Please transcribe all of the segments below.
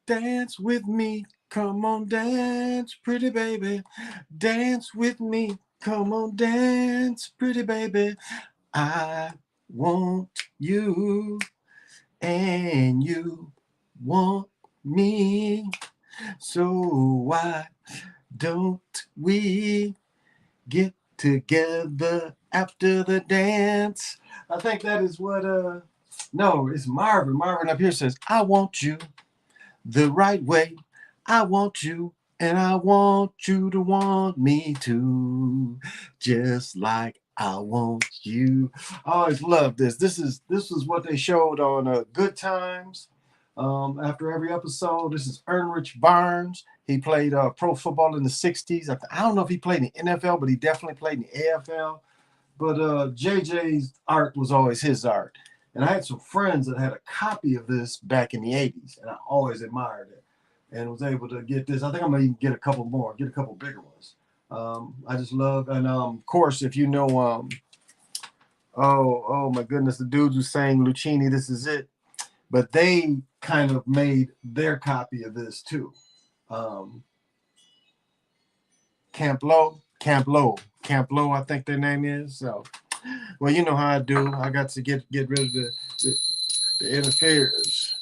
Dance with me. Come on, dance, pretty baby. Dance with me. Come on, dance, pretty baby. I want you and you want me. So why don't we get together after the dance? I think that is what no, it's Marvin. Marvin up here says, I want you the right way. I want you and I want you to want me too. Just like I want you. I always love this. This is what they showed on Good Times. After every episode, this is Ernrich Barnes. He played pro football in the '60s. I don't know if he played in the NFL, but he definitely played in the AFL. But JJ's art was always his art. And I had some friends that had a copy of this back in the '80s, and I always admired it and was able to get this. I think I'm going to even get a couple more, get a couple bigger ones. I just love, and of course, if you know, oh my goodness, the dudes who sang Lucchini, This Is It, but they kind of made their copy of this too. Um, Camp Low, I think their name is. So, well, you know how I do. I got to get rid of the interferes.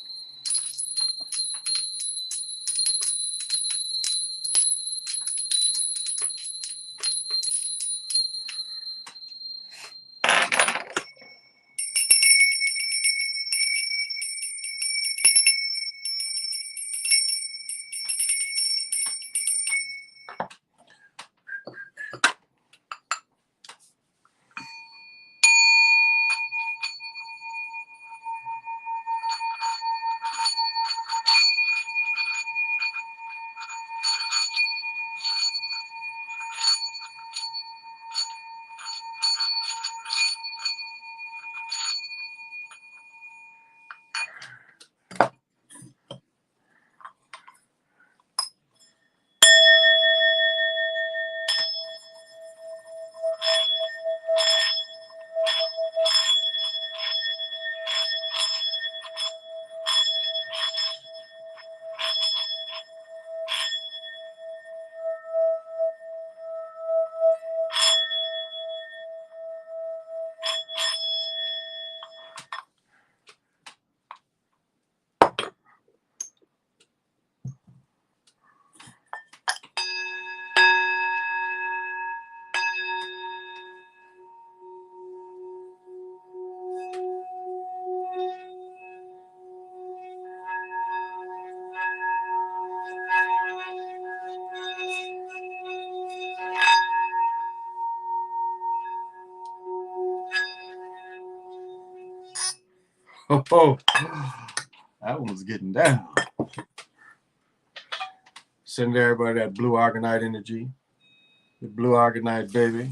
Oh, that one was getting down. Send everybody that blue argonite energy, the blue argonite baby.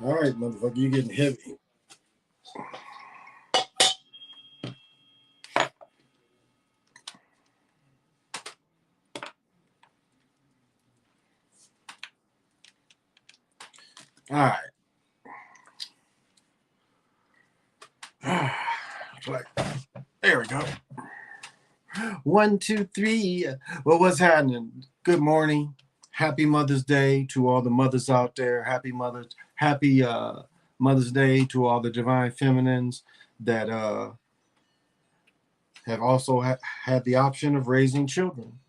All right, motherfucker, you getting heavy. All right. Like, there we go. 1, 2, 3. Well, what's happening? Good morning. Happy Mother's Day to all the mothers out there. Happy Mother's Day to all the divine feminines. that have also had the option of raising children.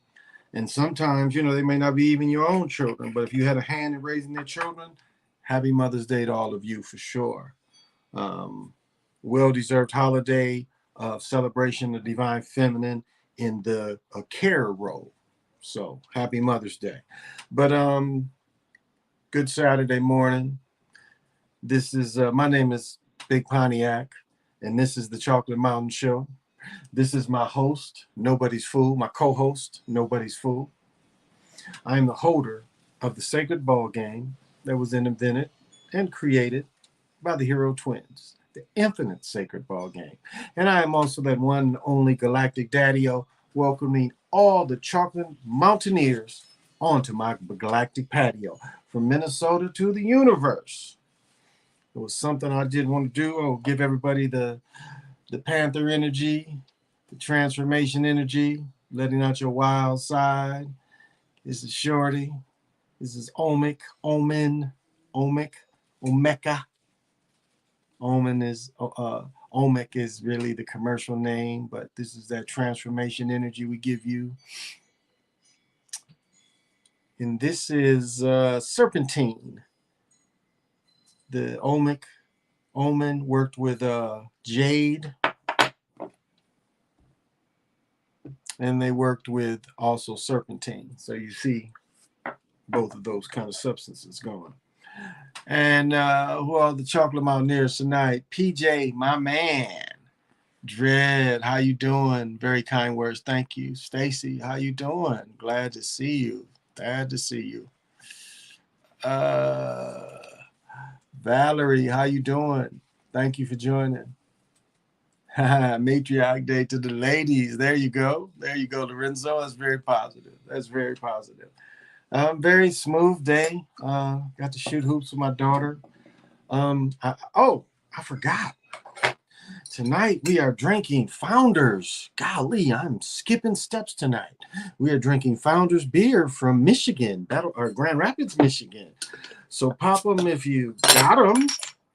And sometimes, they may not be even your own children, but if you had a hand in raising their children, happy Mother's Day to all of you for sure. Well-deserved holiday of celebration of divine feminine in the care role. So happy Mother's Day. But good Saturday morning. This is my name is Big Pontiac, and this is the Chocolate Mountain Show. This is my host, Nobody's Fool, my co-host, Nobody's Fool. I am the holder of the sacred ball game that was invented and created by the Hero Twins, the infinite sacred ball game. And I am also that one and only galactic daddy-o, welcoming all the chocolate mountaineers onto my galactic patio, from Minnesota to the universe. It was something I did want to do. I'll give everybody the Panther energy, the transformation energy, letting out your wild side. This is Shorty. This is Omic, Omeka. Omic is really the commercial name, but this is that transformation energy we give you. And this is Serpentine. The Omen worked with Jade. And they worked with also Serpentine. So you see both of those kind of substances going. And who are the Chocolate Mountaineers tonight? PJ, my man. Dread, how you doing? Very kind words. Thank you. Stacy, how you doing? Glad to see you. Glad to see you. Valerie, how you doing? Thank you for joining. Matriarch Day to the ladies. There you go. There you go, Lorenzo. That's very positive. That's very positive. Very smooth day. Got to shoot hoops with my daughter. I forgot. Tonight we are drinking Founders. Golly, I'm skipping steps tonight. We are drinking Founders beer from Michigan, Grand Rapids, Michigan. So pop them if you got them.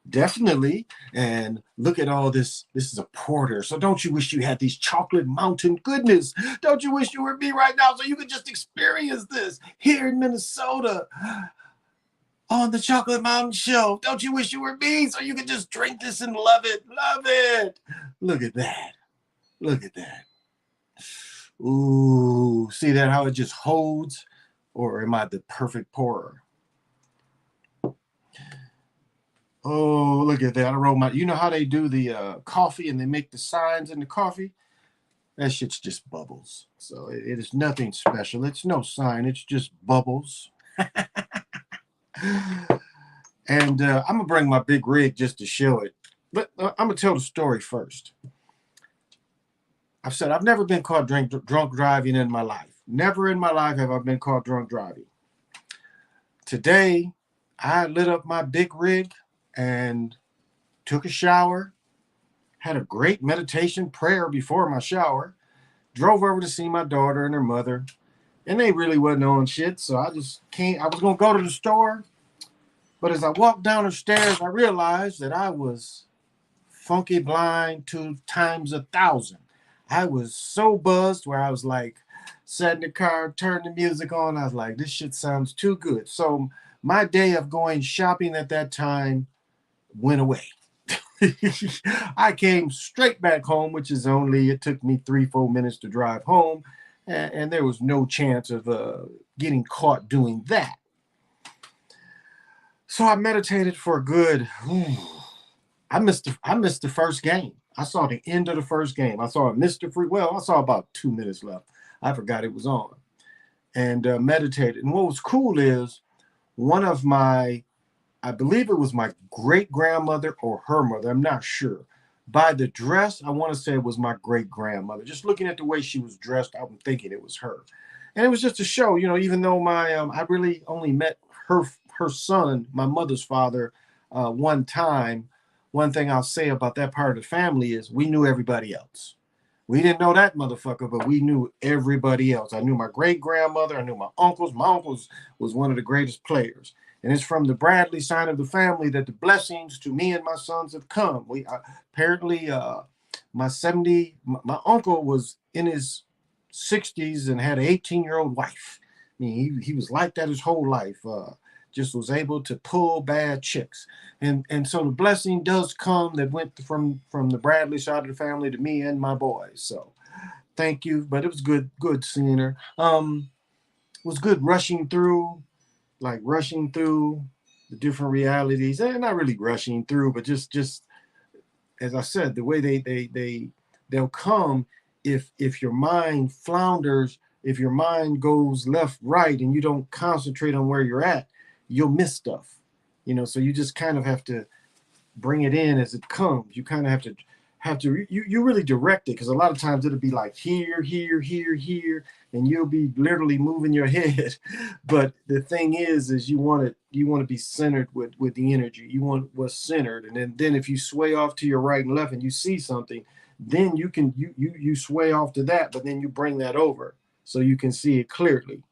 Definitely. And look at all this. This is a porter. So don't you wish you had these chocolate mountain goodness? Don't you wish you were me right now so you could just experience this here in Minnesota on the Chocolate Mountain Show? Don't you wish you were me so you could just drink this and love it? Love it. Look at that. Look at that. Ooh, see that how it just holds? Or am I the perfect pourer? Oh, look at that. I wrote you know how they do the coffee and they make the signs in the coffee? That shit's just bubbles. So it is nothing special. It's no sign. It's just bubbles. And I'm going to bring my big rig just to show it. But I'm going to tell the story first. I've said I've never been caught drunk driving in my life. Never in my life have I been caught drunk driving. Today, I lit up my big rig and took a shower, had a great meditation prayer before my shower, drove over to see my daughter and her mother, and they really wasn't on shit, so I just came. I was going to go to the store, but as I walked down the stairs, I realized that I was funky blind 2 times 1,000. I was so buzzed where I was like, sat in the car, turned the music on, I was like, this shit sounds too good. So my day of going shopping at that time went away. I came straight back home, which is it took me 3-4 minutes to drive home. And there was no chance of getting caught doing that. So I meditated for a good, I missed the first game. I saw the end of the first game. I saw I saw about 2 minutes left. I forgot it was on. And meditated. And what was cool is one of I believe it was my great-grandmother or her mother, I'm not sure. By the dress, I want to say it was my great-grandmother. Just looking at the way she was dressed, I'm thinking it was her. And it was just a show, even though I really only met her son, my mother's father, one time. One thing I'll say about that part of the family is we knew everybody else. We didn't know that motherfucker, but we knew everybody else. I knew my great-grandmother. I knew my uncles. My uncle was one of the greatest players. And it's from the Bradley side of the family that the blessings to me and my sons have come. We apparently my uncle was in his 60s and had an 18-year-old wife. I mean, he was like that his whole life. Just was able to pull bad chicks, and so the blessing does come that went from the Bradley side of the family to me and my boys. So thank you, but it was good seeing her. It was good rushing through the different realities, and not really rushing through, but just as I said, the way they'll come if your mind flounders, if your mind goes left, right, and you don't concentrate on where you're at, you'll miss stuff. So you just kind of have to bring it in as it comes. You kind of have to you really direct it, because a lot of times it'll be like here, here, here, here, and you'll be literally moving your head. But the thing is you want to be centered with the energy. You want what's centered, and then if you sway off to your right and left and you see something, then you sway off to that, but then you bring that over so you can see it clearly.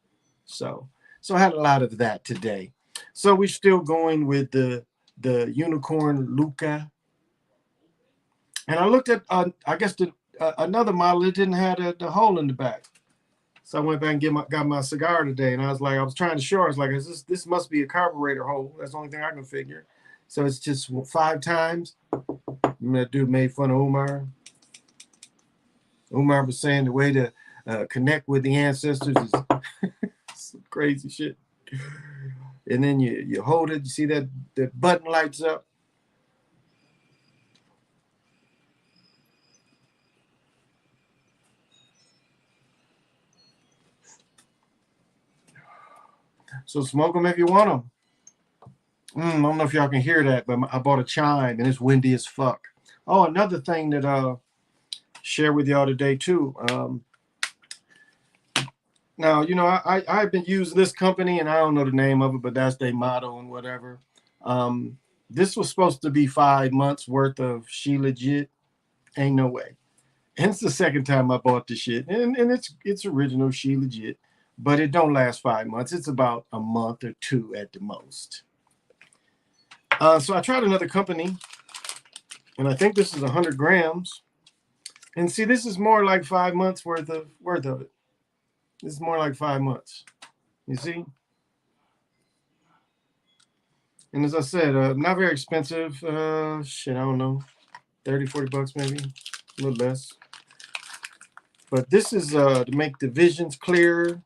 So I had a lot of that today. So we're still going with the unicorn Luca. And I looked at, I guess another model that didn't have the hole in the back. So I went back and got my cigar today, and I was trying to show. I was like, this must be a carburetor hole. That's the only thing I can figure. So it's just 5 times. That dude made fun of Umar. Umar was saying the way to connect with the ancestors is some crazy shit. And then you hold it. You see that the button lights up. So smoke them if you want them. I don't know if y'all can hear that, but I bought a chime and it's windy as fuck. Oh, another thing that share with y'all today too. Now, I've been using this company and I don't know the name of it, but that's their motto and whatever. This was supposed to be 5 months worth of She Legit. Ain't no way. And it's the second time I bought the shit, and it's original She Legit, but it don't last 5 months. It's about a month or 2 at the most. So I tried another company, and I think this is 100 grams. And see, this is more like 5 months worth of it. This is more like 5 months. You see? And as I said, not very expensive. Shit, I don't know, 30, 40 bucks maybe, a little less. But this is to make the visions clearer.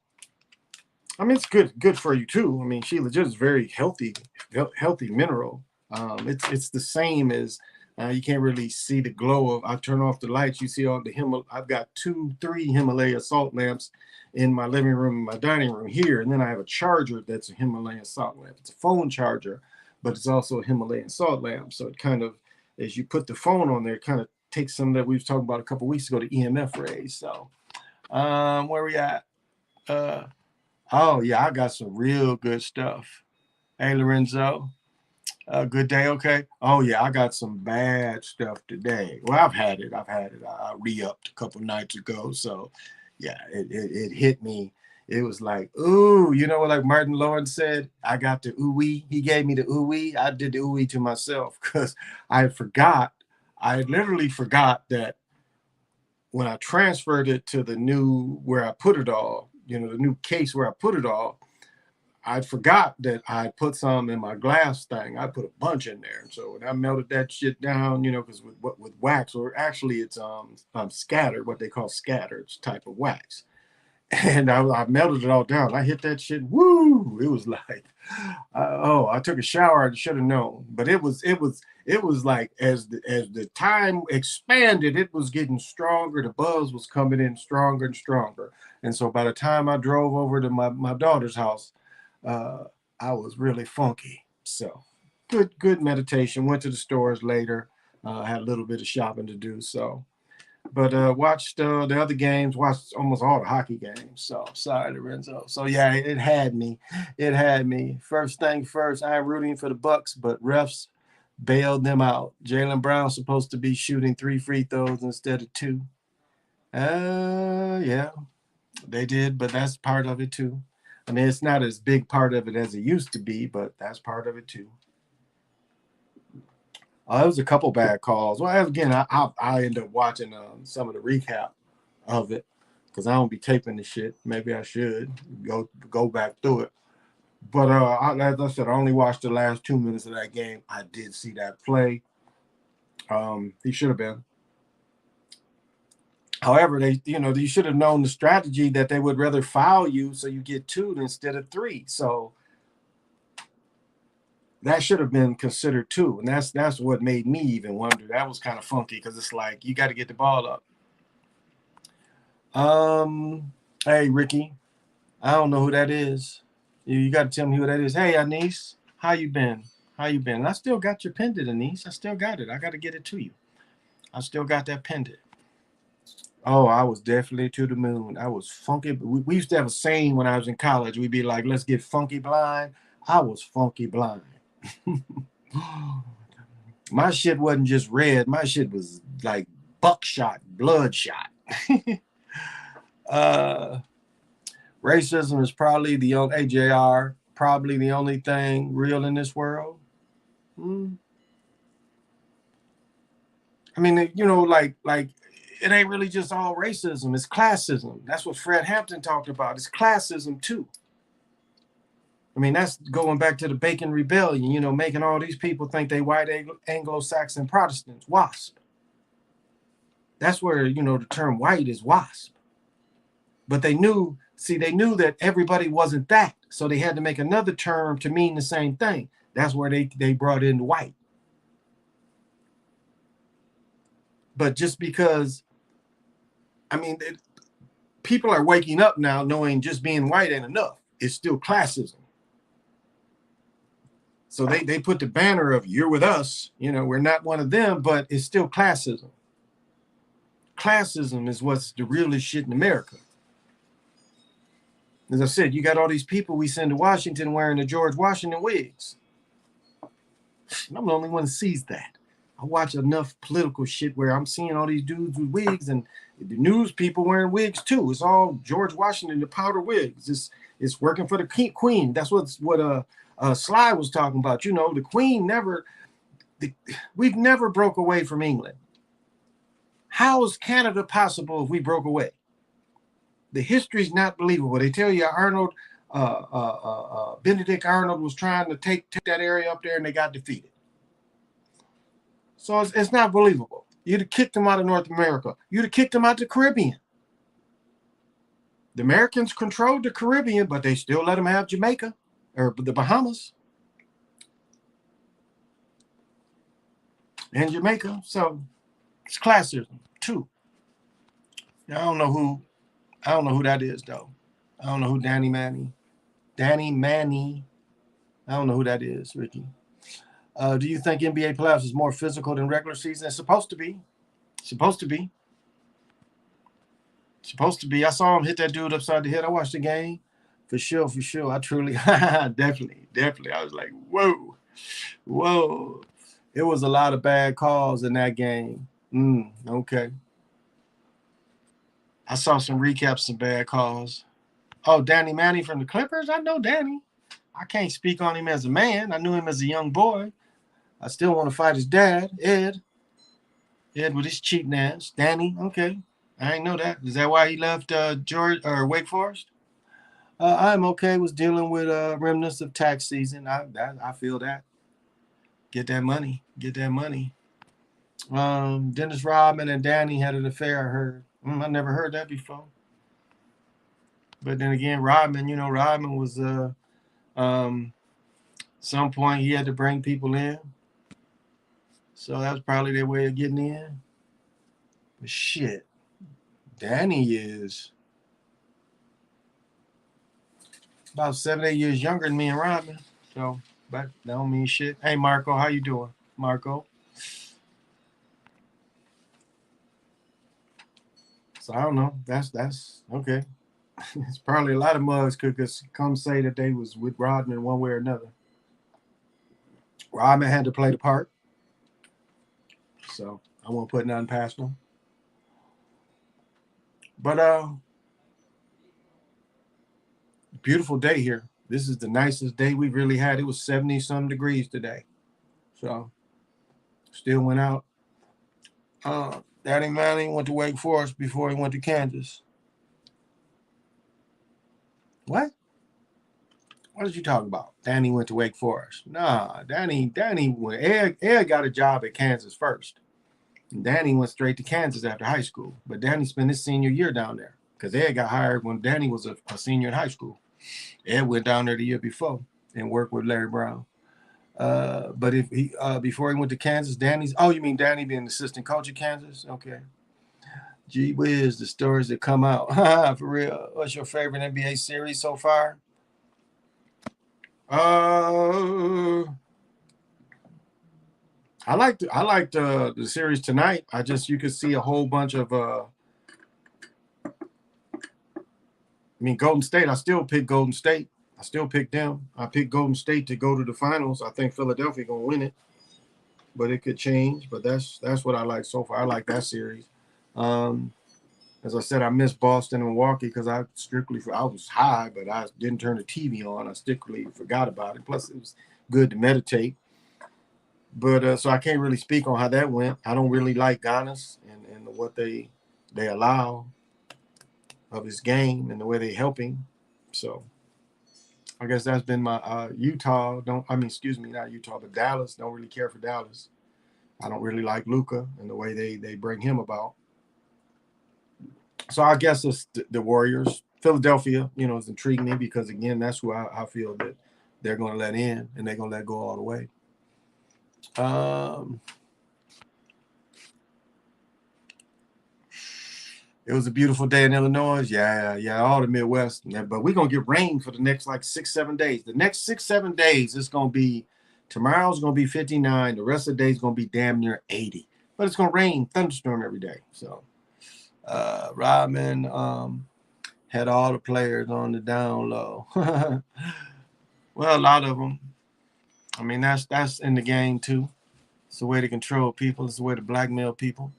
I mean, it's good for you too. I mean, She Legit is very healthy mineral. It's the same as you can't really see the glow of. I turn off the lights. You see all the I've got 3 Himalaya salt lamps in my living room, and my dining room here, and then I have a charger that's a Himalayan salt lamp. It's a phone charger, but it's also a Himalayan salt lamp. So it kind of, as you put the phone on there, it kind of takes some that we was talking about a couple weeks ago, the EMF rays. So where we at? Oh yeah, I got some real good stuff. Hey Lorenzo, good day. Okay. Oh yeah, I got some bad stuff today. Well, I've had it. I re-upped a couple nights ago, so yeah, it hit me. It was like, ooh, what, like Martin Lawrence said, I got the ooey. He gave me the ooey. I did the ooey to myself because I forgot. I literally forgot that when I transferred it to the new where I put it all, the new case where I put it all, I forgot that I put some in my glass thing. I put a bunch in there. So when I melted that shit down, because with wax, or actually it's scattered, what they call scattered type of wax. And I melted it all down. I hit that shit. Woo! It was like, I took a shower. I should have known, but it was like as the time expanded, it was getting stronger. The buzz was coming in stronger and stronger. And so by the time I drove over to my daughter's house, I was really funky. So good meditation. Went to the stores later. Had a little bit of shopping to do. So. But watched the other games, watched almost all the hockey games. So sorry, Lorenzo. So yeah, it had me. It had me. First thing first, I'm rooting for the Bucks, but refs bailed them out. Jaylen Brown's supposed to be shooting 3 free throws instead of 2. Yeah, they did, but that's part of it too. I mean, it's not as big part of it as it used to be, but that's part of it too. There was a couple bad calls. Well, again, I end up watching some of the recap of it because I don't be taping the shit. Maybe I should go back through it. But as I said, I only watched the last 2 minutes of that game. I did see that play. He should have been. However, you should have known the strategy that they would rather foul you so you get two instead of three. So that should have been considered too, and that's what made me even wonder. That was kind of funky because it's like you got to get the ball up. Hey Ricky, I don't know who that is. You got to tell me who that is. Hey Anise, how you been? How you been? And I still got your pendant, Anise. I still got it. I got to get it to you. I still got that pendant. Oh, I was definitely to the moon. I was funky. We used to have a saying when I was in college. We'd be like, let's get funky blind. I was funky blind. My shit wasn't just red. My shit was like buckshot, bloodshot. uh, Racism is probably the only AJR, probably the only thing real in this world. Hmm. I mean, like it ain't really just all racism. It's classism. That's what Fred Hampton talked about. It's classism too. I mean, that's going back to the Bacon Rebellion, making all these people think they white Anglo-Saxon Protestants, WASP. That's where, the term white is WASP. But they knew that everybody wasn't that. So they had to make another term to mean the same thing. That's where they brought in white. But just because, I mean, people are waking up now knowing just being white ain't enough. It's still classism. So they put the banner of you're with us, we're not one of them, but it's still classism. Classism is what's the realest shit in America. As I said, you got all these people we send to Washington wearing the George Washington wigs. I'm the only one that sees that. I watch enough political shit where I'm seeing all these dudes with wigs and the news people wearing wigs too. It's all George Washington, the powder wigs. It's working for the queen. That's what Sly was talking about. The queen we've never broke away from England. How is Canada possible if we broke away? The history's not believable. They tell you Benedict Arnold was trying to take that area up there and they got defeated. So it's not believable. You'd have kicked them out of North America. You'd have kicked them out of the Caribbean. The Americans controlled the Caribbean, but they still let them have Jamaica or the Bahamas and Jamaica. So it's classism too. I don't know who that is though. I don't know who Danny Manny. I don't know who that is, Ricky. Do you think NBA playoffs is more physical than regular season? It's supposed to be. Supposed to be. Supposed to be. I saw him hit that dude upside the head. I watched the game. For sure. I truly, definitely. I was like, whoa. It was a lot of bad calls in that game. Okay. I saw some recaps, some bad calls. Oh, Danny Manny from the Clippers? I know Danny. I can't speak on him as a man. I knew him as a young boy. I still want to fight his dad, Ed. Ed with his cheating ass. Danny, okay. I ain't know that. Is that why he left George or Wake Forest? I'm okay. Was dealing with remnants of tax season. I feel that. Get that money. Dennis Rodman and Danny had an affair. I heard. I never heard that before. But then again, Rodman was some point he had to bring people in. So that was probably their way of getting in. But shit, Danny is about 7-8 years younger than me and Rodman. So, but that don't mean shit. Hey, Marco, how you doing? Marco. So I don't know. That's okay. It's probably a lot of mugs could come say that they was with Rodman one way or another. Rodman had to play the part. So I won't put nothing past him. But beautiful day here. This is the nicest day we've really had. It was 70-some degrees today. So, still went out. Daddy Manny went to Wake Forest before he went to Kansas. What? What did you talk about? Danny went to Wake Forest. Nah, Danny, when Ed got a job at Kansas first. And Danny went straight to Kansas after high school. But Danny spent his senior year down there because Ed got hired when Danny was a senior in high school. Ed went down there the year before and worked with Larry Brown. But if he before he went to Kansas, you mean Danny being assistant coach at Kansas? Okay. Gee whiz, the stories that come out. For real. What's your favorite NBA series so far? I liked the series tonight. You could see a whole bunch of Golden State. I still pick Golden State. I still pick them. I picked Golden State to go to the finals. I think Philadelphia gonna win it, but it could change. But that's what I like so far. I like that series. As I said, I missed Boston and Milwaukee because I was high, but I didn't turn the TV on. I strictly forgot about it. Plus, it was good to meditate. But so I can't really speak on how that went. I don't really like Giannis and what they allow of his game and the way they help him. So I guess that's been my Utah. Not Utah, but Dallas. Don't really care for Dallas. I don't really like Luka and the way they bring him about. So I guess it's the Warriors. Philadelphia, is intriguing me because, again, that's who I feel that they're going to let in and they're going to let go all the way. It was a beautiful day in Illinois. Yeah, all the Midwest. But we're going to get rain for the next 6-7 days. The next 6-7 days, it's going to be, tomorrow's going to be 59. The rest of the day is going to be damn near 80. But it's going to rain, thunderstorm every day. So Rodman had all the players on the down low. Well, a lot of them. I mean, that's in the game too. It's a way to control people. It's a way to blackmail people.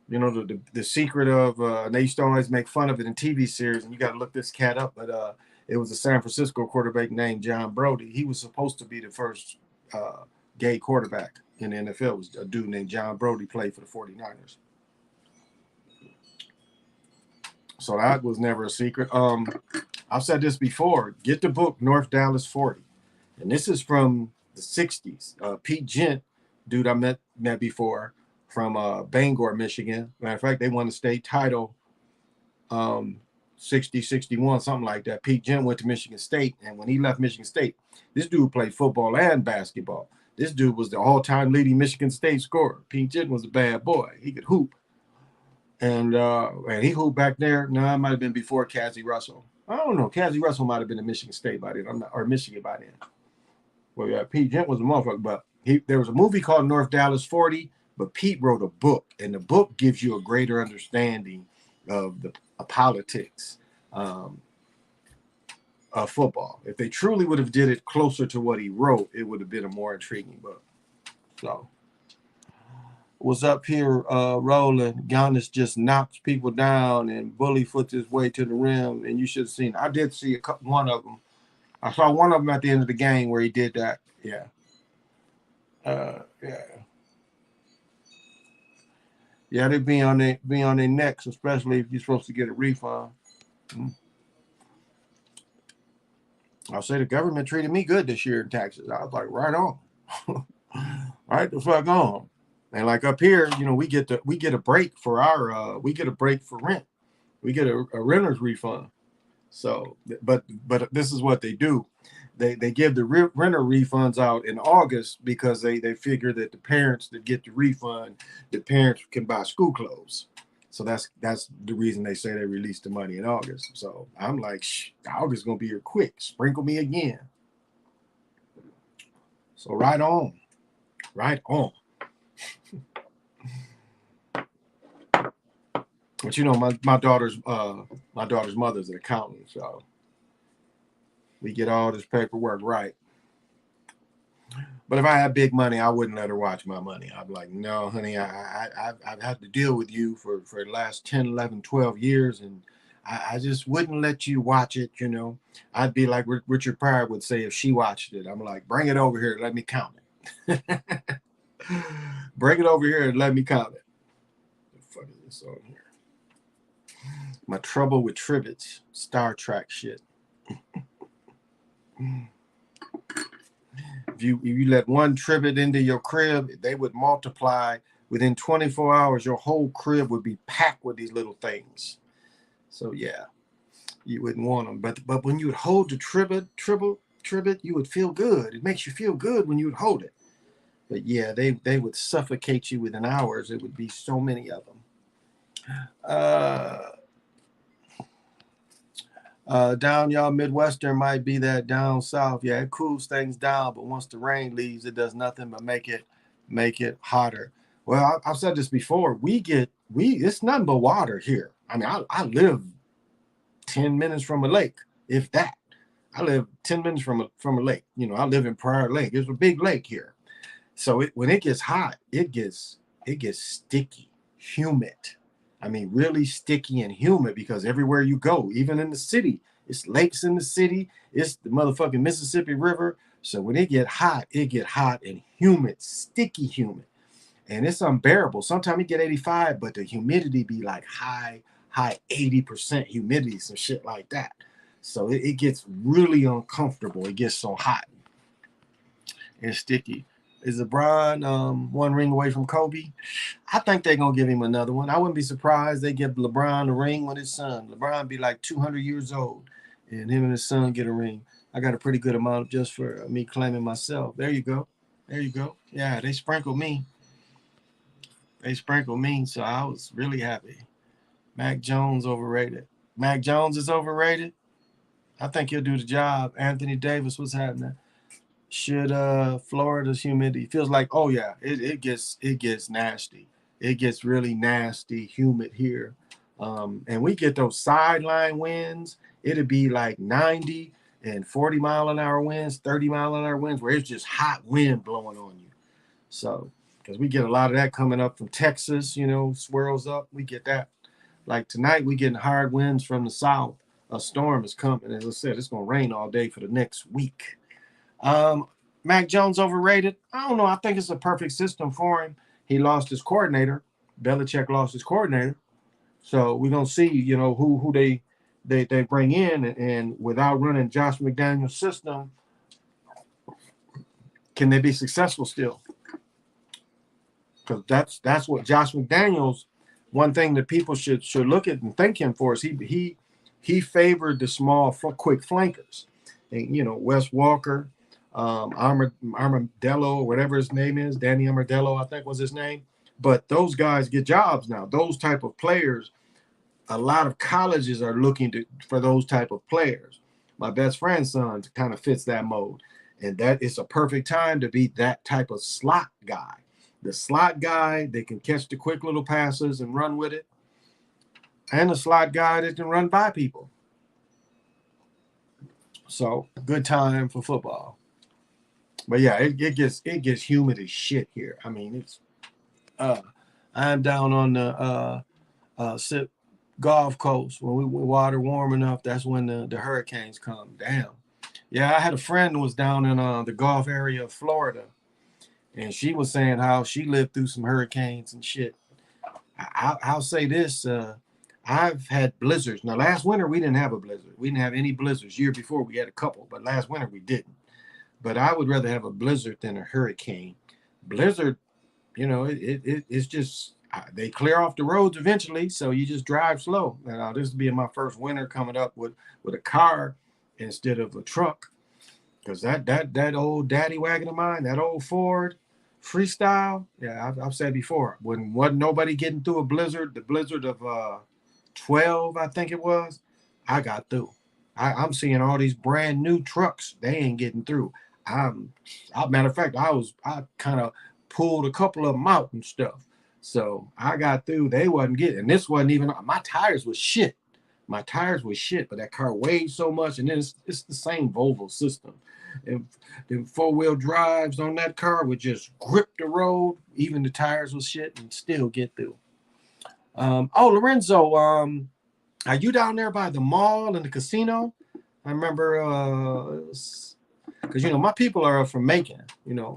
The secret of they used to always make fun of it in TV series, and you got to look this cat up. But it was a San Francisco quarterback named John Brody. He was supposed to be the first gay quarterback in the NFL. It was a dude named John Brody, played for the 49ers. So that was never a secret. I've said this before. Get the book North Dallas 40. And this is from the 60s. Pete Gent, dude I met before, from Bangor, Michigan. Matter of fact, they won the state title 60, 61, something like that. Pete Gent went to Michigan State. And when he left Michigan State, this dude played football and basketball. This dude was the all-time leading Michigan State scorer. Pete Gent was a bad boy. He could hoop. And he hooped back there. No, it might have been before Cassie Russell. I don't know. Cassie Russell might have been in Michigan State by then. Or Michigan by then. Well, yeah, Pete Gent was a motherfucker. But there was a movie called North Dallas 40, but Pete wrote a book. And the book gives you a greater understanding of the politics of football. If they truly would have did it closer to what he wrote, it would have been a more intriguing book. So was up here rolling. Giannis just knocks people down and bully foots his way to the rim. And you should have seen. I did see one of them. I saw one of them at the end of the game where he did that. Yeah. Yeah, they be on their necks, especially if you're supposed to get a refund. I'll say the government treated me good this year in taxes. I was like, right on. Right the fuck on. And like up here, we get a break for rent. We get a renter's refund. So, but this is what they do. They give the renter refunds out in August because they figure that the parents that get the refund, the parents can buy school clothes. So that's the reason they say they release the money in August. So I'm like, August is gonna be here quick. Sprinkle me again. So right on. But my daughter's mother's an accountant, so we get all this paperwork right. But if I had big money, I wouldn't let her watch my money. I'd be like, no, honey, I've had to deal with you for the last 10, 11, 12 years, and I just wouldn't let you watch it, you know. I'd be like Richard Pryor would say if she watched it. I'm like, bring it over here, let me count it. Bring it over here and let me count it. What the fuck is this on here? My trouble with trivets, Star Trek shit. If you let one trivet into your crib, they would multiply within 24 hours. Your whole crib would be packed with these little things. So yeah, you wouldn't want them. But when you would hold the trivet, you would feel good. It makes you feel good when you would hold it. But yeah, they would suffocate you within hours. It would be so many of them. Down y'all Midwestern might be that down south. Yeah, it cools things down, but once the rain leaves, it does nothing but make it hotter. Well, I've said this before. It's nothing but water here. I mean, I live 10 minutes from a lake, if that. I live 10 minutes from a lake. You know, I live in Prior Lake. It's a big lake here. So when it gets hot, it gets sticky, humid. I mean, really sticky and humid because everywhere you go, even in the city, it's lakes in the city. It's the motherfucking Mississippi River. So when it get hot and humid, sticky humid. And it's unbearable. Sometimes you get 85, but the humidity be like high 80% humidity, some shit like that. So it gets really uncomfortable. It gets so hot and sticky. Is LeBron one ring away from Kobe? I think they're going to give him another one. I wouldn't be surprised they give LeBron a ring with his son. LeBron be like 200 years old, and him and his son get a ring. I got a pretty good amount just for me claiming myself. There you go. There you go. Yeah, they sprinkled me. They sprinkled me, so I was really happy. Mac Jones overrated. Mac Jones is overrated. I think he'll do the job. Anthony Davis, what's happening? Should Florida's humidity feels like, oh yeah, it gets nasty. It gets really nasty, humid here. And we get those sideline winds. It'd be like 90 and 40-mile-an-hour winds, 30-mile-an-hour winds, where it's just hot wind blowing on you. So, because we get a lot of that coming up from Texas, you know, swirls up. We get that. Like tonight, we getting hard winds from the south. A storm is coming. As I said, it's going to rain all day for the next week. Mac Jones overrated? I don't know. I think it's a perfect system for him. He lost his coordinator. Belichick lost his coordinator. So we're going to see, you know, who they bring in. And without running Josh McDaniels' system, can they be successful still? Because that's what Josh McDaniels, one thing that people should look at and thank him for is he favored the small, quick flankers. And, you know, Wes Walker, Armadillo, whatever his name is, Danny Armadillo, I think was his name. But those guys get jobs now. Those type of players, a lot of colleges are looking for those type of players. My best friend's son kind of fits that mode. And that is a perfect time to be that type of slot guy. The slot guy, they can catch the quick little passes and run with it. And the slot guy that can run by people. So good time for football. But yeah, it gets humid as shit here. I mean, it's I'm down on the Gulf Coast. When we water warm enough, that's when the hurricanes come. Damn. Yeah, I had a friend who was down in the Gulf area of Florida, and she was saying how she lived through some hurricanes and shit. I'll say this. I've had blizzards. Now, last winter, we didn't have a blizzard. We didn't have any blizzards. Year before, we had a couple, but last winter, we didn't. But I would rather have a blizzard than a hurricane. Blizzard, you know, it's just, they clear off the roads eventually, so you just drive slow. Now, this will be my first winter coming up with a car instead of a truck. Because that old daddy wagon of mine, that old Ford Freestyle, yeah, I've said before, when wasn't nobody getting through a blizzard, the blizzard of 12, I think it was, I got through. I'm seeing all these brand new trucks. They ain't getting through. Matter of fact, I kind of pulled a couple of them out and stuff. So I got through. They wasn't getting, and this wasn't even, my tires was shit. My tires were shit, but that car weighed so much, and then it's the same Volvo system. And the four-wheel drives on that car would just grip the road, even the tires was shit, and still get through. Lorenzo, Are you down there by the mall and the casino? I remember, because my people are from Macon,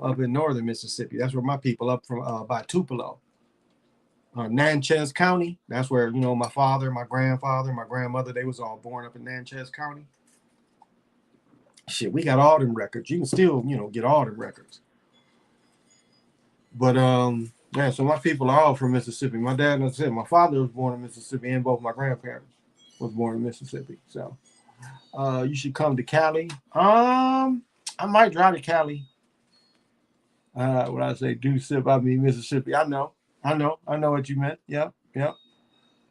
up in northern Mississippi. That's where my people up from by Tupelo, Natchez County. That's where my father, my grandfather, my grandmother, they was all born up in Natchez County. Shit, we got all them records. You can still get all them records. But yeah. So my people are all from Mississippi. My dad, as I said, my father was born in Mississippi, and both my grandparents was born in Mississippi. So you should come to Cali. I might drive to Cali. When I say do sip, I mean Mississippi. I know what you meant. Yep, yep.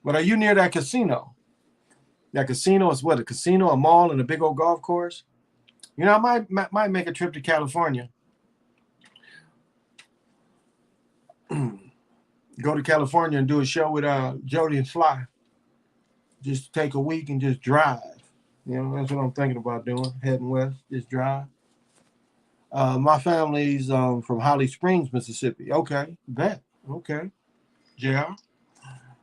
But are you near that casino? That casino is what? A casino, a mall, and a big old golf course? I might make a trip to California. Go to California and do a show with Jody and Sly. Just take a week and just drive. That's what I'm thinking about doing. Heading west, just drive. My family's from Holly Springs, Mississippi. Okay, bet. Okay, yeah.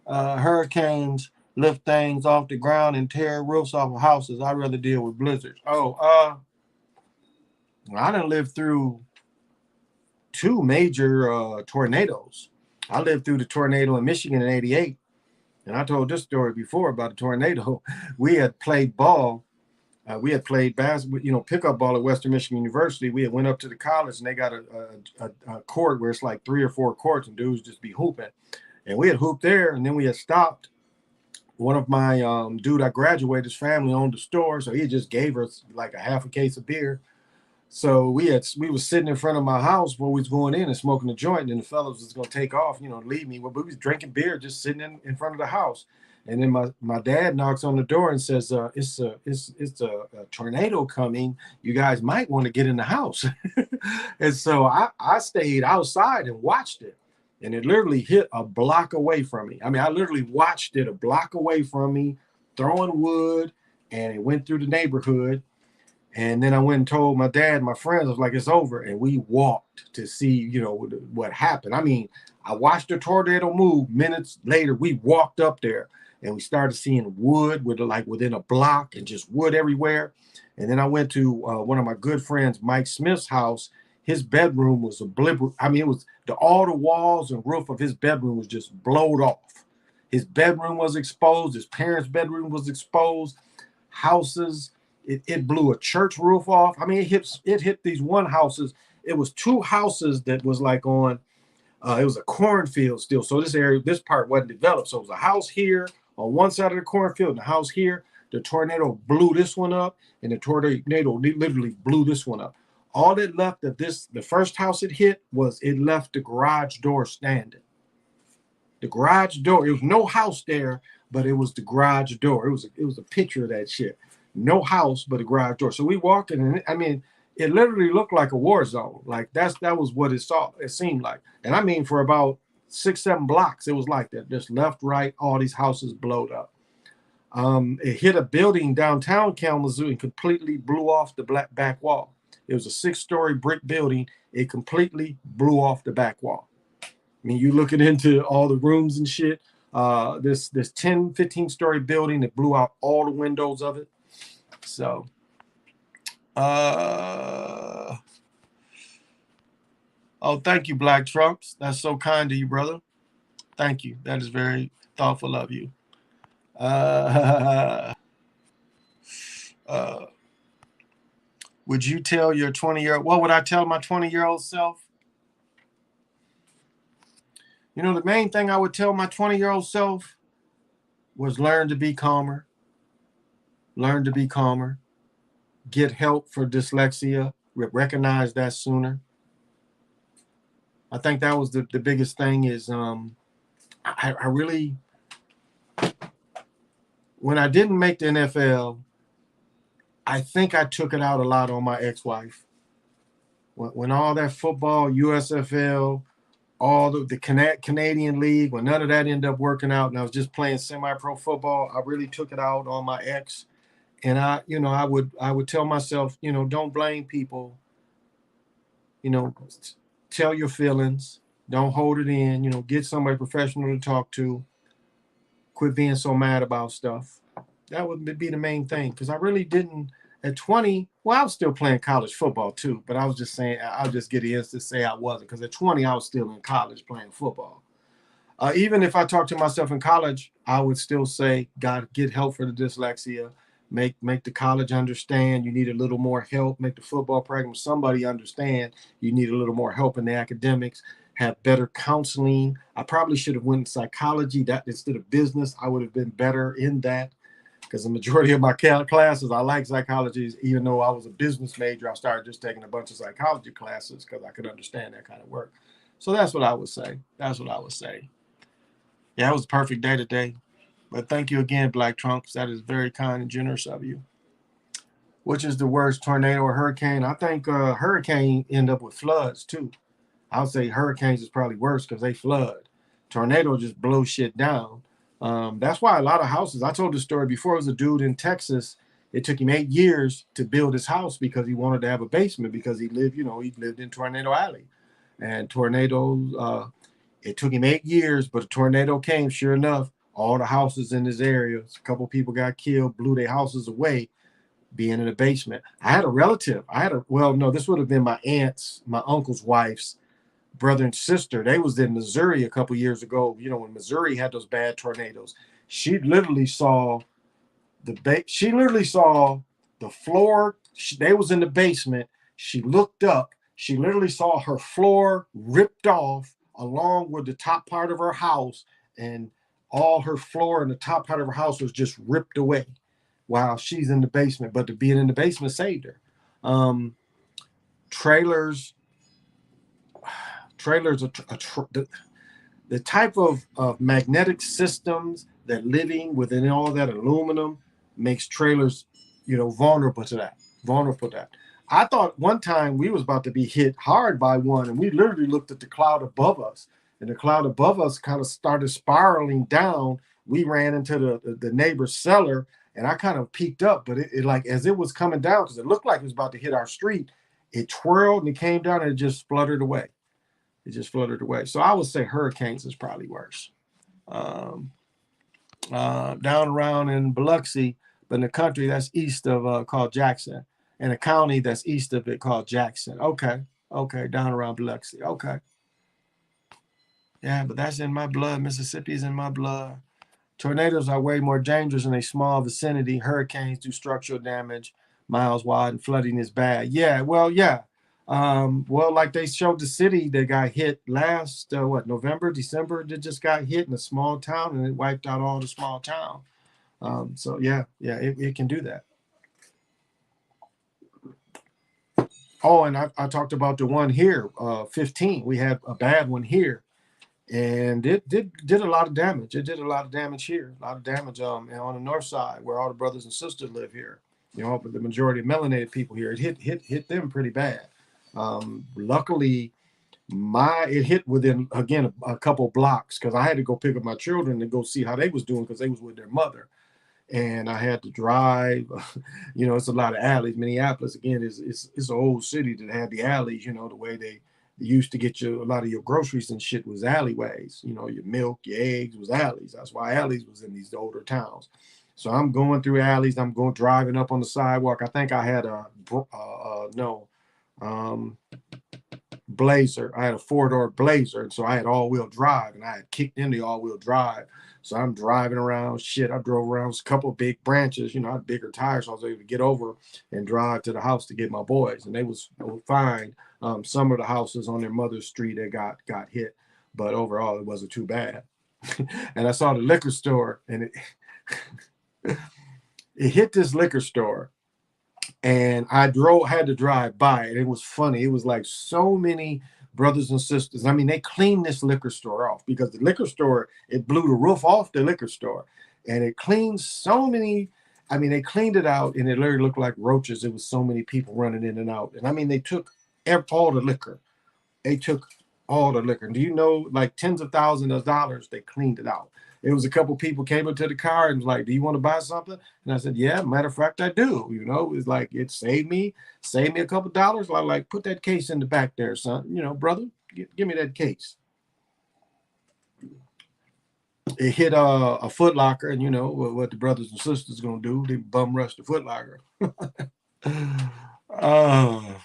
Hurricanes lift things off the ground and tear roofs off of houses. I'd rather deal with blizzards. I done lived through two major tornadoes. I lived through the tornado in Michigan in '88, and I told this story before about a tornado. We had played ball. We had played basketball, pickup ball at Western Michigan University. We had went up to the college, and they got a court where it's like 3 or 4 courts, and dudes just be hooping. And we had hooped there, and then we had stopped. One of my dude I graduated, his family owned a store, so he just gave us like a half a case of beer. So we was sitting in front of my house where we was going in and smoking a joint, and the fellas was gonna take off, leave me. Well, we was drinking beer, just sitting in front of the house. And then my dad knocks on the door and says, it's a tornado coming. You guys might want to get in the house. And so I stayed outside and watched it. And it literally hit a block away from me. I mean, I literally watched it a block away from me, throwing wood, and it went through the neighborhood. And then I went and told my dad, my friends, I was like, it's over. And we walked to see, what happened. I mean, I watched the tornado move. Minutes later, we walked up there and we started seeing wood within a block and just wood everywhere. And then I went to one of my good friends, Mike Smith's house. His bedroom was it was all the walls and roof of his bedroom was just blowed off. His bedroom was exposed. His parents' bedroom was exposed. Houses. It blew a church roof off. I mean, it hit these one houses. It was 2 houses that was like on, it was a cornfield still. So this part wasn't developed. So it was a house here on one side of the cornfield and a house here. The tornado blew this one up, and the tornado literally blew this one up. All that left of the first house it hit it left the garage door standing. The garage door, it was no house there, but it was the garage door. It was a picture of that shit. No house but a garage door. So we walked in, and I mean, it literally looked like a war zone. Like that was what it seemed like. And I mean, for about 6, 7 blocks, it was like that. Just left, right, all these houses blowed up. It hit a building downtown Kalamazoo and completely blew off the back wall. It was a 6-story brick building. It completely blew off the back wall. I mean, you looking into all the rooms and shit. This 10, 15-story building that blew out all the windows of it. So, thank you, Black Trunks. That's so kind of you, brother. Thank you. That is very thoughtful of you. Would you tell your 20-year-old? What would I tell my 20-year-old self? The main thing I would tell my 20-year-old self was learn to be calmer. Learn to be calmer. Get help for dyslexia. Recognize that sooner. I think that was the biggest thing is I really, when I didn't make the NFL, I think I took it out a lot on my ex-wife. When all that football, USFL, all the Canadian League, when none of that ended up working out and I was just playing semi-pro football, I really took it out on my ex. And I would tell myself, don't blame people. Tell your feelings. Don't hold it in. Get somebody professional to talk to. quit being so mad about stuff. That would be the main thing, because I really didn't at 20. Well, I was still playing college football too, but I was just saying, I'll just get in to say I wasn't, because at 20 I was still in college playing football. Even if I talk to myself in college, I would still say, God, get help for the dyslexia. Make the college understand you need a little more help. Make the football program somebody understand you need a little more help in the academics. Have better counseling. I probably should have went psychology that instead of business. I would have been better in that, because the majority of my classes, I like psychology. Even though I was a business major, I started just taking a bunch of psychology classes because I could understand that kind of work. So that's what I would say. That's what I would say. Yeah, it was a perfect day today. But thank you again, Black Trunks. That is very kind and generous of you. Which is the worst, tornado or hurricane? I think hurricane end up with floods too. I would say hurricanes is probably worse because they flood. Tornado just blow shit down. That's why a lot of houses. I told the story before. It was a dude in Texas. It took him 8 years to build his house because he wanted to have a basement because he lived, he lived in Tornado Alley, and tornadoes. It took him 8 years, but a tornado came. Sure enough, all the houses in this area, a couple people got killed, blew their houses away, being in the basement. I had a relative. No, this would have been my uncle's wife's brother and sister. They was in Missouri a couple years ago. When Missouri had those bad tornadoes, she literally saw the floor. They was in the basement. She looked up. She literally saw her floor ripped off along with the top part of her house, and all her floor and the top part of her house was just ripped away while she's in the basement. But being in the basement saved her. Trailers the type of magnetic systems that living within all that aluminum makes trailers, vulnerable to that. I thought one time we was about to be hit hard by one, and we literally looked at the cloud above us, and the cloud above us kind of started spiraling down. We ran into the neighbor's cellar, and I kind of peeked up, but it like as it was coming down, because it looked like it was about to hit our street, it twirled and it came down and it just fluttered away. So I would say hurricanes is probably worse. Down around in Biloxi, but in the country that's east of called Jackson, and a county that's east of it called Jackson. Okay, down around Biloxi. Okay, yeah, but that's in my blood. Mississippi's in my blood. Tornadoes are way more dangerous in a small vicinity. Hurricanes do structural damage miles wide, and flooding is bad. Yeah, well, yeah. Like they showed the city that got hit last, November, December, that just got hit in a small town, and it wiped out all the small town. So yeah, it can do that. Oh, and I talked about the one here, 15. We had a bad one here, and it did a lot of damage. It did a lot of damage here, a lot of damage on the north side where all the brothers and sisters live here. But the majority of melanated people here, it hit them pretty bad. Luckily, it hit within again a couple blocks, because I had to go pick up my children to go see how they was doing, because they was with their mother, and I had to drive. It's a lot of alleys. Minneapolis again is it's an old city that had the alleys. The way they used to get a lot of your groceries and shit was alleyways. Your milk, your eggs was alleys. That's why alleys was in these older towns. So I'm going through alleys. I'm driving up on the sidewalk. I think I had Blazer. I had a 4-door Blazer, and so I had all-wheel drive, and I had kicked in the all-wheel drive. So I'm driving around. Shit, I drove around a couple of big branches. I had bigger tires, so I was able to get over and drive to the house to get my boys, and they was fine. Some of the houses on their mother's street that got hit, but overall it wasn't too bad. And I saw the liquor store, and it hit this liquor store, and I had to drive by it. It was funny. It was like so many brothers and sisters. I mean, they cleaned this liquor store off, because the liquor store, it blew the roof off the liquor store, and it cleaned so many. I mean, they cleaned it out, and it literally looked like roaches. It was so many people running in and out. And I mean, they took all the liquor. They took all the liquor. And do you know, like tens of thousands of dollars, they cleaned it out. It was a couple people came up to the car and was like, "Do you want to buy something?" And I said, "Yeah, matter of fact, I do." It's like it saved me a couple dollars. Like, put that case in the back there, son. Brother, give me that case. it hit a Foot Locker, and you know what the brothers and sisters gonna do? They bum rush the Foot Locker. uh,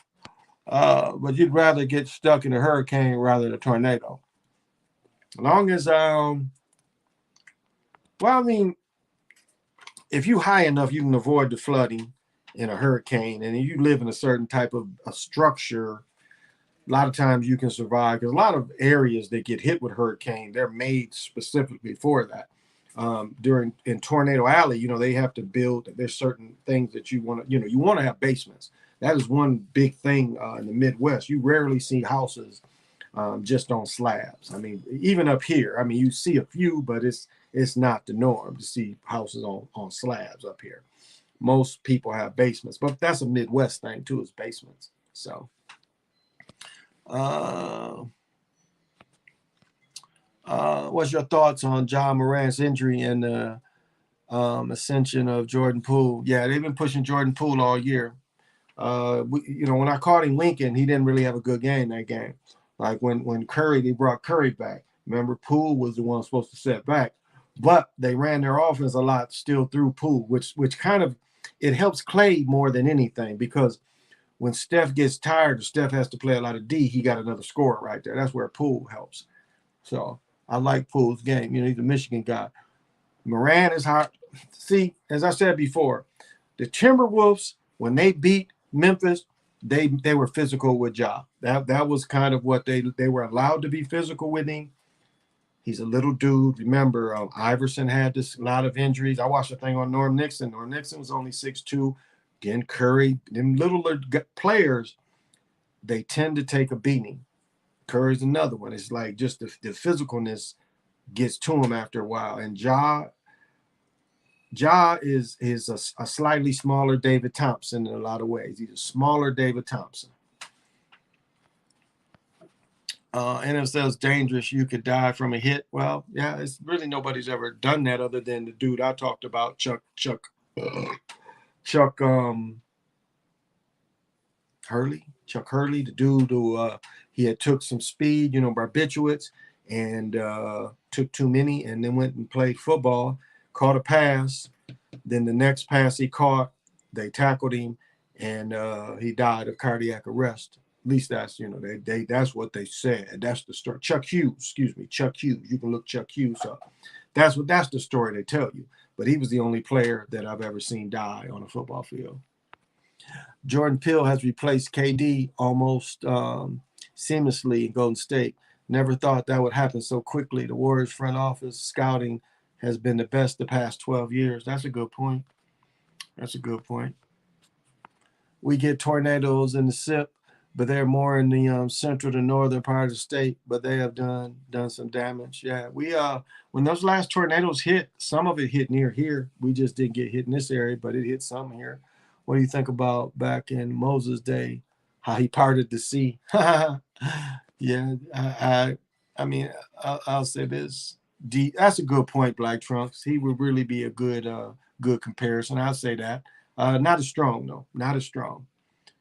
but you'd rather get stuck in a hurricane rather than a tornado. As long as well, I mean, if you high enough, you can avoid the flooding in a hurricane, and if you live in a certain type of a structure, a lot of times you can survive because a lot of areas that get hit with hurricane, they're made specifically for that. During in Tornado Alley, you know, they have to build. There's certain things that you want to, you know, you want to have basements. That is one big thing in the Midwest. You rarely see houses just on slabs. I mean, even up here, I mean, you see a few, but it's not the norm to see houses on slabs up here. Most people have basements, but that's a Midwest thing too, is basements. So. What's your thoughts on John Morant's injury and the ascension of Jordan Poole? Yeah, they've been pushing Jordan Poole all year. You know, when I called him Lincoln, he didn't really have a good game that game. Like when Curry, they brought Curry back. Remember, Poole was the one supposed to set back, but they ran their offense a lot still through Poole, which kind of it helps Clay more than anything because when Steph gets tired, Steph has to play a lot of D. He got another scorer right there. That's where Poole helps. So I like Poole's game. You know, he's a Michigan guy. Morant is hot. See, as I said before, the Timberwolves, when they beat Memphis, they were physical with Ja. That was kind of what they were allowed to be physical with him. He's a little dude. Remember, Iverson had this a lot of injuries. I watched a thing on Norm Nixon. Norm Nixon was only 6'2". Again, Curry, them little players, they tend to take a beating. Curry's another one. It's like just the physicalness gets to him after a while. And Ja is a slightly smaller David Thompson in a lot of ways. He's a smaller David Thompson. NFL's dangerous. You could die from a hit. Well, yeah, it's really nobody's ever done that other than the dude I talked about, Chuck Hurley. Chuck Hurley, the dude who he had took some speed, you know, barbiturates, and took too many, and then went and played football, caught a pass. Then the next pass he caught, they tackled him, and he died of cardiac arrest. At least that's, you know, they that's what they said. That's the story. Chuck Hughes. You can look Chuck Hughes up. That's the story they tell you. But he was the only player that I've ever seen die on a football field. Jordan Peele has replaced KD almost seamlessly in Golden State. Never thought that would happen so quickly. The Warriors front office scouting has been the best the past 12 years. That's a good point. We get tornadoes in the SIP, but they're more in the central to northern part of the state, but they have done some damage. Yeah, we when those last tornadoes hit, some of it hit near here. We just didn't get hit in this area, but it hit some here. What do you think about back in Moses' day, how he parted the sea? Yeah, I mean, I'll say this. That's a good point, Black Trunks. He would really be a good comparison. I'll say that. Not as strong though, not as strong.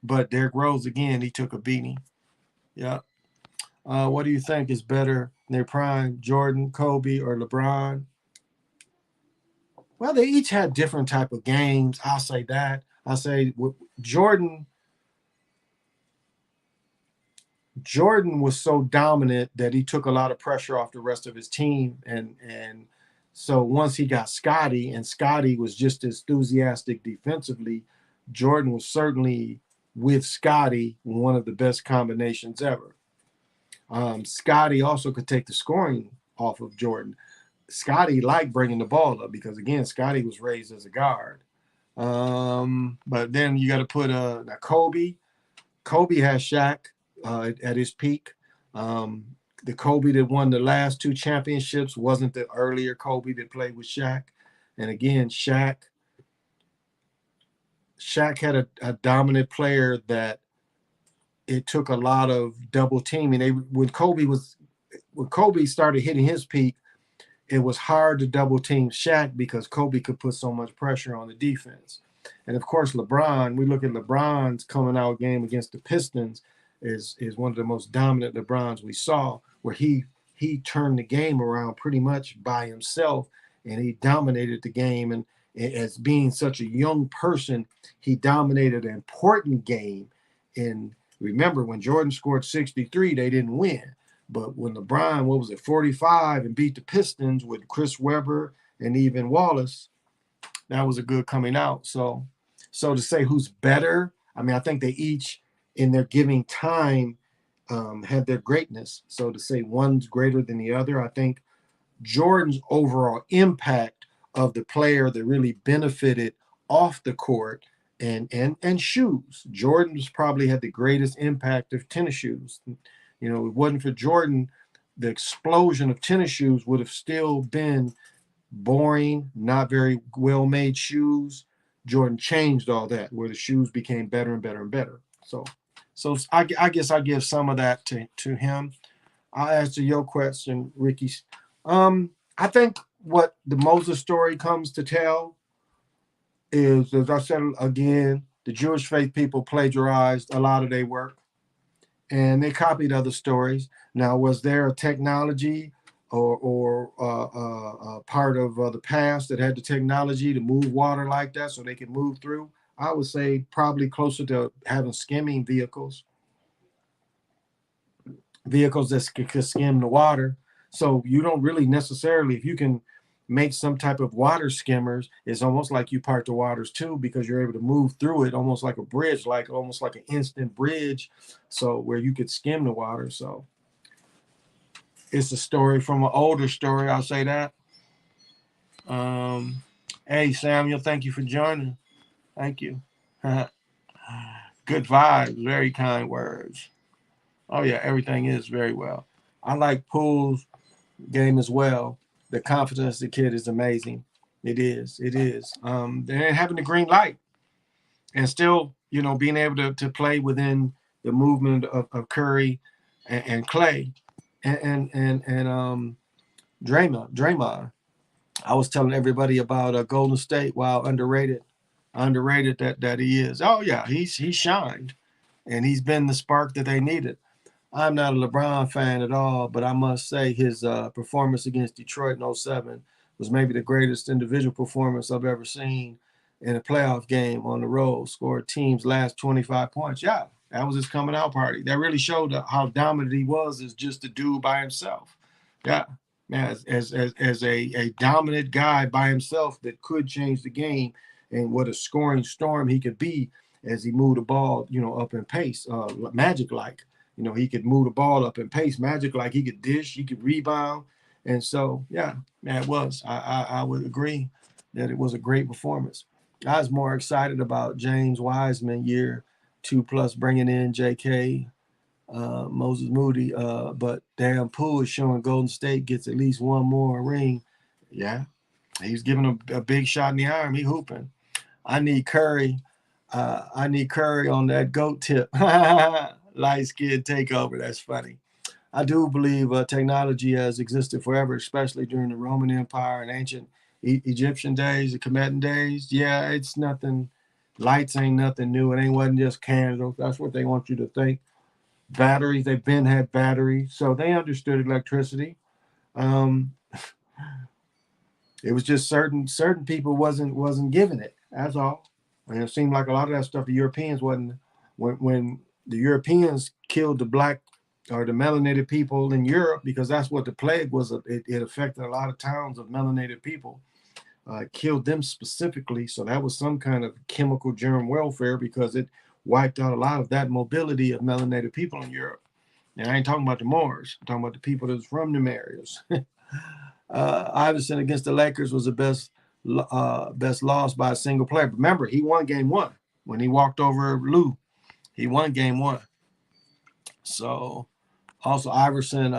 But Derrick Rose again, he took a beating. Yeah. What do you think is better in their prime, Jordan, Kobe, or LeBron? Well, they each had different type of games. I'll say that. I'll say Jordan. Jordan was so dominant that he took a lot of pressure off the rest of his team, and so once he got Scotty, and Scotty was just as enthusiastic defensively, Jordan was certainly with Scotty one of the best combinations ever. Scotty also could take the scoring off of Jordan. Scotty liked bringing the ball up because again, Scotty was raised as a guard. But then you got to put now Kobe. Kobe has Shaq at his peak. The Kobe that won the last two championships wasn't the earlier Kobe that played with Shaq. And again, Shaq had a dominant player that it took a lot of double teaming. When Kobe started hitting his peak, it was hard to double team Shaq because Kobe could put so much pressure on the defense. And of course, LeBron, we look at LeBron's coming out game against the Pistons is one of the most dominant LeBrons we saw, where he he turned the game around pretty much by himself, and he dominated the game. And as being such a young person, he dominated an important game. And remember, when Jordan scored 63, they didn't win. But when LeBron, what was it, 45, and beat the Pistons with Chris Webber and even Wallace, that was a good coming out. So to say who's better, I mean, I think they each, in their giving time, had their greatness. So to say one's greater than the other, I think Jordan's overall impact of the player that really benefited off the court and shoes. Jordan's probably had the greatest impact of tennis shoes. You know, if it wasn't for Jordan, the explosion of tennis shoes would have still been boring, not very well made shoes. Jordan changed all that, where the shoes became better and better and better. So I guess I give some of that to him. I'll answer your question, Ricky. I think what the Moses story comes to tell is, as I said again, the Jewish faith people plagiarized a lot of their work, and they copied other stories. Now, was there a technology or part of the past that had the technology to move water like that so they could move through? I would say probably closer to having skimming vehicles that could skim the water. So you don't really necessarily, if you can make some type of water skimmers, it's almost like you part the waters too, because you're able to move through it almost like a bridge, like almost like an instant bridge. So where you could skim the water. So it's a story from an older story. I'll say that. Hey, Samuel, thank you for joining. Thank you. Good vibes, very kind words. Oh yeah, everything is very well. I like Pool's game as well. The confidence of the kid is amazing. It is. It is. And having the green light and still, being able to play within the movement of Curry and Clay and Draymond. I was telling everybody about Golden State. Wow, underrated that he is. Oh yeah, he shined, and he's been the spark that they needed. I'm not a LeBron fan at all, but I must say his performance against Detroit in '07 was maybe the greatest individual performance I've ever seen in a playoff game on the road. Scored team's last 25 points. Yeah, that was his coming out party. That really showed how dominant he was as just a dude by himself. Yeah, man, as a dominant guy by himself that could change the game, and what a scoring storm he could be as he moved the ball, up in pace, magic like. He could move the ball up in pace, magic like he could dish, he could rebound. And so, yeah, it was. I would agree that it was a great performance. I was more excited about James Wiseman year 2+ bringing in J.K. Moses Moody. But damn, Poole is showing Golden State gets at least one more ring. Yeah, he's giving a big shot in the arm. He hooping. I need Curry. I need Curry on that GOAT tip. Light skin takeover. That's funny. I do believe technology has existed forever, especially during the Roman Empire and ancient Egyptian days, the Kemetic days. Yeah, it's nothing. Lights ain't nothing new. It ain't wasn't just candles. That's what they want you to think. Batteries. They've been had batteries, so they understood electricity. Um, it was just certain people wasn't giving it. That's all. And it seemed like a lot of that stuff the Europeans wasn't. When the Europeans killed the black or the melanated people in Europe, because that's what the plague was. It affected a lot of towns of melanated people, killed them specifically. So that was some kind of chemical germ welfare, because it wiped out a lot of that mobility of melanated people in Europe. And I ain't talking about the Moors. I'm talking about the people that's from them areas. Iverson against the Lakers was the best loss by a single player. But remember, he won game one when he walked over Lou. He won game one. So also Iverson,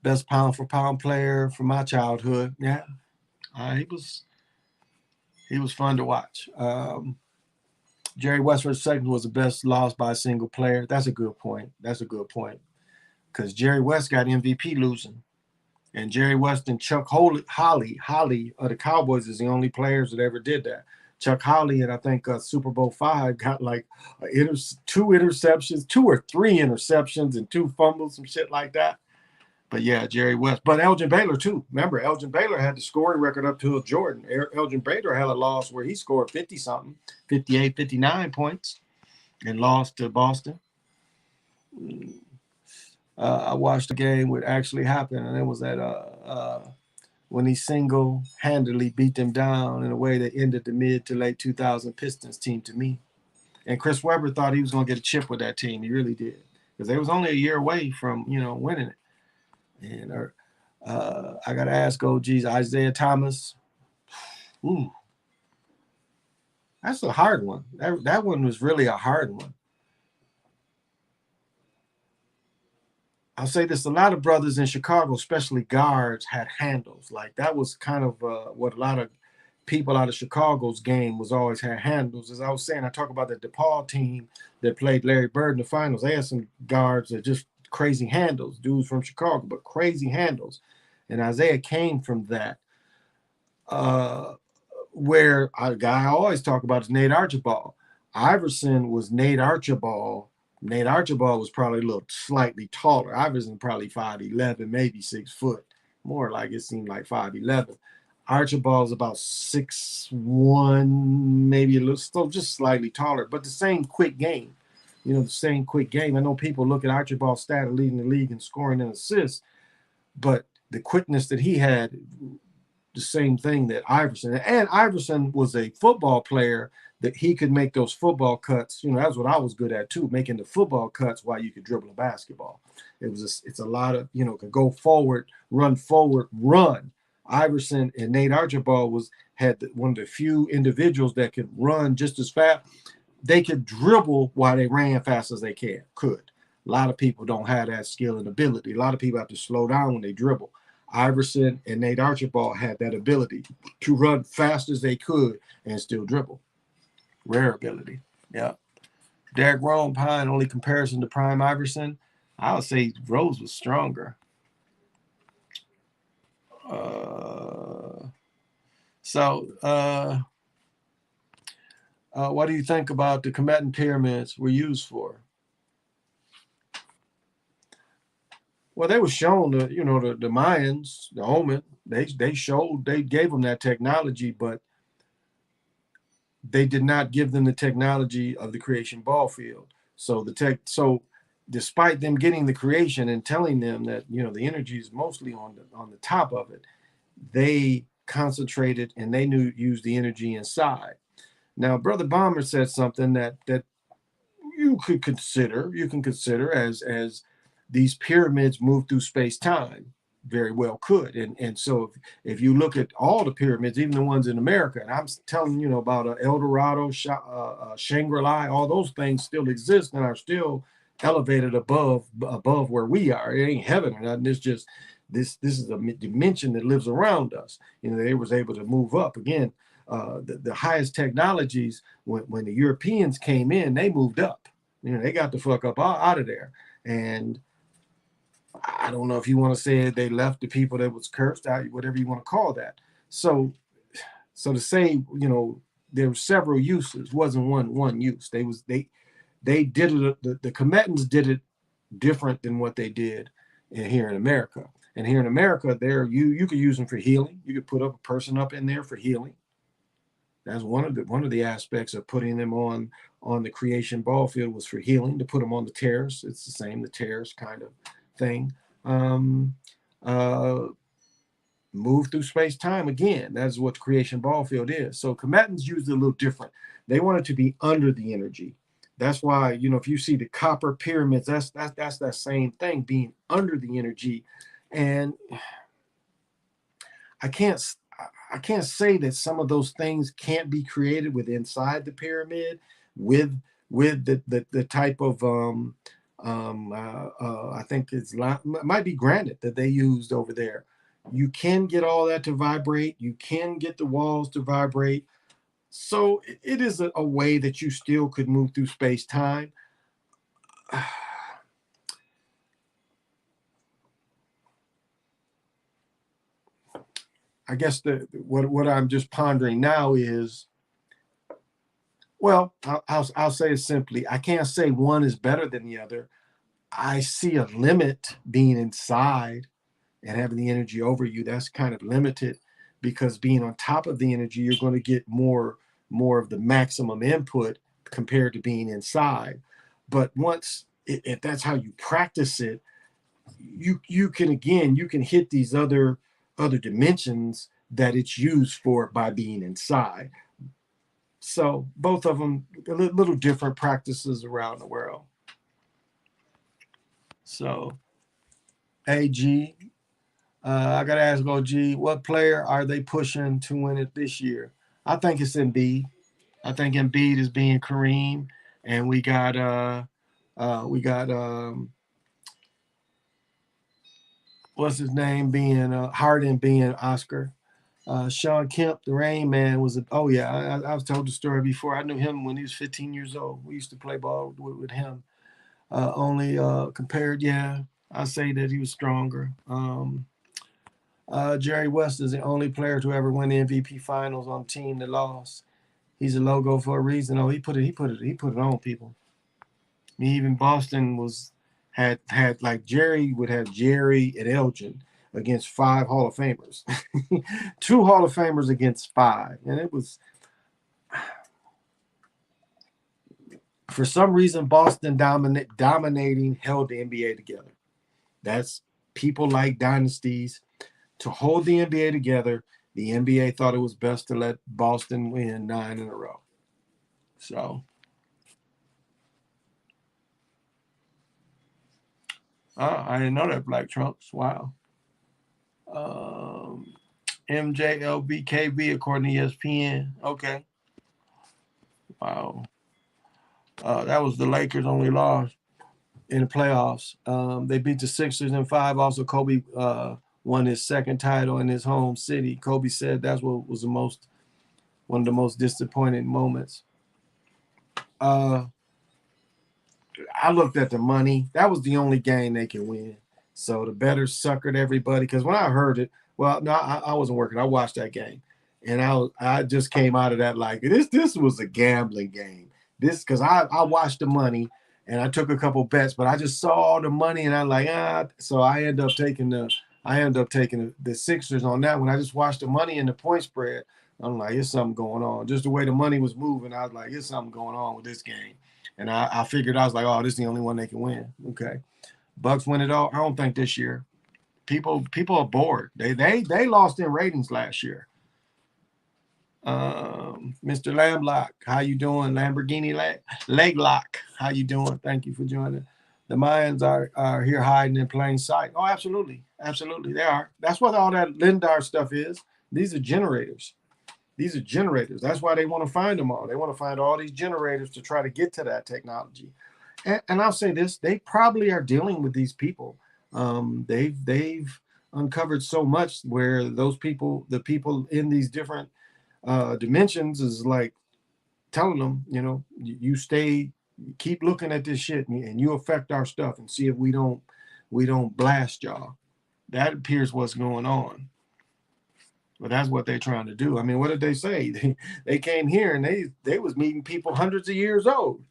best pound for pound player from my childhood. Yeah, he was fun to watch. Jerry West's second was the best loss by a single player. That's a good point. Because Jerry West got MVP losing. And Jerry West and Chuck Holly of the Cowboys is the only players that ever did that. Chuck Holly and I think Super Bowl V got like 2 interceptions, 2 or 3 interceptions and 2 fumbles, some shit like that. But yeah, Jerry West. But Elgin Baylor, too. Remember, Elgin Baylor had the scoring record up to Jordan. Elgin Baylor had a loss where he scored 50 something, 58, 59 points, and lost to Boston. I watched a game where it actually happened, and it was at when he single handedly beat them down in a way that ended the mid to late 2000 Pistons team to me. And Chris Webber thought he was going to get a chip with that team. He really did, because they was only a year away from winning it. And I got to ask OG's Isaiah Thomas. Ooh, that's a hard one. That one was really a hard one. I'll say this: a lot of brothers in Chicago, especially guards, had handles. Like that was kind of what a lot of people out of Chicago's game was always had handles. As I was saying, I talk about the DePaul team that played Larry Bird in the finals. They had some guards that just crazy handles, dudes from Chicago, but crazy handles. And Isaiah came from that. Where a guy I always talk about is Nate Archibald. Iverson was Nate Archibald. Nate Archibald was probably a little slightly taller. Iverson probably 5'11", maybe 6 foot. More like it seemed like 5'11". Archibald's about 6'1", maybe a little, still just slightly taller, but the same quick game. The same quick game. I know people look at Archibald's stat of leading the league in scoring and assists, but the quickness that he had, the same thing that Iverson. And Iverson was a football player that he could make those football cuts. That's what I was good at too, making the football cuts while you could dribble a basketball. It's a lot of, could go forward, run. Iverson and Nate Archibald had one of the few individuals that could run just as fast. They could dribble while they ran fast as they could. A lot of people don't have that skill and ability. A lot of people have to slow down when they dribble. Iverson and Nate Archibald had that ability to run fast as they could and still dribble. Rare ability. Yeah. Derrick Pine, only comparison to Prime Iverson, I would say Rose was stronger. What do you think about the Cometan pyramids were used for? Well, they were shown the Mayans, the Omen. They gave them that technology, but they did not give them the technology of the creation ball field. So despite them getting the creation and telling them that the energy is mostly on the top of it, they concentrated and they used the energy inside. Now, Brother Bomber said something that you can consider as these pyramids move through space-time. Very well could. And so if you look at all the pyramids, even the ones in America, and I'm telling about El Dorado, Shangri-La, all those things still exist and are still elevated above where we are. It ain't heaven or nothing. It's just this is a dimension that lives around us. They was able to move up again. The highest technologies, when the Europeans came in, they moved up. They got the fuck up out of there. And I don't know if you want to say they left the people that was cursed out, whatever you want to call that. So to say, there were several uses, wasn't one use. They did it. The Cometans did it different than what they did here in America. And here in America, you could use them for healing. You could put a person up in there for healing. That's one of the aspects of putting them on the creation ball field was for healing. To put them on the terrace, it's the same, the terrace kind of thing. Move through space-time again. That's what the creation ball field is. So Cometans used it a little different. They wanted to be under the energy. That's why, if you see the copper pyramids, that's that same thing, being under the energy. And I can't say that some of those things can't be created with inside the pyramid with the type of I think it might be granite that they used over there. You can get all that to vibrate. You can get the walls to vibrate. So it is a way that you still could move through space-time. I guess what I'm just pondering now is, well, I'll say it simply. I can't say one is better than the other. I see a limit being inside. and having the energy over you, that's kind of limited, because being on top of the energy, you're going to get more of the maximum input compared to being inside. But once, if that's how you practice it, you can, again, you can hit these other dimensions that it's used for by being inside. So both of them little different practices around the world. So AG, I gotta ask OG, what player are they pushing to win it this year? I think it's Embiid. I think Embiid is being Kareem, and we got what's his name being Harden being Oscar. Sean Kemp, the Rain Man, was oh yeah, I've told the story before. I knew him when he was 15 years old. We used to play ball with him. Only compared, yeah, I say that he was stronger. Jerry West is the only player to ever win the MVP Finals on a team that lost. He's a logo for a reason. Oh, he put it on people. I mean, even Boston had like Jerry would have Jerry and Elgin against 5 Hall of Famers, 2 Hall of Famers against 5, and it was, for some reason, Boston dominating held the NBA together. That's, people like dynasties to hold the NBA together. The NBA thought it was best to let Boston win 9 in a row. So, I didn't know that, Black Trunks. Wow. Um, MJLBKB according to ESPN. Okay. Wow. That was the Lakers' only loss in the playoffs. They beat the Sixers in 5. Also, Kobe won his second title in his home city. Kobe said that's what was one of the most disappointing moments. I looked at the money. That was the only game they could win. So the bettors suckered everybody. Because when I heard it, well, no, I wasn't working. I watched that game, and I just came out of that like this was a gambling game. This, because I watched the money and I took a couple bets, but I just saw all the money and I'm like, So I ended up taking the Sixers on that one. I just watched the money and the point spread. I'm like, there's something going on. Just the way the money was moving, I was like, there's something going on with this game. And I figured, I was like, oh, this is the only one they can win. Okay. Bucks win it all. I don't think this year. People are bored. They lost in ratings last year. Mr. Lamblock, how you doing? Lamborghini leg lock, how you doing? Thank you for joining. The Mayans are here hiding in plain sight. Oh, absolutely, absolutely, they are. That's what all that Lindar stuff is. These are generators. These are generators. That's why they want to find them all. They want to find all these generators to try to get to that technology. And I'll say this: they probably are dealing with these people. They've uncovered so much where those people, the people in these different dimensions, is like telling them, you stay, keep looking at this shit, and you affect our stuff, and see if we don't blast y'all. That appears what's going on. But that's what they're trying to do. I mean, what did they say? They came here and they was meeting people hundreds of years old.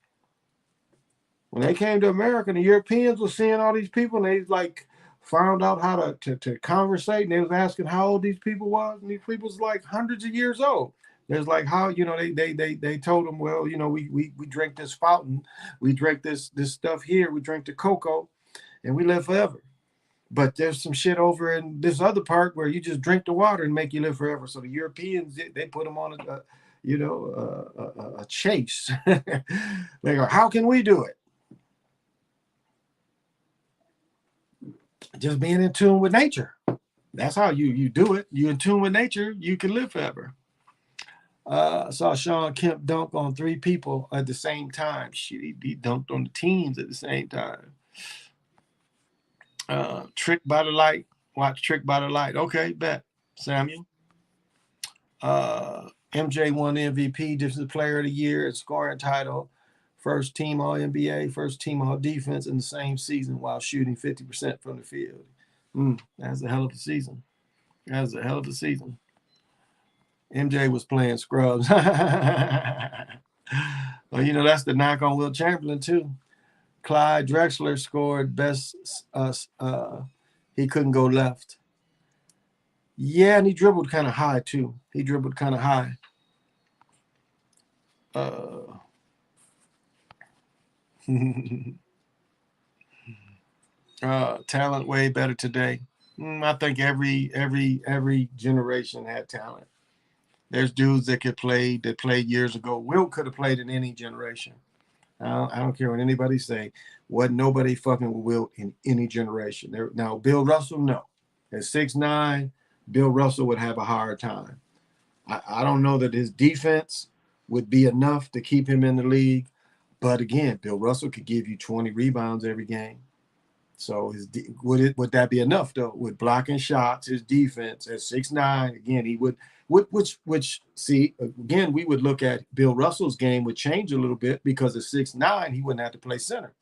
When they came to America, the Europeans were seeing all these people, and they like found out how to conversate, and they was asking how old these people was, and these people was like hundreds of years old. There's like how they told them, well, we drink this fountain, we drink this stuff here, we drink the cocoa, and we live forever. But there's some shit over in this other part where you just drink the water and make you live forever. So the Europeans, they put them on a chase. They go, how can we do it? Just being in tune with nature. That's how you do it. You in tune with nature, you can live forever. I saw Sean Kemp dunk on 3 people at the same time. Shit, he dunked on the teams at the same time. Trick by the Light. Watch Trick by the Light. Okay, bet. Samuel. MJ won MVP, Defensive Player of the Year, and scoring title. First team All NBA, first team All Defense in the same season while shooting 50% from the field. That's a hell of a season. That's a hell of a season. MJ was playing scrubs. Well, that's the knock on Will Chamberlain, too. Clyde Drexler scored best. He couldn't go left. Yeah, and he dribbled kind of high too. He dribbled kind of high. Uh, talent way better today. I think every generation had talent. There's dudes that could play that played years ago. Will could have played in any generation. I don't care what anybody say. Wasn't nobody fucking with Will in any generation. Now Bill Russell, no. At 6'9", Bill Russell would have a hard time. I don't know that his defense would be enough to keep him in the league. But again, Bill Russell could give you 20 rebounds every game. So would that be enough though? With blocking shots, his defense at 6'9", again, he would which see again, we would look at Bill Russell's game would change a little bit because at 6'9", he wouldn't have to play center.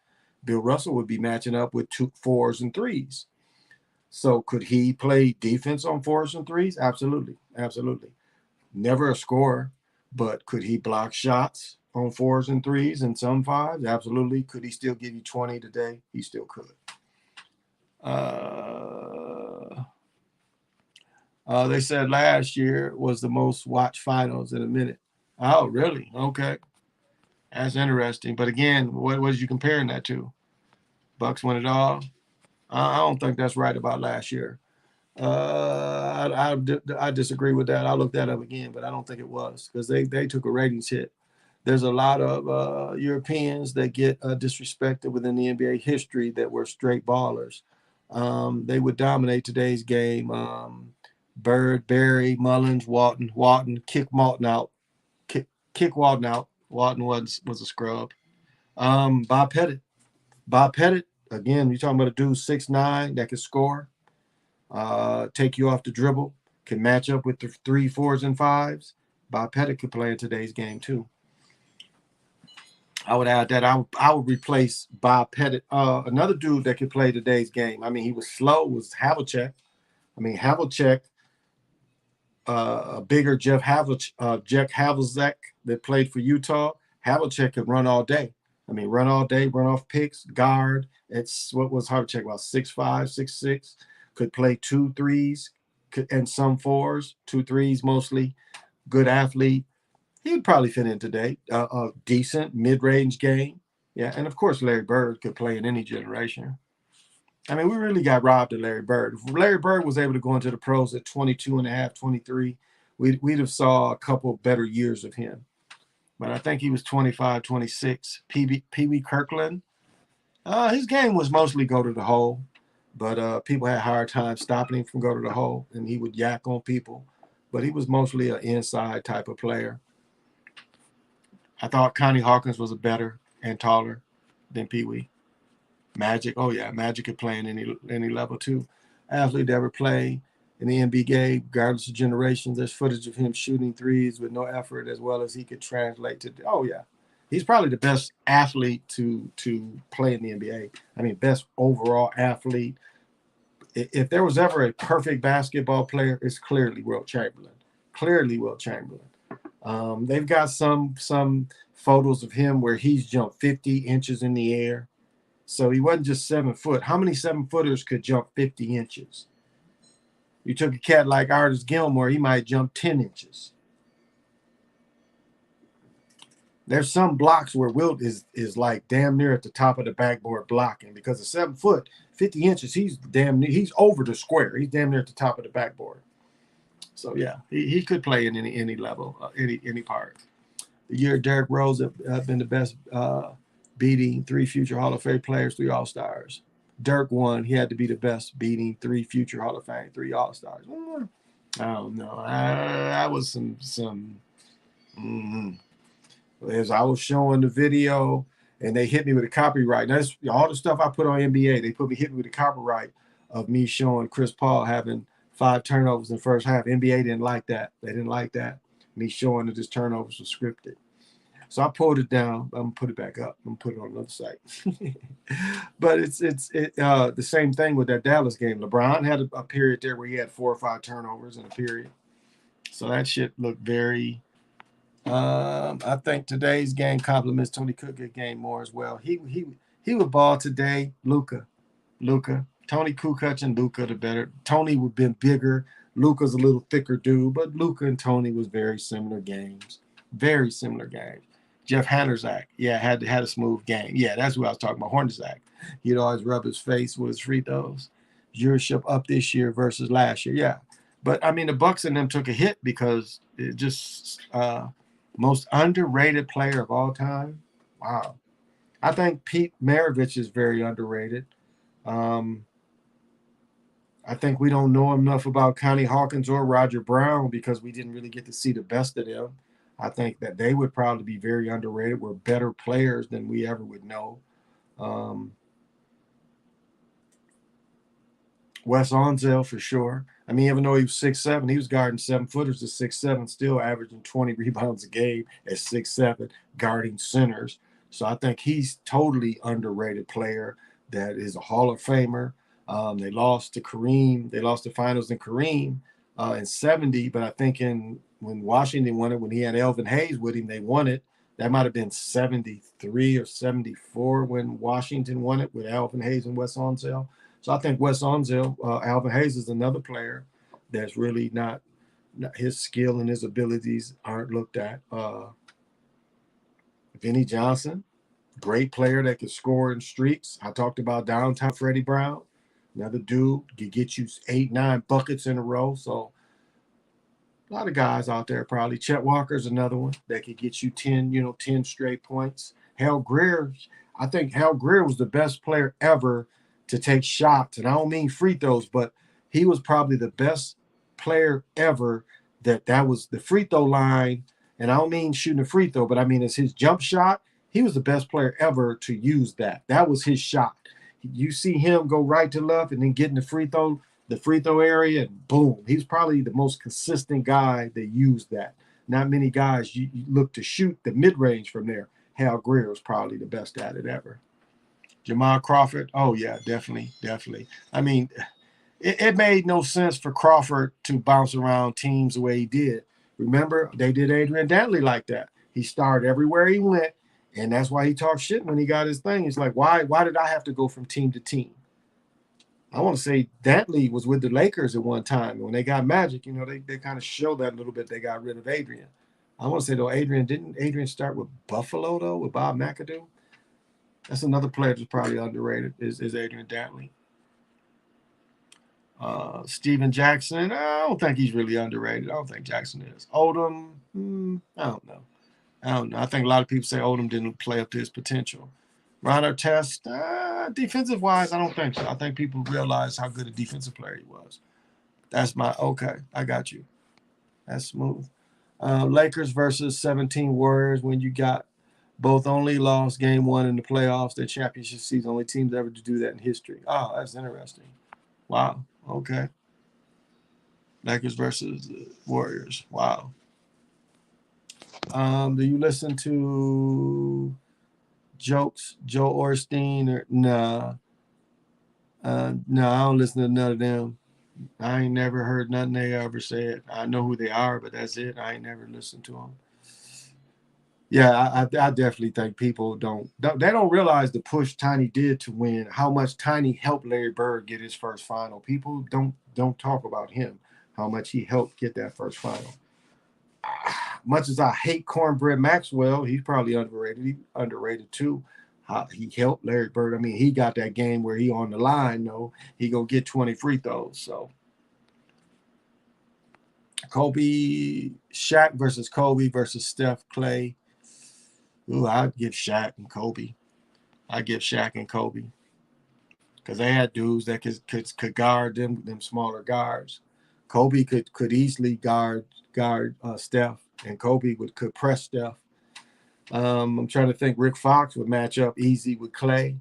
Bill Russell would be matching up with 4s and 3s. So could he play defense on 4s and 3s? Absolutely. Absolutely. Never a scorer, but could he block shots on 4s and 3s and some 5s? Absolutely. Could he still give you 20 today? He still could. Uh, they said last year was the most watched finals in a minute. Oh, really? Okay. That's interesting. But again, what was you comparing that to? Bucks win it all? I don't think that's right about last year. I disagree with that. I'll look that up again, but I don't think it was because they took a ratings hit. There's a lot of Europeans that get disrespected within the NBA history that were straight ballers. They would dominate today's game. Bird, Barry, Mullins, Walton, kick Walton out, kick Walton out. Walton was a scrub. Bob Pettit. Again, you're talking about a dude 6'9" that can score, take you off the dribble, can match up with the 3, 4s, and 5s. Bob Pettit could play in today's game too. I would add that I would replace Bob Pettit. Another dude that could play today's game. I mean, he was slow. Was Havlicek. I mean, Havlicek, a bigger Jeff Havlicek that played for Utah. Havlicek could run all day. I mean, run all day, run off picks, guard. It's what was Havlicek about 6'5", 6'6". Could play 2 3s and some 4s, 2 3s mostly. Good athlete. He'd probably fit in today. A decent mid-range game. Yeah, and of course Larry Bird could play in any generation. I mean, we really got robbed of Larry Bird. If Larry Bird was able to go into the pros at 22 and a half, 23, we'd have saw a couple better years of him. But I think he was 25, 26. Pee Wee Kirkland, his game was mostly go to the hole, but people had a hard time stopping him from go to the hole, and he would yak on people. But he was mostly an inside type of player. I thought Connie Hawkins was a better and taller than Pee Wee. Magic, oh yeah, Magic could play in any level too. Athlete that ever play in the NBA, regardless of generations. There's footage of him shooting threes with no effort, as well as he could translate to. Oh yeah, he's probably the best athlete to play in the NBA. I mean, best overall athlete. If there was ever a perfect basketball player, it's clearly Wilt Chamberlain. Clearly Wilt Chamberlain. They've got some photos of him where he's jumped 50 inches in the air. So he wasn't just 7 foot. How many 7-footers could jump 50 inches? You took a cat like Artis Gilmore, he might jump 10 inches. There's some blocks where Wilt is like damn near at the top of the backboard blocking because at 7 foot, 50 inches, he's over the square. He's damn near at the top of the backboard. So yeah, he could play in any level, any part. The year Derrick Rose have been the best, beating 3 future Hall of Fame players, 3 All-Stars. Dirk won. He had to be the best, beating 3 future Hall of Fame, 3 All-Stars. I don't know. That was some. As I was showing the video, and they hit me with a copyright. That's all the stuff I put on NBA. They hit me with a copyright of me showing Chris Paul having 5 turnovers in the first half. NBA didn't like that. They didn't like that. Me showing that his turnovers were scripted. So I pulled it down. I'm gonna put it back up. I'm gonna put it on another site. But it's the same thing with that Dallas game. LeBron had a period there where he had 4 or 5 turnovers in a period. So that shit looked very. I think today's game complements Tony Kukoc game more as well. He would ball today. Luka, Tony Kukoc and Luka the better. Tony would have been bigger. Luka's a little thicker dude, but Luka and Tony was very similar games. Very similar games. Jeff Hannerzak, yeah, had a smooth game. Yeah, that's who I was talking about. Hornacek. He'd always rub his face with his free throws. Viewership up this year versus last year. Yeah. But I mean the Bucks and them took a hit because it just most underrated player of all time. Wow. I think Pete Maravich is very underrated. Um, I think we don't know enough about Connie Hawkins or Roger Brown because we didn't really get to see the best of them. I think that they would probably be very underrated. We're better players than we ever would know. Um, Wes Onzel for sure. I mean, even though he was 6'7", he was guarding 7-footers at 6'7", still averaging 20 rebounds a game at 6'7", guarding centers. So I think he's totally underrated player that is a Hall of Famer. They lost to Kareem. They lost the finals in Kareem in '70, but I think when Washington won it, when he had Elvin Hayes with him, they won it. That might have been '73 or '74 when Washington won it with Elvin Hayes and Wes Unseld. So I think Wes Unseld, Alvin Hayes is another player that's really not his skill and his abilities aren't looked at. Vinnie Johnson, great player that could score in streaks. I talked about downtown Freddie Brown, another dude could get you 8, 9 buckets in a row. So a lot of guys out there probably. Chet Walker's another one that could get you 10 straight points. Hal Greer, I think Hal Greer was the best player ever to take shots. And I don't mean free throws, but he was probably the best player ever that was the free throw line. And I don't mean shooting a free throw, but I mean as his jump shot, he was the best player ever to use that. That was his shot. You see him go right to left and then get in the free throw area, and boom, he's probably the most consistent guy that used that. Not many guys you look to shoot the mid range from there. Hal Greer was probably the best at it ever. Jamal Crawford, oh yeah, definitely, definitely. I mean, it made no sense for Crawford to bounce around teams the way he did. Remember, they did Adrian Dantley like that. He started everywhere he went, and that's why he talked shit when he got his thing. He's like, why did I have to go from team to team? I want to say Dantley was with the Lakers at one time. When they got Magic, they kind of showed that a little bit. They got rid of Adrian. I want to say, though, didn't Adrian start with Buffalo, though, with Bob McAdoo? That's another player that's probably underrated is Adrian Dantley. Steven Jackson, I don't think he's really underrated. I don't think Jackson is. Odom, I don't know. I think a lot of people say Odom didn't play up to his potential. Ron Artest, defensive wise, I don't think so. I think people realize how good a defensive player he was. That's okay. I got you. That's smooth. Lakers versus 17 Warriors when you got both only lost game one in the playoffs, the championship season, only teams ever to do that in history. Oh, that's interesting. Wow. Okay. Lakers versus Warriors. Wow. Do you listen to Jokes, Joe Orstein, or nah? No, I don't listen to none of them. I ain't never heard nothing they ever said. I know who they are, but that's it. I ain't never listened to them. Yeah, I definitely think people don't realize the push Tiny did to win, how much Tiny helped Larry Bird get his first final. People don't talk about him, how much he helped get that first final. Much as I hate Cornbread Maxwell, he's probably underrated. He's underrated too. He helped Larry Bird. I mean, he got that game where he on the line, though. He gonna get 20 free throws. So Shaq versus Kobe versus Steph Clay. Ooh, I'd give Shaq and Kobe. I give Shaq and Kobe because they had dudes that could guard them smaller guards. Kobe could easily guard Steph, and Kobe could press Steph. I'm trying to think. Rick Fox would match up easy with Clay.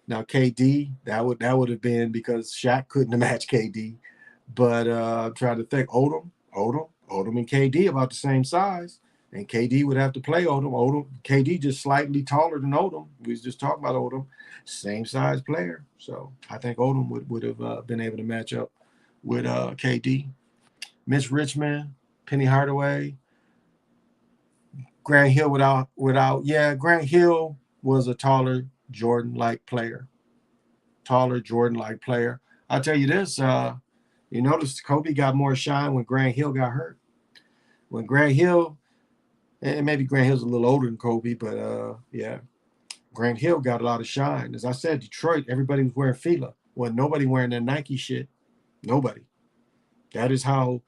Now KD, that would have been because Shaq couldn't have matched KD. But I'm trying to think. Odom, and KD about the same size. And KD would have to play Odom. KD just slightly taller than Odom. We was just talking about Odom. Same size player. So I think Odom would have been able to match up with KD. Mitch Richmond, Penny Hardaway, Grant Hill Grant Hill was a taller Jordan-like player. I'll tell you this, You notice Kobe got more shine when Grant Hill got hurt. When Grant Hill, and maybe Grant Hill's a little older than Kobe, but yeah, Grant Hill got a lot of shine. As I said, Detroit, everybody was wearing Fila. Well, nobody wearing that Nike shit. Nobody. That is how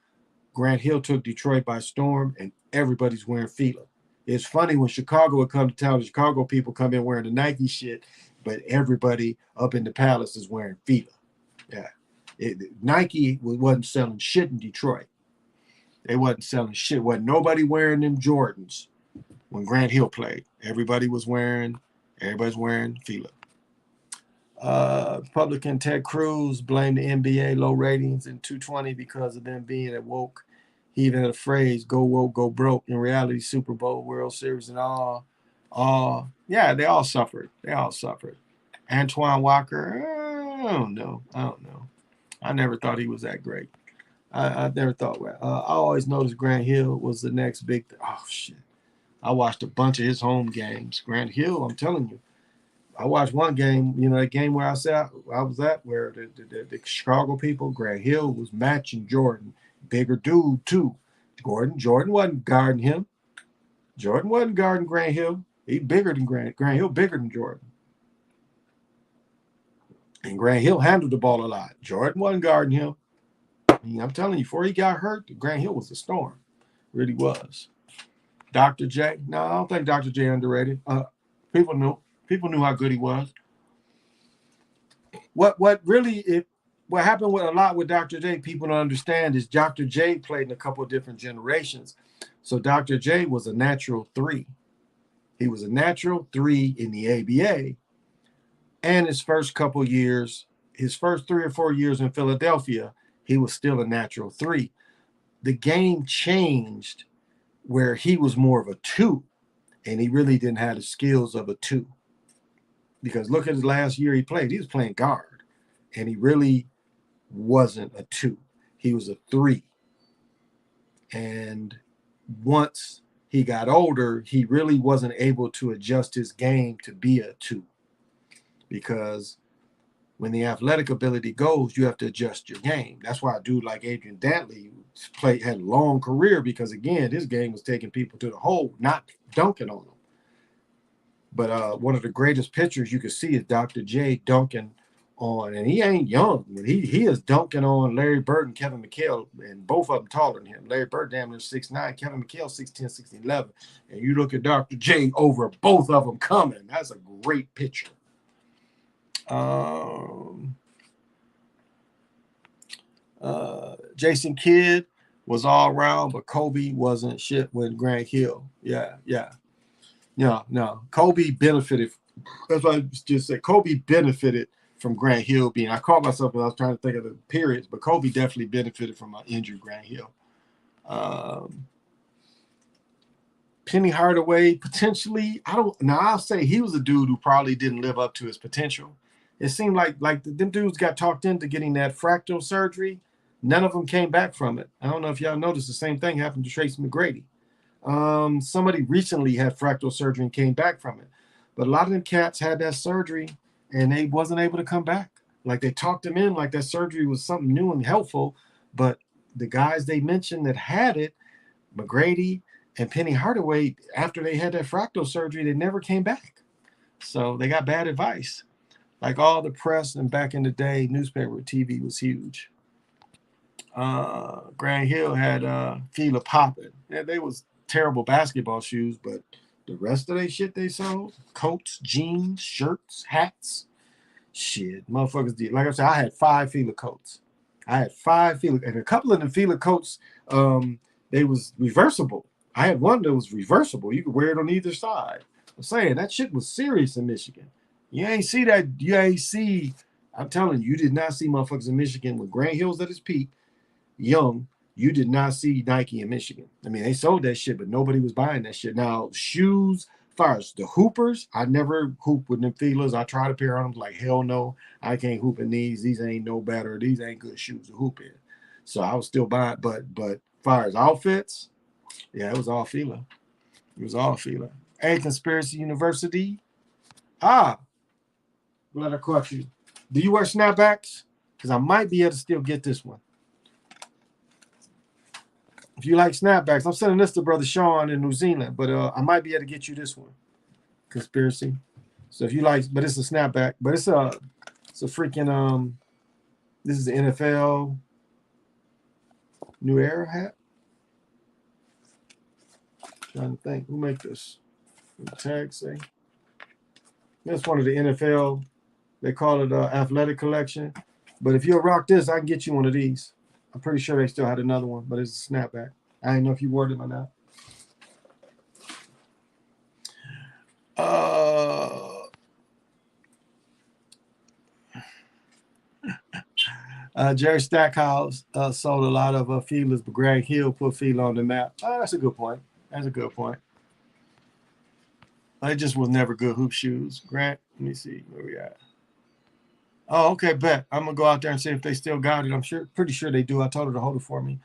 Grant Hill took Detroit by storm, and everybody's wearing Fila. It's funny when Chicago would come to town, the Chicago people come in wearing the Nike shit, but everybody up in the palace is wearing Fila. Yeah. Nike wasn't selling shit in Detroit. They wasn't selling shit. Wasn't nobody wearing them Jordans when Grant Hill played. Everybody's wearing Fila. Republican Ted Cruz blamed the NBA low ratings in 220 because of them being at woke. He even had a phrase, go woke, go broke. In reality, Super Bowl, World Series, and yeah, they all suffered. They all suffered. Antoine Walker, I don't know. I never thought he was that great. I never thought, I always noticed Grant Hill was the next big thing. Oh, shit. I watched a bunch of his home games. Grant Hill, I'm telling you. I watched one game, that game where I was at, where the Chicago people, Grant Hill was matching Jordan. Bigger dude, too. Jordan wasn't guarding him. Jordan wasn't guarding Grant Hill. He bigger than Grant Hill, bigger than Jordan. And Grant Hill handled the ball a lot. Jordan wasn't guarding him. I'm telling you, before he got hurt, Grant Hill was a storm. Really was. Dr. J. No, I don't think Dr. J underrated. People knew how good he was. What happened with a lot with Dr. J, people don't understand, is Dr. J played in a couple of different generations. So Dr. J was a natural 3. He was a natural 3 in the ABA. And his first 3 or 4 years in Philadelphia, he was still a natural 3. The game changed where he was more of a 2, and he really didn't have the skills of a 2. Because look at his last year he played. He was playing guard, and he really wasn't a 2. He was a 3. And once he got older, he really wasn't able to adjust his game to be a 2. Because when the athletic ability goes, you have to adjust your game. That's why a dude like Adrian Dantley had a long career, because, again, his game was taking people to the hole, not dunking on them. But one of the greatest pictures you can see is Dr. J dunking on, and he ain't young. He is dunking on Larry Bird and Kevin McHale, and both of them taller than him. Larry Bird damn near 6'9", Kevin McHale 6'10", 6'11". And you look at Dr. J over both of them coming. That's a great picture. Jason Kidd was all around, but Kobe wasn't shit with Grant Hill. Yeah. No. Kobe benefited. That's what I just said. Kobe benefited from Grant Hill being. I caught myself when I was trying to think of the periods, but Kobe definitely benefited from an injured Grant Hill. Penny Hardaway, potentially, I'll say he was a dude who probably didn't live up to his potential. It seemed like them dudes got talked into getting that fractal surgery. None of them came back from it. I don't know if y'all noticed the same thing happened to Tracy McGrady. Somebody recently had fractal surgery and came back from it. But a lot of them cats had that surgery and they wasn't able to come back. Like, they talked them in like that surgery was something new and helpful. But the guys they mentioned that had it, McGrady and Penny Hardaway, after they had that fractal surgery, they never came back. So they got bad advice. Like all the press and back in the day, newspaper, TV was huge. Grant Hill had Fila popping. Yeah, they was terrible basketball shoes, but the rest of their shit they sold, coats, jeans, shirts, hats, shit, motherfuckers did. Like I said, I had 5 Fila coats. And a couple of the Fila coats, they was reversible. I had one that was reversible. You could wear it on either side. I'm saying that shit was serious in Michigan. You ain't see that. I'm telling you did not see motherfuckers in Michigan with Grant Hill's at his peak, young. You did not see Nike in Michigan. I mean, they sold that shit, but nobody was buying that shit. Now, shoes, fires, the hoopers, I never hoop with them Filas. I tried a pair on them, like, hell no, I can't hoop in these. These ain't no better. These ain't good shoes to hoop in. So I was still buying, but fires outfits, yeah, it was all Fila. It was all Fila. Hey, Conspiracy University. Glad I caught you. Do you wear snapbacks? Because I might be able to still get this one. If you like snapbacks, I'm sending this to Brother Sean in New Zealand, but I might be able to get you this one, Conspiracy. So if you like, but it's a snapback, but it's a freaking this is the NFL New Era hat. Trying to think, who make this? What the tag say? That's one of the NFL. They call it athletic collection. But if you'll rock this, I can get you one of these. I'm pretty sure they still had another one, but it's a snapback. I didn't know if you wore them or not. Jerry Stackhouse sold a lot of feelers, but Greg Hill put feeler on the map. That's a good point. That's a good point. It just was never good hoop shoes. Grant, let me see where we at. Oh, okay, bet. I'm gonna go out there and see if they still got it. I'm pretty sure they do. I told her to hold it for me.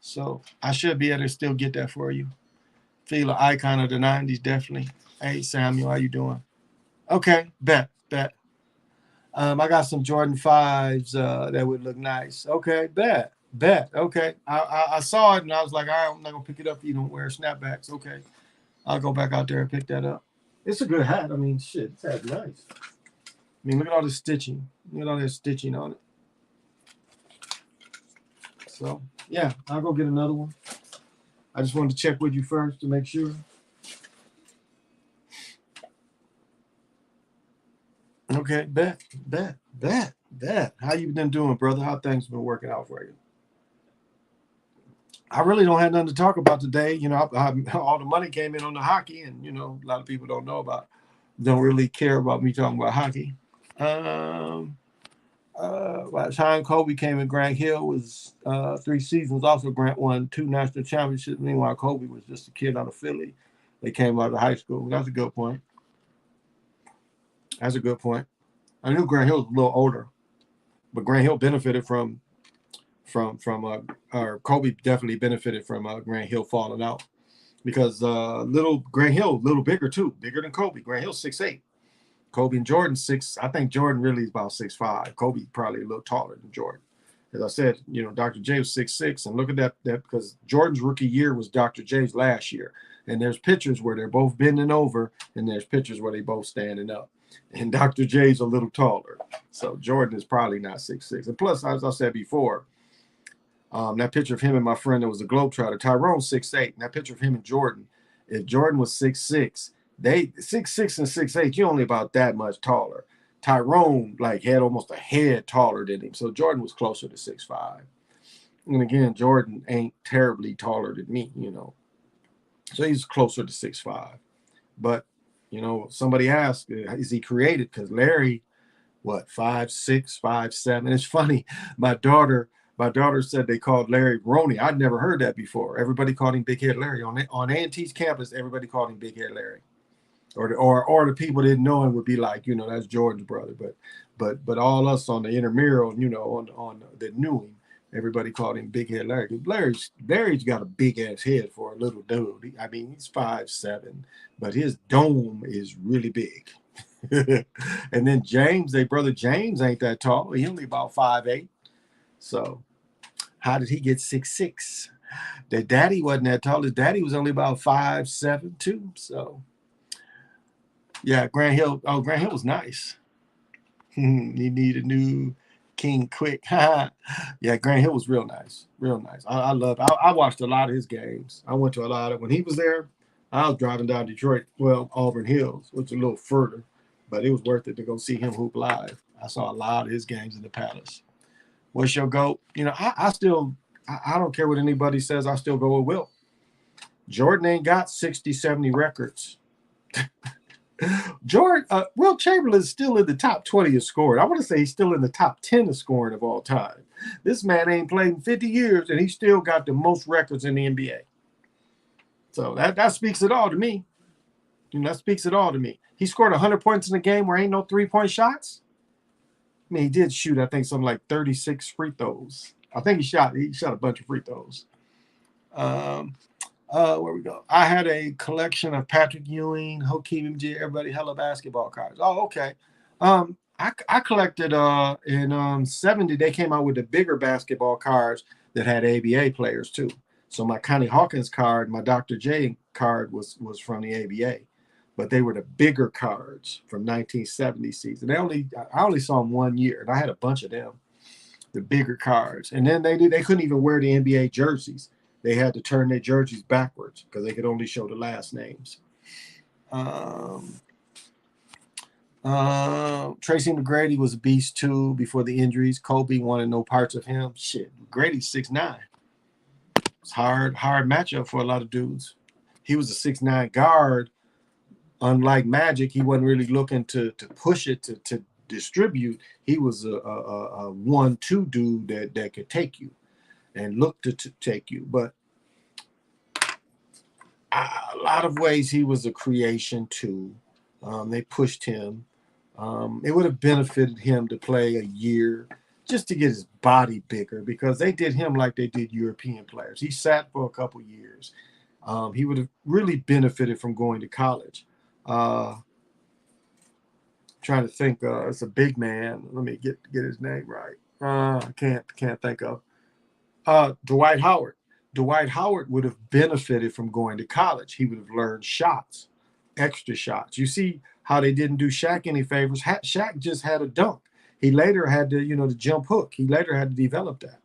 So I should be able to still get that for you. Feel an icon of the 90s, definitely. Hey, Samuel, how you doing? Okay, bet. I got some Jordan 5s that would look nice. Okay, bet. Okay. I saw it and I was like, all right, I'm not going to pick it up if you don't wear snapbacks. Okay. I'll go back out there and pick that up. It's a good hat. I mean, shit, this hat's nice. I mean, look at all the stitching. Look at all that stitching on it. So, yeah, I'll go get another one. I just wanted to check with you first to make sure. Okay, bet. How you been doing, brother? How things been working out for you? I really don't have nothing to talk about today. You know, all the money came in on the hockey, and you know, a lot of people don't really care about me talking about hockey. By the time Kobe came in, Grant Hill was 3 seasons. Also, Grant won 2 national championships. Meanwhile, Kobe was just a kid out of Philly. They came out of high school. That's a good point. I knew Grant Hill was a little older, but Grant Hill benefited from or Kobe definitely benefited from Grant Hill falling out because little Grant Hill a little bigger too, bigger than Kobe. Grant Hill 6'8". Kobe and Jordan 6. I think Jordan really is about 6'5". Kobe probably a little taller than Jordan. As I said, you know, Dr. J was 6'6", and look at that because Jordan's rookie year was Dr. J's last year. And there's pictures where they're both bending over, and there's pictures where they both standing up. And Dr. J's a little taller. So Jordan is probably not 6'6". And plus, as I said before, that picture of him and my friend that was a Globetrotter, Tyrone's 6'8". And that picture of him and Jordan, if Jordan was 6'6", they 6'6" and 6'8", you're only about that much taller. Tyrone like had almost a head taller than him. So Jordan was closer to 6'5". And again, Jordan ain't terribly taller than me, you know. So he's closer to 6'5". But, you know, somebody asked, is he created? Because Larry, what, 5'6", 5'7". It's funny. My daughter said they called Larry Roney. I'd never heard that before. Everybody called him Big Head Larry. On A&T's campus, everybody called him Big Head Larry. Or the people that didn't know him would be like, you know, that's Jordan's brother. But all us on the intramural, you know, on that knew him, everybody called him Big Head Larry. Larry's got a big ass head for a little dude. I mean, he's 5'7", but his dome is really big. And then James, their brother James, ain't that tall. He only about 5'8". So how did he get 6'6"? Their daddy wasn't that tall. His daddy was only about 5'7" too. So yeah, Grant Hill. Oh, Grant Hill was nice. You need a new King quick. Yeah, Grant Hill was real nice. Real nice. I watched a lot of his games. I went to a lot of when he was there. I was driving down Detroit, well, Auburn Hills, which is a little further, but it was worth it to go see him hoop live. I saw a lot of his games in the Palace. What's your GOAT? You know, I don't care what anybody says. I still go with Wilt. Jordan ain't got 60, 70 records. Wilt Chamberlain is still in the top 20 of scoring. I want to say he's still in the top 10 of scoring of all time. This man ain't played in 50 years, and he still got the most records in the NBA. So that speaks it all to me. You know, that speaks it all to me. He scored 100 points in a game where ain't no three-point shots. I mean, he did shoot, I think, something like 36 free throws. I think he shot a bunch of free throws. Where we go? I had a collection of Patrick Ewing, Hakeem MJ, everybody hella basketball cards. Oh, okay. I collected in 70, they came out with the bigger basketball cards that had ABA players too. So my Connie Hawkins card, my Dr. J card was from the ABA, but they were the bigger cards from 1970 season. I only saw them 1 year, and I had a bunch of them, the bigger cards. And then they couldn't even wear the NBA jerseys. They had to turn their jerseys backwards because they could only show the last names. Tracy McGrady was a beast too before the injuries. Kobe wanted no parts of him. Shit, McGrady's 6'9". It's hard matchup for a lot of dudes. He was a 6'9" guard. Unlike Magic, he wasn't really looking to push it to distribute. He was a 1-2 dude that could take you and look to take you. But a lot of ways he was a creation too. They pushed him. It would have benefited him to play a year just to get his body bigger because they did him like they did European players. He sat for a couple years. He would have really benefited from going to college. Trying to think. It's a big man. Let me get his name right. I can't think of. Dwight Howard. Dwight Howard would have benefited from going to college. He would have learned shots, extra shots. You see how they didn't do Shaq any favors. Shaq just had a dunk. He later had to, the jump hook. He later had to develop that.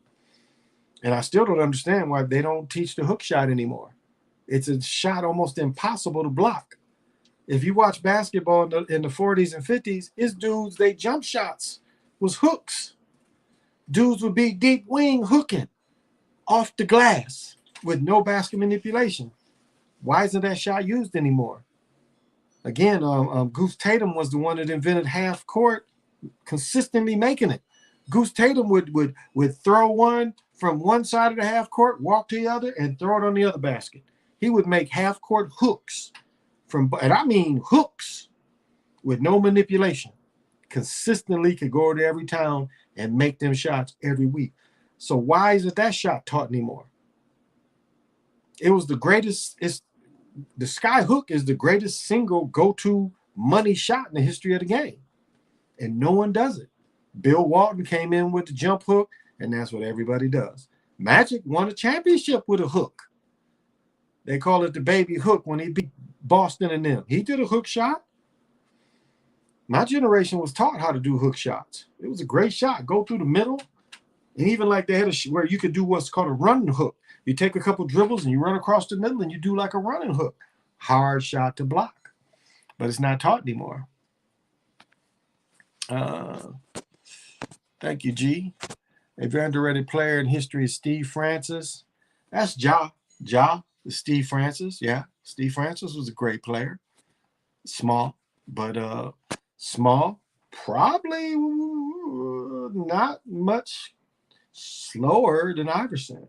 And I still don't understand why they don't teach the hook shot anymore. It's a shot almost impossible to block. If you watch basketball in the 40s and 50s, it's dudes, they jump shots was hooks. Dudes would be deep wing hooking off the glass with no basket manipulation. Why isn't that shot used anymore? Again, Goose Tatum was the one that invented half court, consistently making it. Goose Tatum would throw one from one side of the half court, walk to the other, and throw it on the other basket. He would make half court hooks and I mean hooks with no manipulation. Consistently could go to every town and make them shots every week. So why isn't that shot taught anymore? It was the greatest. The sky hook is the greatest single go-to money shot in the history of the game. And no one does it. Bill Walton came in with the jump hook, and that's what everybody does. Magic won a championship with a hook. They call it the baby hook when he beat Boston and them. He did a hook shot. My generation was taught how to do hook shots. It was a great shot. Go through the middle. And even like they had where you could do what's called a running hook. You take a couple dribbles and you run across the middle and you do like a running hook. Hard shot to block. But it's not taught anymore. Thank you, G. A very underrated player in history is Steve Francis. That's Ja. Ja is Steve Francis. Yeah, Steve Francis was a great player. Small, but small. Probably not much slower than Iverson.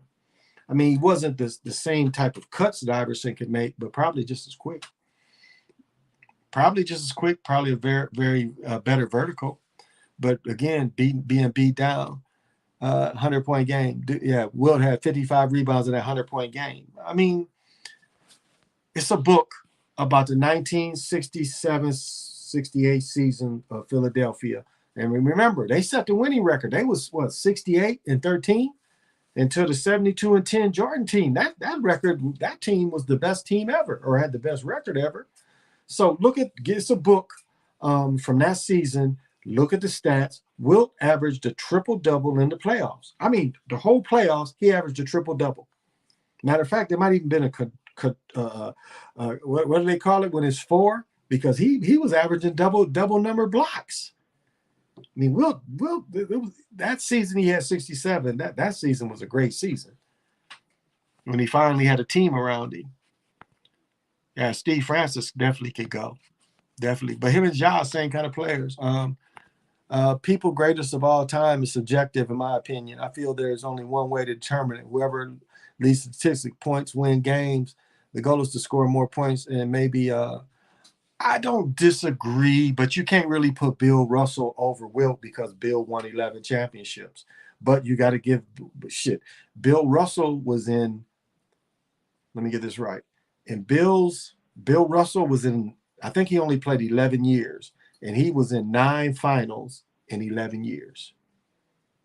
I mean, he wasn't the same type of cuts that Iverson could make, but probably just as quick. Probably a very, very better vertical. But again, being beat down, 100-point game. Yeah, Wilt had 55 rebounds in that 100-point game. I mean, it's a book about the 1967-68 season of Philadelphia. And remember, they set the winning record. They was, 68-13? Until the 72-10 Jordan team. That record, that team was the best team ever, or had the best record ever. So it's a book from that season. Look at the stats. Wilt averaged a triple-double in the playoffs. I mean, the whole playoffs, he averaged a triple-double. Matter of fact, there might even been what do they call it when it's 4? Because he was averaging double number blocks. I mean, Wilt that season he had 67. That season was a great season when he finally had a team around him. Yeah, Steve Francis definitely could go. Definitely. But him and Ja, same kind of players. People greatest of all time is subjective, in my opinion. I feel there's only one way to determine it. Whoever leads statistic points win games. The goal is to score more points, and maybe I don't disagree, but you can't really put Bill Russell over Wilt because Bill won 11 championships. But you got to give Bill Russell was in, let me get this right. And Bill Russell was in, I think he only played 11 years, and he was in 9 finals in 11 years.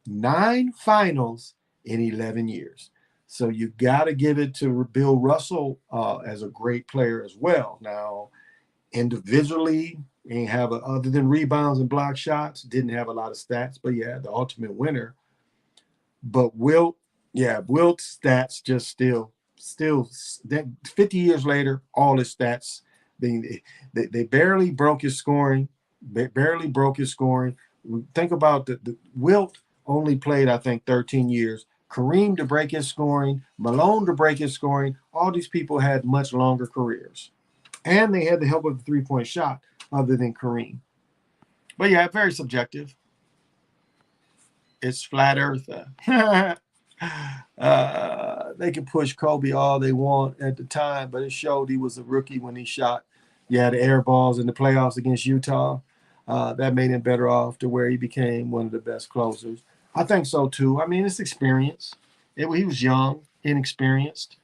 9 finals in 11 years. So you got to give it to Bill Russell as a great player as well. Now, individually, ain't have other than rebounds and block shots, didn't have a lot of stats, but yeah, the ultimate winner. But Wilt, yeah, Wilt's stats just still that 50 years later, all his stats they barely broke his scoring, barely broke his scoring. Think about the Wilt only played, I think, 13 years. Kareem to break his scoring, Malone to break his scoring. All these people had much longer careers, and they had the help of the 3-point shot, other than Kareem. But yeah, very subjective. It's flat Earth. They can push Kobe all they want at the time, but it showed he was a rookie when he shot. Yeah, the air balls in the playoffs against Utah. That made him better off to where he became one of the best closers. I think so too. I mean, it's experience. He was young, inexperienced,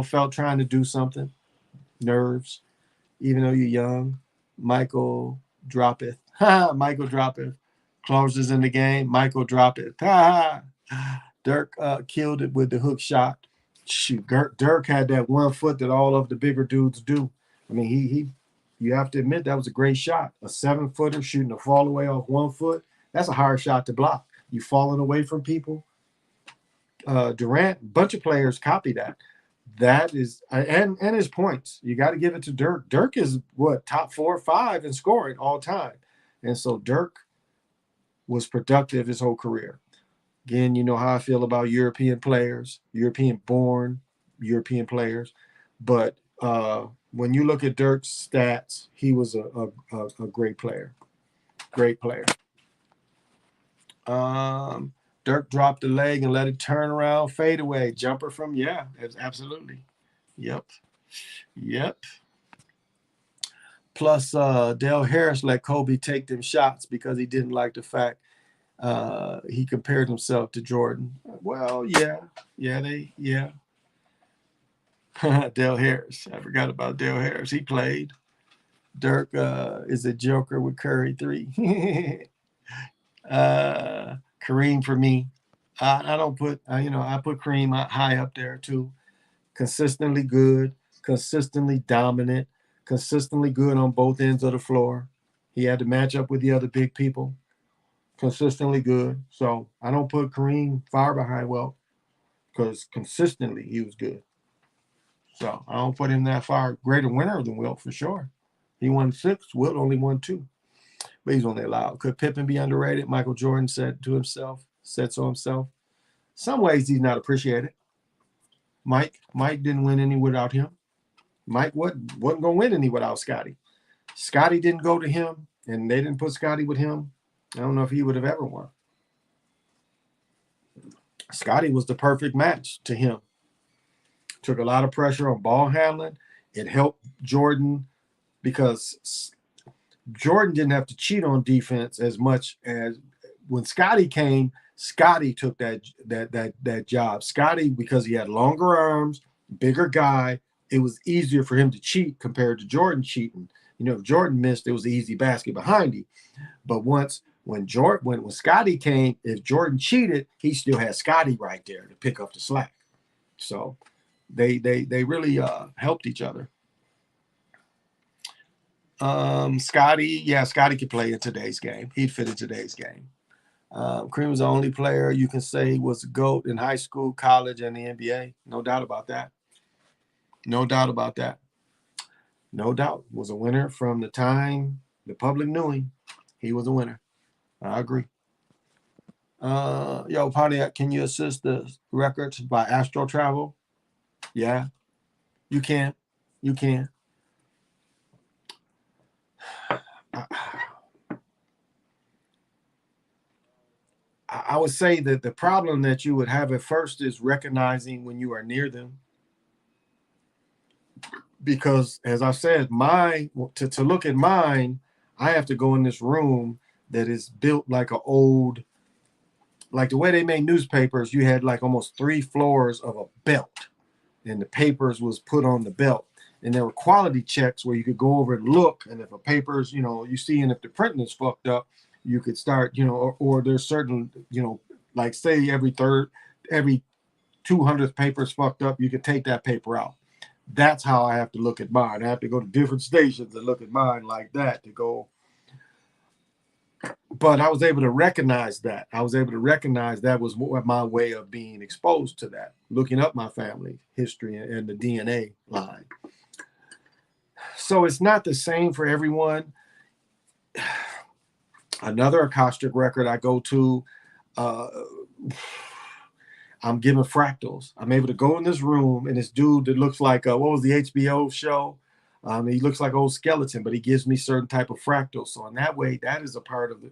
felt trying to do something. Nerves, even though you're young. Michael droppeth. Michael droppeth. Closes in the game. Michael droppeth. Dirk killed it with the hook shot. Shoot, Dirk had that 1 foot that all of the bigger dudes do. I mean, he you have to admit that was a great shot. A 7-footer shooting a fall away off 1 foot. That's a hard shot to block. You falling away from people. Durant, a bunch of players copy that. That is, and his points. You got to give it to Dirk. Dirk is what, top 4 or 5 in scoring all time. And so Dirk was productive his whole career. Again, you know how I feel about European players, European-born European players. But when you look at Dirk's stats, he was a great player. Great player. Dirk dropped the leg and let it turn around, fade away. Jumper from, yeah, absolutely. Yep. Plus, Dale Harris let Kobe take them shots because he didn't like the fact he compared himself to Jordan. Well, yeah. Dale Harris. I forgot about Dale Harris. He played. Dirk is a joker with Curry 3. Kareem for me. I don't put, I put Kareem high up there too. Consistently good, consistently dominant, consistently good on both ends of the floor. He had to match up with the other big people. Consistently good. So I don't put Kareem far behind Wilt because consistently he was good. So I don't put him that far. Greater winner than Wilt for sure. He won 6. Wilt only won 2. But he's only allowed. Could Pippen be underrated? Michael Jordan said so himself. Some ways he's not appreciated. Mike didn't win any without him. Mike wasn't going to win any without Scotty. Scotty didn't go to him, and they didn't put Scotty with him. I don't know if he would have ever won. Scotty was the perfect match to him. Took a lot of pressure on ball handling. It helped Jordan because Jordan didn't have to cheat on defense as much as when Scotty came. Scotty took that job. Scotty, because he had longer arms, bigger guy, it was easier for him to cheat compared to Jordan cheating. If Jordan missed, it was an easy basket behind him. But when Scotty came, if Jordan cheated, he still had Scotty right there to pick up the slack. So they really helped each other. Scotty could play in today's game. He'd fit in today's game. Kareem was the only player you can say was a GOAT in high school, college, and the NBA. No doubt about that. No doubt. Was a winner from the time the public knew him. He was a winner. I agree. Pontiac, can you assist the records by Astro Travel? Yeah, you can. I would say that the problem that you would have at first is recognizing when you are near them. Because as I said, to look at mine, I have to go in this room that is built like the way they made newspapers, you had like almost 3 floors of a belt, and the papers was put on the belt. And there were quality checks where you could go over and look, and if a paper's, you see, and if the printing is fucked up, you could start, or there's certain, like say every third every 200th paper is fucked up, you can take that paper out. That's how I have to look at mine. I have to go to different stations and look at mine like that to go. But I was able to recognize that. I was able to recognize that was my way of being exposed to that, looking up my family history and the DNA line. So it's not the same for everyone. Another Akashic record I go to, I'm given fractals. I'm able to go in this room and this dude that looks like, what was the HBO show? He looks like old skeleton, but he gives me certain type of fractals. So in that way, that is a part of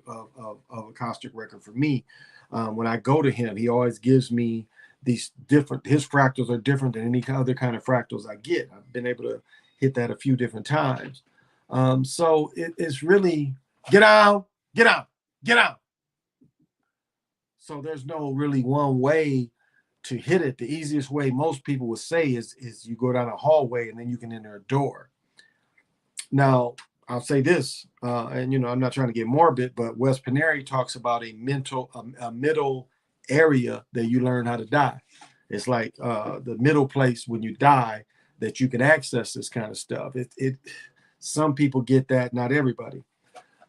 Akashic record for me. When I go to him, he always gives me these different, his fractals are different than any other kind of fractals I get. I've been able to hit that a few different times. So it's really, get out, get out, get out. So there's no really one way to hit it. The easiest way most people would say is you go down a hallway and then you can enter a door. Now, I'll say this, and I'm not trying to get morbid, but Wes Paneri talks about a middle area that you learn how to die. It's like the middle place when you die that you can access this kind of stuff. Some people get that, not everybody.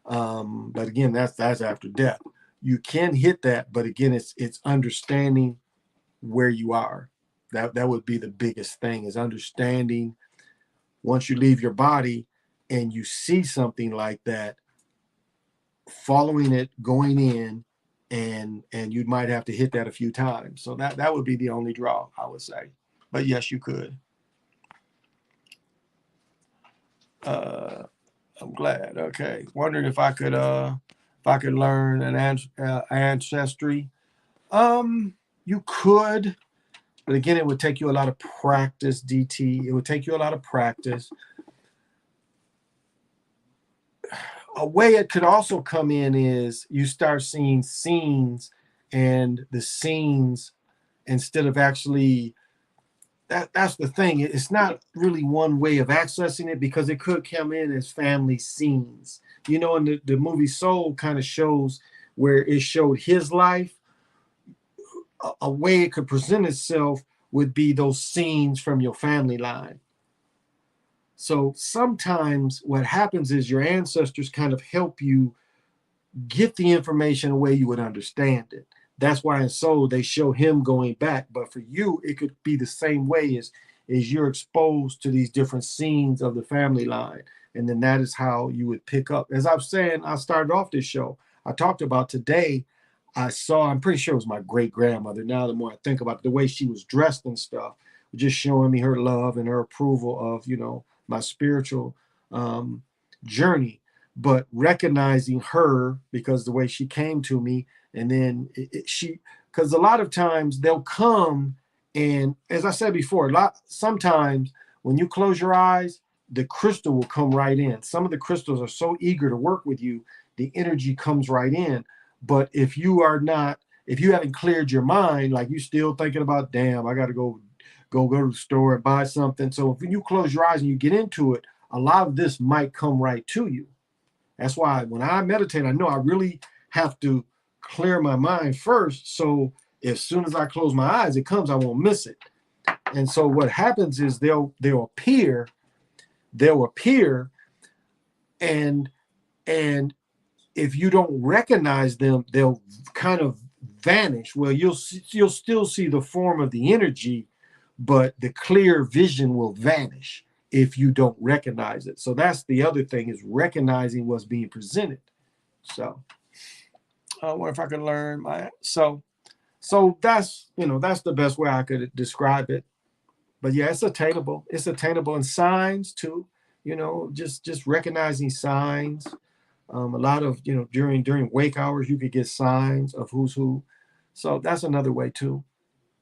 But again, that's after death. You can hit that, but again, it's understanding where you are. That would be the biggest thing, is understanding once you leave your body and you see something like that, following it, going in, and you might have to hit that a few times. So that would be the only draw, I would say. But yes, you could. I'm glad. Okay, wondering if I could learn an ancestry. You could, but again, it would take you a lot of practice. DT, it would take you a lot of practice. A way it could also come in is you start seeing scenes, and the scenes, instead of actually, that's the thing. It's not really one way of accessing it, because it could come in as family scenes. In the movie Soul kind of shows where it showed his life. A way it could present itself would be those scenes from your family line. So sometimes what happens is your ancestors kind of help you get the information the way you would understand it. That's why in Soul they show him going back. But for you, it could be the same way as you're exposed to these different scenes of the family line. And then that is how you would pick up. As I was saying, I started off this show, I talked about today, I'm pretty sure it was my great grandmother. Now, the more I think about it, the way she was dressed and stuff, just showing me her love and her approval of, my spiritual journey, but recognizing her because the way she came to me. And then because a lot of times they'll come, and as I said before, sometimes when you close your eyes, the crystal will come right in. Some of the crystals are so eager to work with you, the energy comes right in. But if you haven't cleared your mind, like you still thinking about, damn, I got to go to the store and buy something. So if you close your eyes and you get into it, a lot of this might come right to you. That's why when I meditate, I know I really have to clear my mind first. So as soon as I close my eyes, it comes, I won't miss it. And so what happens is they'll appear, and if you don't recognize them, they'll kind of vanish. Well, you'll still see the form of the energy, but the clear vision will vanish if you don't recognize it. So that's the other thing, is recognizing what's being presented. So I wonder if I can learn so that's the best way I could describe it. But yeah, it's attainable. It's attainable, and signs too. Just recognizing signs. A lot of during wake hours you could get signs of who's who. So that's another way too.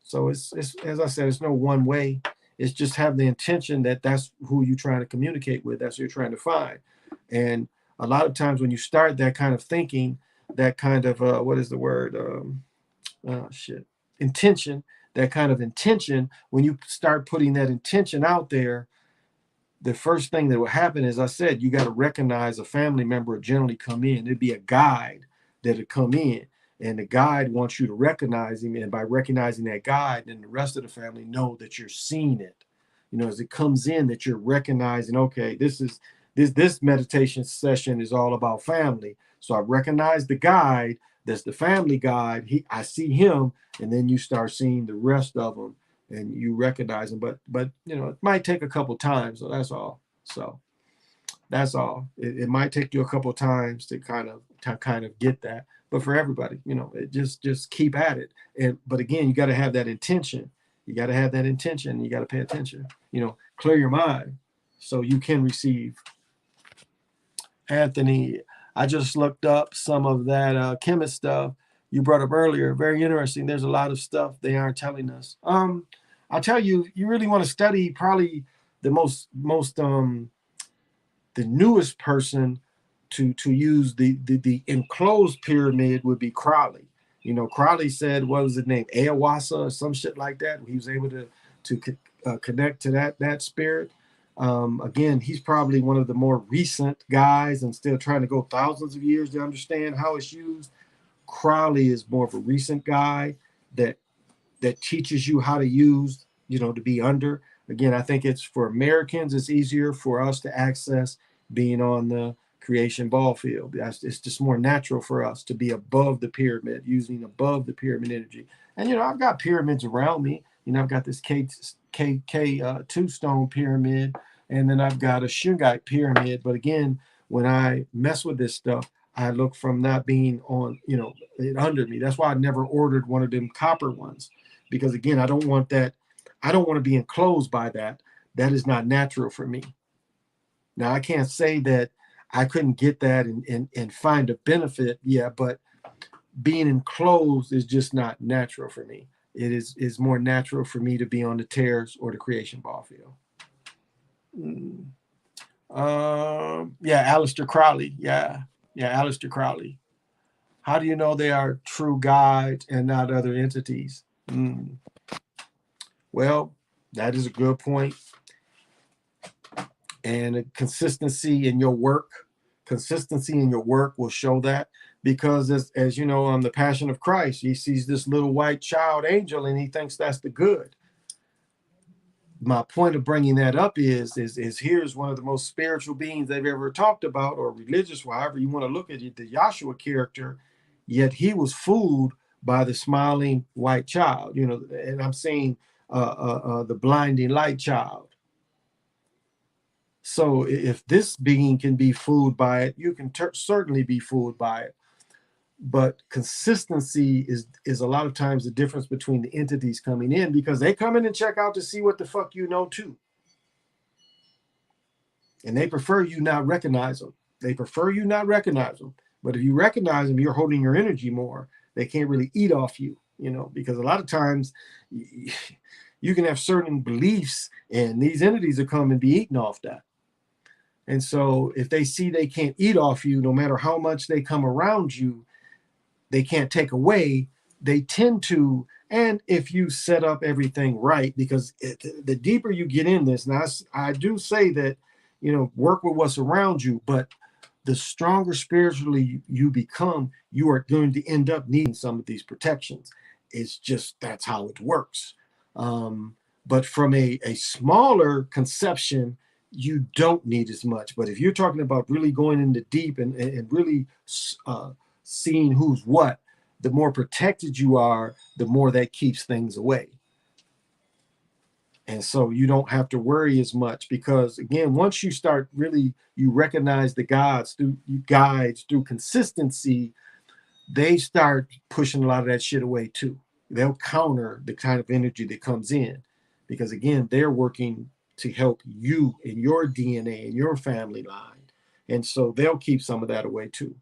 So it's as I said, it's no one way. It's just have the intention that that's who you're trying to communicate with. That's who you're trying to find. And a lot of times when you start that kind of thinking, that kind of what is the word? Intention. That kind of intention. When you start putting that intention out there, the first thing that will happen, as I said, you got to recognize a family member would generally come in. It'd be a guide that would come in. And the guide wants you to recognize him. And by recognizing that guide, then the rest of the family know that you're seeing it. You know, as it comes in, that you're recognizing, okay, this meditation session is all about family. So I recognize the guide, that's the family guide. I see him, and then you start seeing the rest of them, and you recognize them. But you know, it might take a couple times. So that's all. So that's all. It might take you a couple times to kind of get that. But for everybody, you know, it just keep at it. But again, you got to have that intention. You got to have that intention. You got to pay attention. You know, clear your mind so you can receive. Anthony, I just looked up some of that chemist stuff you brought up earlier. Very interesting. There's a lot of stuff they aren't telling us. I'll tell you, you really want to study probably the most the newest person to use the enclosed pyramid would be Crowley. You know, Crowley said, what was his name, ayahuasca or some shit like that. He was able to connect to that spirit. Again, he's probably one of the more recent guys and still trying to go thousands of years to understand how it's used. Crowley is more of a recent guy that teaches you how to use, you know, to be under. Again, I think it's for Americans, it's easier for us to access being on the creation ball field. It's just more natural for us to be above the pyramid, using above the pyramid energy. And, you know, I've got pyramids around me. You know, I've got this two stone pyramid, and then I've got a Shungite pyramid. But again, when I mess with this stuff, I look from not being on, you know, it under me. That's why I never ordered one of them copper ones, because again, I don't want that. I don't want to be enclosed by that. That is not natural for me. Now, I can't say that I couldn't get that and find a benefit. Yeah, but being enclosed is just not natural for me. It is more natural for me to be on the tears or the creation ball field. Yeah, Aleister Crowley. Yeah, Aleister Crowley. How do you know they are true guides and not other entities? Well, that is a good point. And a consistency in your work will show that, because as you know, on the Passion of Christ, he sees this little white child angel and he thinks that's the good. My point of bringing that up is here's one of the most spiritual beings they've ever talked about, or religious, however you want to look at it, the Yahshua character, yet he was fooled by the smiling white child, you know, and I'm saying the blinding light child. So if this being can be fooled by it, you can certainly be fooled by it. But consistency is a lot of times the difference between the entities coming in, because they come in and check out to see what the fuck you know too. And they prefer you not recognize them. But if you recognize them, you're holding your energy more. They can't really eat off you, you know, because a lot of times you can have certain beliefs and these entities will come and be eaten off that. And so if they see they can't eat off you, no matter how much they come around you, they can't take away. They tend to, and if you set up everything right, because the deeper you get in this, now I do say that, you know, work with what's around you, but the stronger spiritually you become, you are going to end up needing some of these protections. It's just, that's how it works. But from a smaller conception, you don't need as much. But if you're talking about really going into deep and really seeing who's what, the more protected you are, the more that keeps things away. And so you don't have to worry as much, because again, once you start really, you recognize the guides through consistency, they start pushing a lot of that shit away too. They'll counter the kind of energy that comes in, because again, they're working to help you in your DNA and your family line. And so they'll keep some of that away too.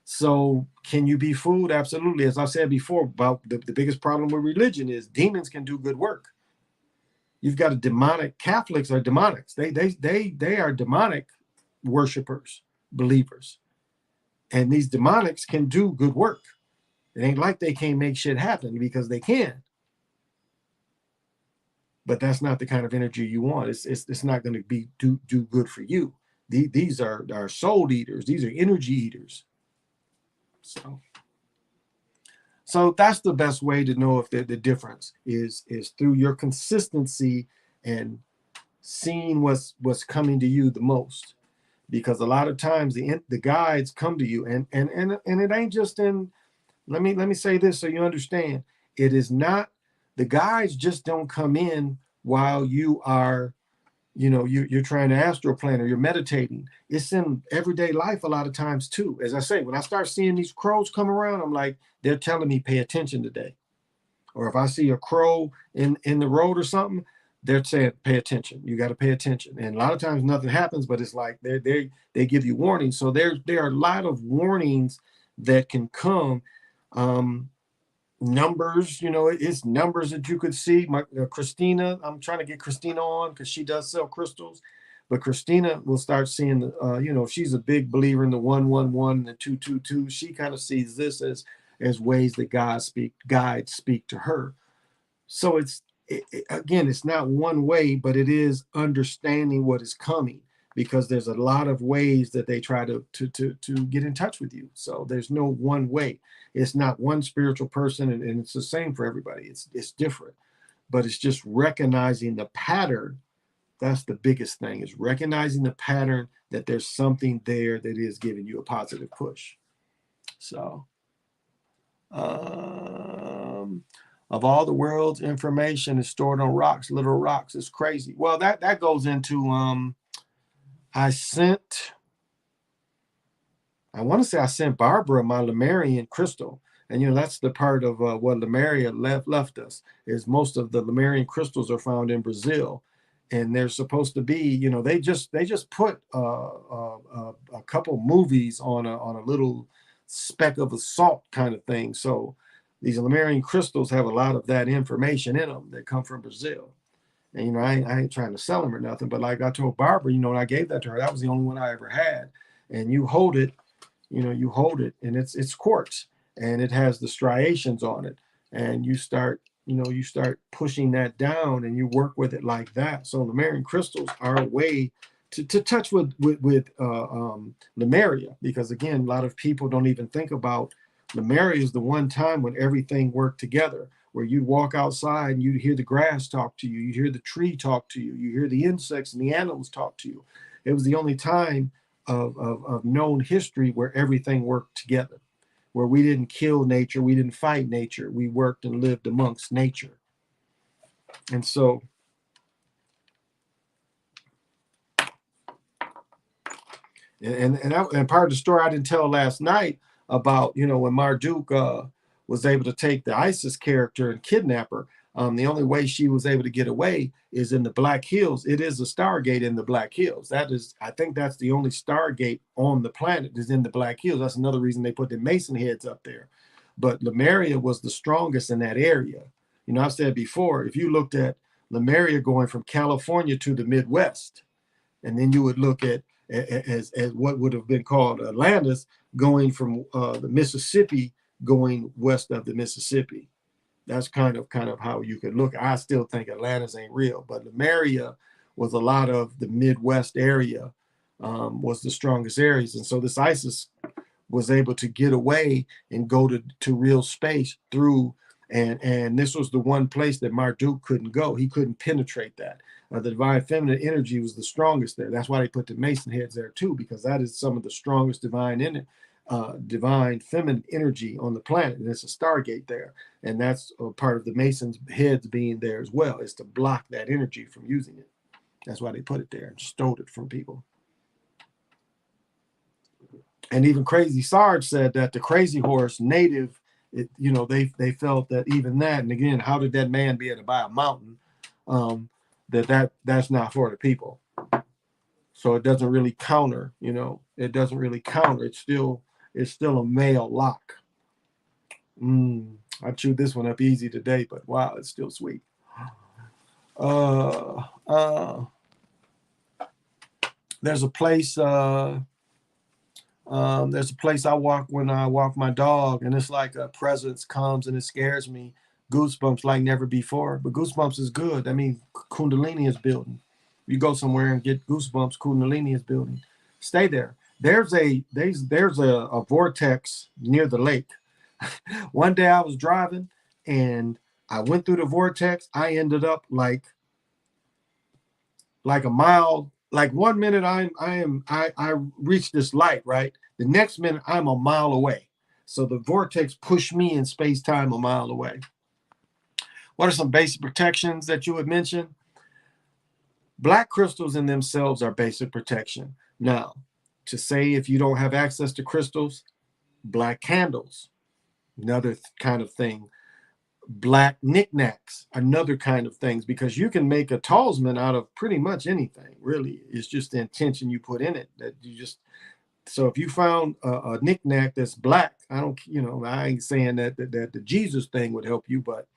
So can you be fooled? Absolutely. As I said before, about the biggest problem with religion is demons can do good work. You've got a demonic, Catholics are demonics. They are demonic worshipers, believers. And these demonics can do good work. It ain't like they can't make shit happen, because they can. But that's not the kind of energy you want. It's not going to be do good for you. These are soul eaters. These are energy eaters. So So that's the best way to know if the difference is through your consistency and seeing what's coming to you the most. Because a lot of times the guides come to you, and it ain't just in. Let me say this so you understand. It is not, the guides just don't come in while you are, you're trying to astral plan or you're meditating. It's in everyday life a lot of times too. As I say, when I start seeing these crows come around, I'm like, they're telling me pay attention today. Or if I see a crow in the road or something, they're saying pay attention. You got to pay attention. And a lot of times nothing happens, but it's like they give you warnings. So there are a lot of warnings that can come. Numbers, it's numbers that you could see. Christina, I'm trying to get Christina on because she does sell crystals, but Christina will start seeing she's a big believer in the 111 and the 222. She kind of sees this as ways that guides speak to her. So again, it's not one way, but it is understanding what is coming, because there's a lot of ways that they try to get in touch with you. So there's no one way. It's not one spiritual person, and it's the same for everybody. It's different, but it's just recognizing the pattern. That's the biggest thing, is recognizing the pattern, that there's something there that is giving you a positive push. So of all the world's information is stored on rocks, literal rocks. It's crazy. Well, that goes into I want to say I sent Barbara my Lemurian crystal. And that's the part of what Lemuria left us, is most of the Lemurian crystals are found in Brazil. And they're supposed to be, they just put a couple movies on a little speck of a salt kind of thing. So these Lemurian crystals have a lot of that information in them that come from Brazil. And I ain't trying to sell them or nothing, but like I told Barbara, when I gave that to her, that was the only one I ever had. And you hold it, and it's quartz, and it has the striations on it, and you start pushing that down, and you work with it like that. So Lemurian crystals are a way to touch with Lemuria, because again, a lot of people don't even think about Lemuria is the one time when everything worked together, where you'd walk outside and you'd hear the grass talk to you, you'd hear the tree talk to you, you hear the insects and the animals talk to you. It was the only time of known history where everything worked together, where we didn't kill nature, we didn't fight nature, we worked and lived amongst nature. And so and part of the story I didn't tell last night about, when Marduk was able to take the Isis character and kidnap her. The only way she was able to get away is in the Black Hills. It is a Stargate in the Black Hills. I think that's the only Stargate on the planet is in the Black Hills. That's another reason they put the Mason heads up there. But Lemuria was the strongest in that area. I've said before, if you looked at Lemuria going from California to the Midwest, and then you would look at as what would have been called Atlantis going from the Mississippi going west of the Mississippi. That's kind of how you could look. I still think Atlantis ain't real, but Lemuria was a lot of the Midwest area, was the strongest areas. And so this Isis was able to get away and go to real space through, and this was the one place that Marduk couldn't go. He couldn't penetrate that. The divine feminine energy was the strongest there. That's why they put the Mason heads there too, because that is some of the strongest divine feminine energy on the planet, and it's a Stargate there, and that's a part of the Masons' heads being there as well, is to block that energy from using it. That's why they put it there and stole it from people. And even Crazy Sarge said that the Crazy Horse native, they felt that even that, and again, how did that man be able to buy a mountain? That's not for the people. So it doesn't really counter, it doesn't really counter. It's still a male lock. I chewed this one up easy today, but wow, it's still sweet. There's a place I walk when I walk my dog, and it's like a presence comes and it scares me. Goosebumps like never before. But goosebumps is good. I mean, Kundalini is building. You go somewhere and get goosebumps, Kundalini is building. Stay there. There's a vortex near the lake. One day I was driving and I went through the vortex. I ended up like a mile. Like 1 minute I reached this light, right? The next minute I'm a mile away. So the vortex pushed me in space time a mile away. What are some basic protections that you would mention? Black crystals in themselves are basic protection. Now, to say if you don't have access to crystals, black candles, another kind of thing. Black knickknacks, another kind of things, because you can make a talisman out of pretty much anything, really. It's just the intention you put in it that you just. So if you found a knickknack that's black, I don't, I ain't saying that the Jesus thing would help you, but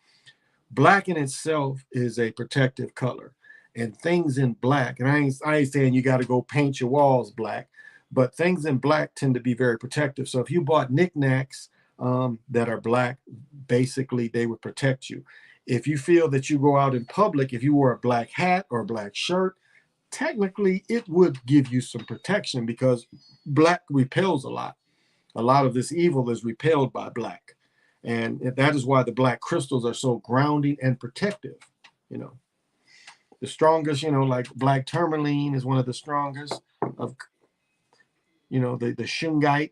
black in itself is a protective color, and things in black, and I ain't saying you got to go paint your walls black, but things in black tend to be very protective. So if you bought knickknacks that are black, basically they would protect you. If you feel that you go out in public, if you wore a black hat or a black shirt, technically it would give you some protection because black repels a lot. A lot of this evil is repelled by black. And that is why the black crystals are so grounding and protective. You know, the strongest, like black tourmaline is one of the strongest of, the shungite.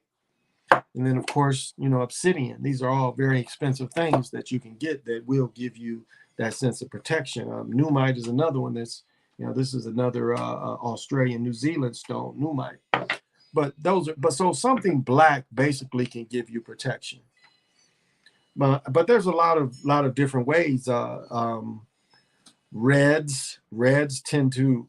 And then, of course, obsidian. These are all very expensive things that you can get that will give you that sense of protection. Numite is another one that's, this is another Australian, New Zealand stone, numite. But so something black basically can give you protection. But there's a lot of different ways. Reds tend to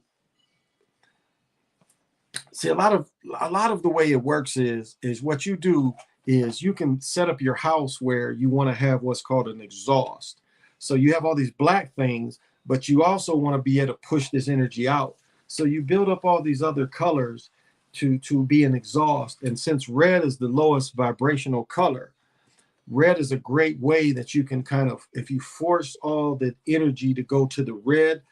see a lot of the way it works is what you do is you can set up your house where you want to have what's called an exhaust. So you have all these black things, but you also want to be able to push this energy out. So you build up all these other colors to be an exhaust. And since red is the lowest vibrational color, red is a great way that you can kind of, if you force all the energy to go to the red,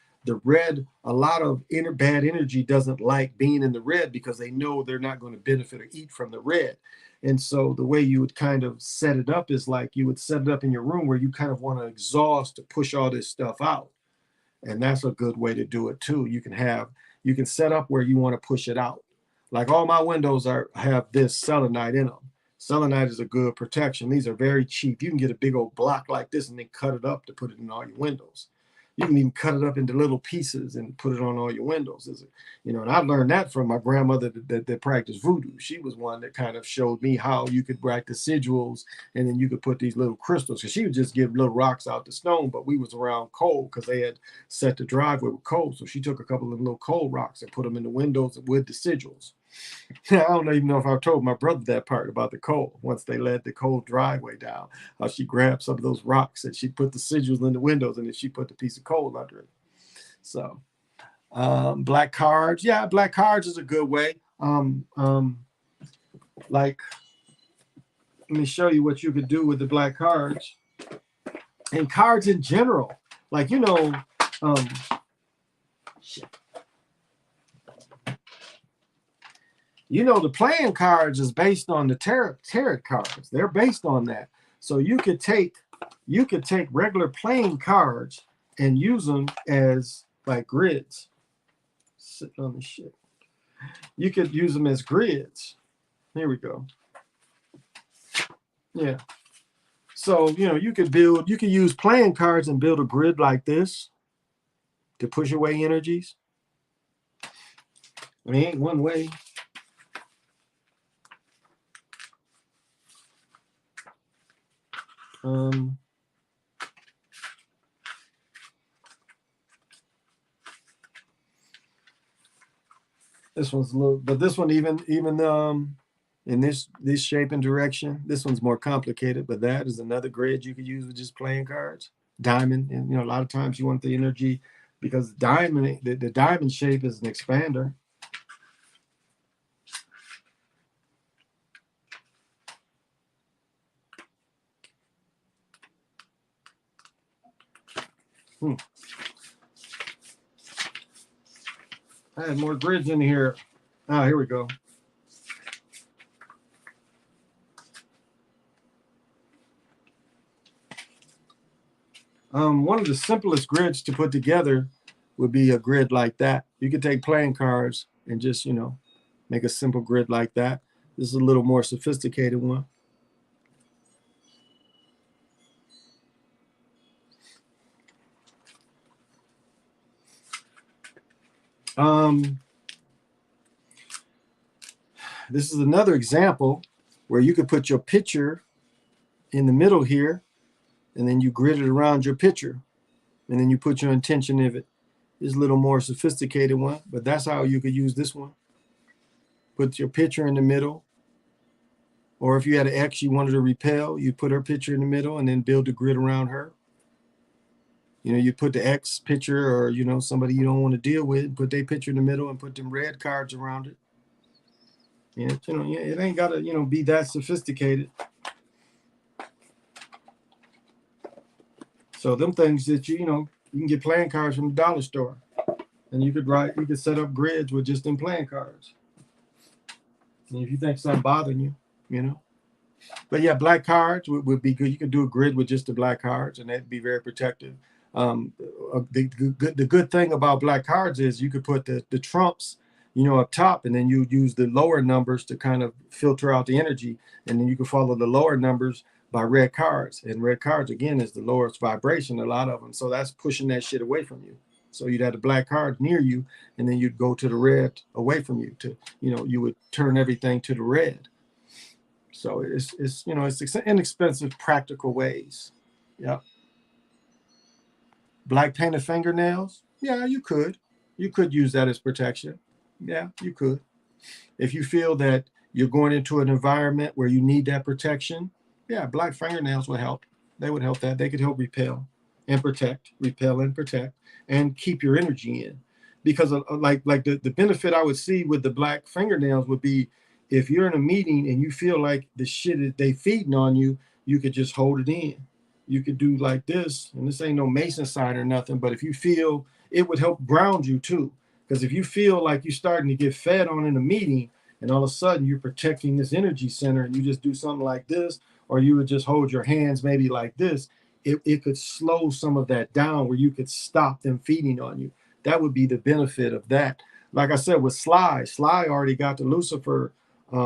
a lot of bad energy doesn't like being in the red because they know they're not going to benefit or eat from the red. And so the way you would kind of set it up is like you would set it up in your room where you kind of want to exhaust to push all this stuff out. And that's a good way to do it too. You can set up where you want to push it out. Like all my windows have this selenite in them. Selenite is a good protection. These are very cheap. You can get a big old block like this and then cut it up to put it in all your windows. You can even cut it up into little pieces and put it on all your windows. And I learned that from my grandmother that practiced voodoo. She was one that kind of showed me how you could practice sigils, and then you could put these little crystals. Because she would just give little rocks out the stone, but we was around coal because they had set the driveway with coal. So she took a couple of little coal rocks and put them in the windows with the sigils. I don't even know if I told my brother that part about the coal. Once they led the coal driveway down, how she grabbed some of those rocks and she put the sigils in the windows and then she put the piece of coal under it. So, black cards. Yeah, black cards is a good way. Like, let me show you what you could do with the black cards and cards in general. Like, shit. The playing cards is based on the tarot cards. They're based on that. So you could take regular playing cards and use them as like grids. Sitting on the shit. You could use them as grids. Here we go. Yeah. So, you could use playing cards and build a grid like this to push away energies. I mean, ain't one way. This one's a little, but this one even in this shape and direction, this one's more complicated. But that is another grid you could use with just playing cards. Diamond, and a lot of times you want the energy because the diamond shape is an expander. I had more grids in here. Ah, here we go. One of the simplest grids to put together would be a grid like that. You could take playing cards and just, make a simple grid like that. This is a little more sophisticated one. This is another example where you could put your picture in the middle here, and then you grid it around your picture, and then you put your intention in it. This is a little more sophisticated one, but that's how you could use this one. Put your picture in the middle, or if you had an ex you wanted to repel, you put her picture in the middle and then build a grid around her. You put the ex picture, or somebody you don't want to deal with, put their picture in the middle and put them red cards around it. It ain't gotta be that sophisticated. So them things that you can get playing cards from the dollar store, and you could set up grids with just them playing cards. And if you think something bothering you, But yeah, black cards would be good. You could do a grid with just the black cards, and that'd be very protective. The good thing about black cards is you could put the trumps, up top, and then you use the lower numbers to kind of filter out the energy, and then you can follow the lower numbers by red cards. And red cards, again, is the lowest vibration, a lot of them. So that's pushing that shit away from you. So you'd have the black card near you, and then you'd go to the red away from you to, you would turn everything to the red. So it's inexpensive, practical ways. Yeah. Black painted fingernails. Yeah, you could. You could use that as protection. Yeah, you could. If you feel that you're going into an environment where you need that protection, yeah, black fingernails would help. They would help that. They could help repel and protect, and keep your energy in. Because like the benefit I would see with the black fingernails would be if you're in a meeting and you feel like the shit that they feeding on you, you could just hold it in. You could do like this, and this ain't no Mason sign or nothing, but if you feel, it would help ground you too. Because if you feel like you're starting to get fed on in a meeting, and all of a sudden you're protecting this energy center, and you just do something like this, or you would just hold your hands maybe like this, it could slow some of that down where you could stop them feeding on you. That would be the benefit of that. Like I said, with Sly already got the Lucifer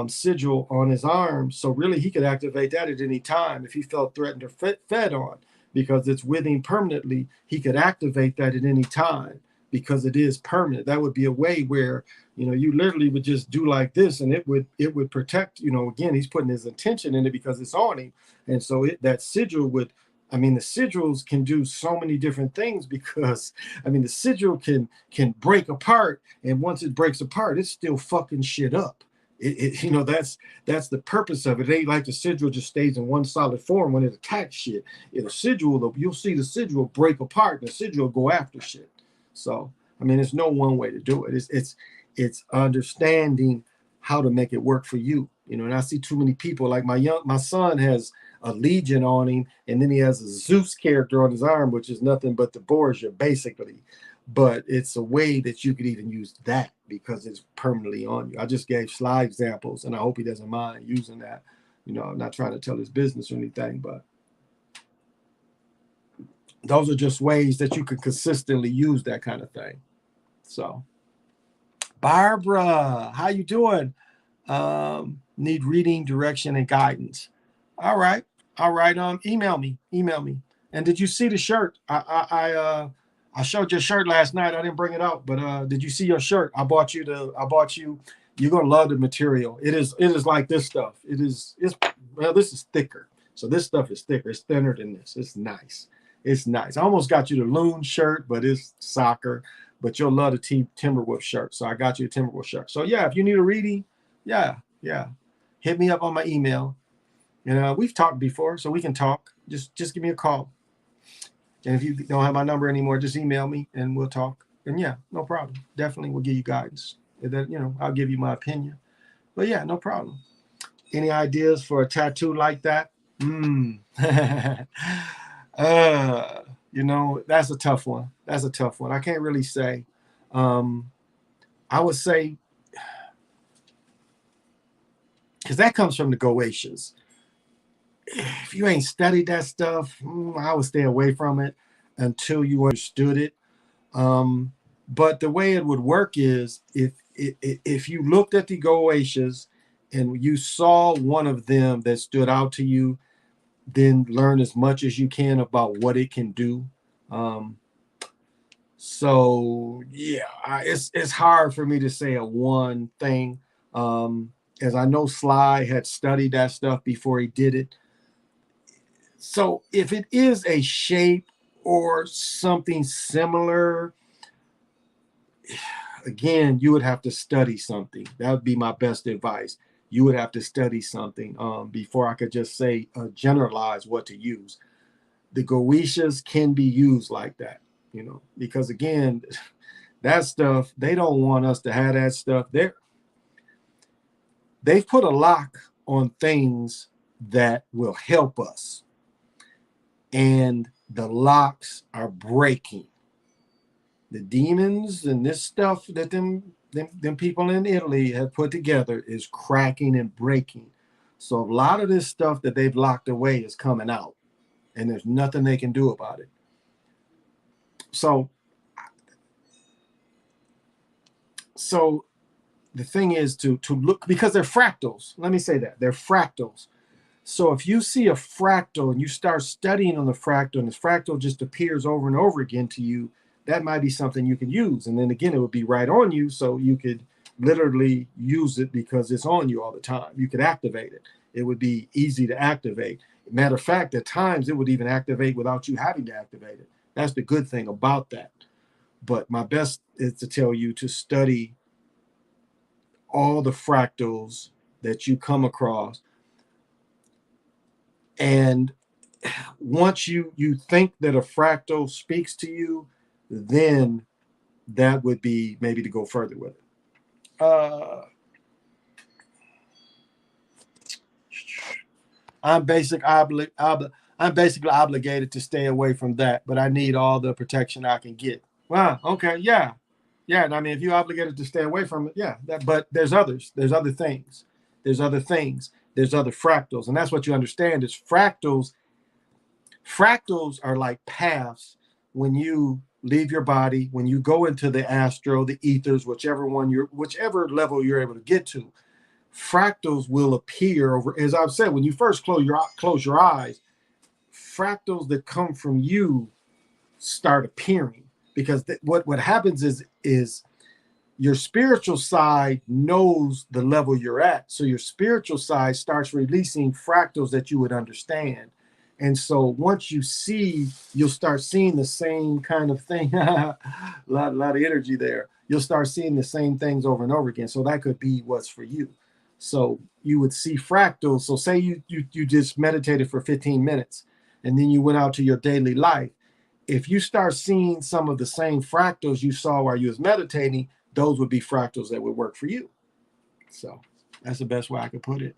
sigil on his arm, so really he could activate that at any time if he felt threatened or fed on, because it's with him permanently. He could activate that at any time because it is permanent. That would be a way where you literally would just do like this, and it would protect. Again, he's putting his intention in it because it's on him, and so that sigil would. The sigils can do so many different things because the sigil can break apart, and once it breaks apart, it's still fucking shit up. That's the purpose of it. It ain't like the sigil just stays in one solid form when it attacks shit. In a sigil, you'll see the sigil break apart, and the sigil will go after shit. So there's no one way to do it. It's understanding how to make it work for you. And I see too many people, like my son has a Legion on him, and then he has a Zeus character on his arm, which is nothing but the Borgia, basically. But it's a way that you could even use that because it's permanently on you. I just gave Sly examples, and I hope he doesn't mind using that. I'm not trying to tell his business or anything, but those are just ways that you can consistently use that kind of thing. So, Barbara, how you doing? Need reading, direction, and guidance. All right. Email me. And did you see the shirt? I showed your shirt last night. I didn't bring it out, but did you see your shirt? I bought you. You're gonna love the material. It is like this stuff. This is thicker. So this stuff is thicker. It's thinner than this. It's nice. I almost got you the Loon shirt, but it's soccer. But you'll love the Team Timberwolf shirt. So I got you a Timberwolf shirt. So yeah, if you need a reading, yeah. Hit me up on my email. We've talked before, so we can talk. Just give me a call. And if you don't have my number anymore, just email me and we'll talk. And yeah, no problem. Definitely will give you guidance. I'll give you my opinion. But yeah, no problem. Any ideas for a tattoo like that? That's a tough one. I can't really say. I would say, because that comes from the Goetians. If you ain't studied that stuff, I would stay away from it. until you understood it. But the way it would work is if you looked at the Goetias and you saw one of them that stood out to you, then learn as much as you can about what it can do. Um, so yeah, it's hard for me to say a one thing. As I know Sly had studied that stuff before he did it. So if it is a shape or something similar, again, you would have to study something. That would be my best advice. You would have to study something before I could just say generalize what to use. The Goetias can be used like that, because again, that stuff, they don't want us to have that stuff. They've put a lock on things that will help us, and the locks are breaking. The demons and this stuff that them people in Italy have put together is cracking and breaking. So a lot of this stuff that they've locked away is coming out, and there's nothing they can do about it. So the thing is to look, because they're fractals. Let me say that they're fractals. So if you see a fractal and you start studying on the fractal, and this fractal just appears over and over again to you, that might be something you can use. And then again, it would be right on you, so you could literally use it because it's on you all the time. You could activate it. It would be easy to activate. Matter of fact, at times it would even activate without you having to activate it. That's the good thing about that. But my best is to tell you to study all the fractals that you come across. And once you think that a fractal speaks to you, then that would be maybe to go further with it. I'm I'm basically obligated to stay away from that, but I need all the protection I can get. Wow. Okay. Yeah. Yeah. And I mean, if you're obligated to stay away from it, yeah. But there's others. There's other things. There's other things. There's other fractals, and that's what you understand is fractals. Fractals are like paths when you leave your body, when you go into the astral, the ethers, whichever level you're able to get to. Fractals will appear over, as I've said, when you first close your eyes, fractals that come from you start appearing, because what happens is your spiritual side knows the level you're at. So your spiritual side starts releasing fractals that you would understand. And so once you'll start seeing the same kind of thing. a lot of energy there. You'll start seeing the same things over and over again. So that could be what's for you. So you would see fractals. So say you just meditated for 15 minutes and then you went out to your daily life. If you start seeing some of the same fractals you saw while you was meditating, those would be fractals that would work for you. So that's the best way I could put it.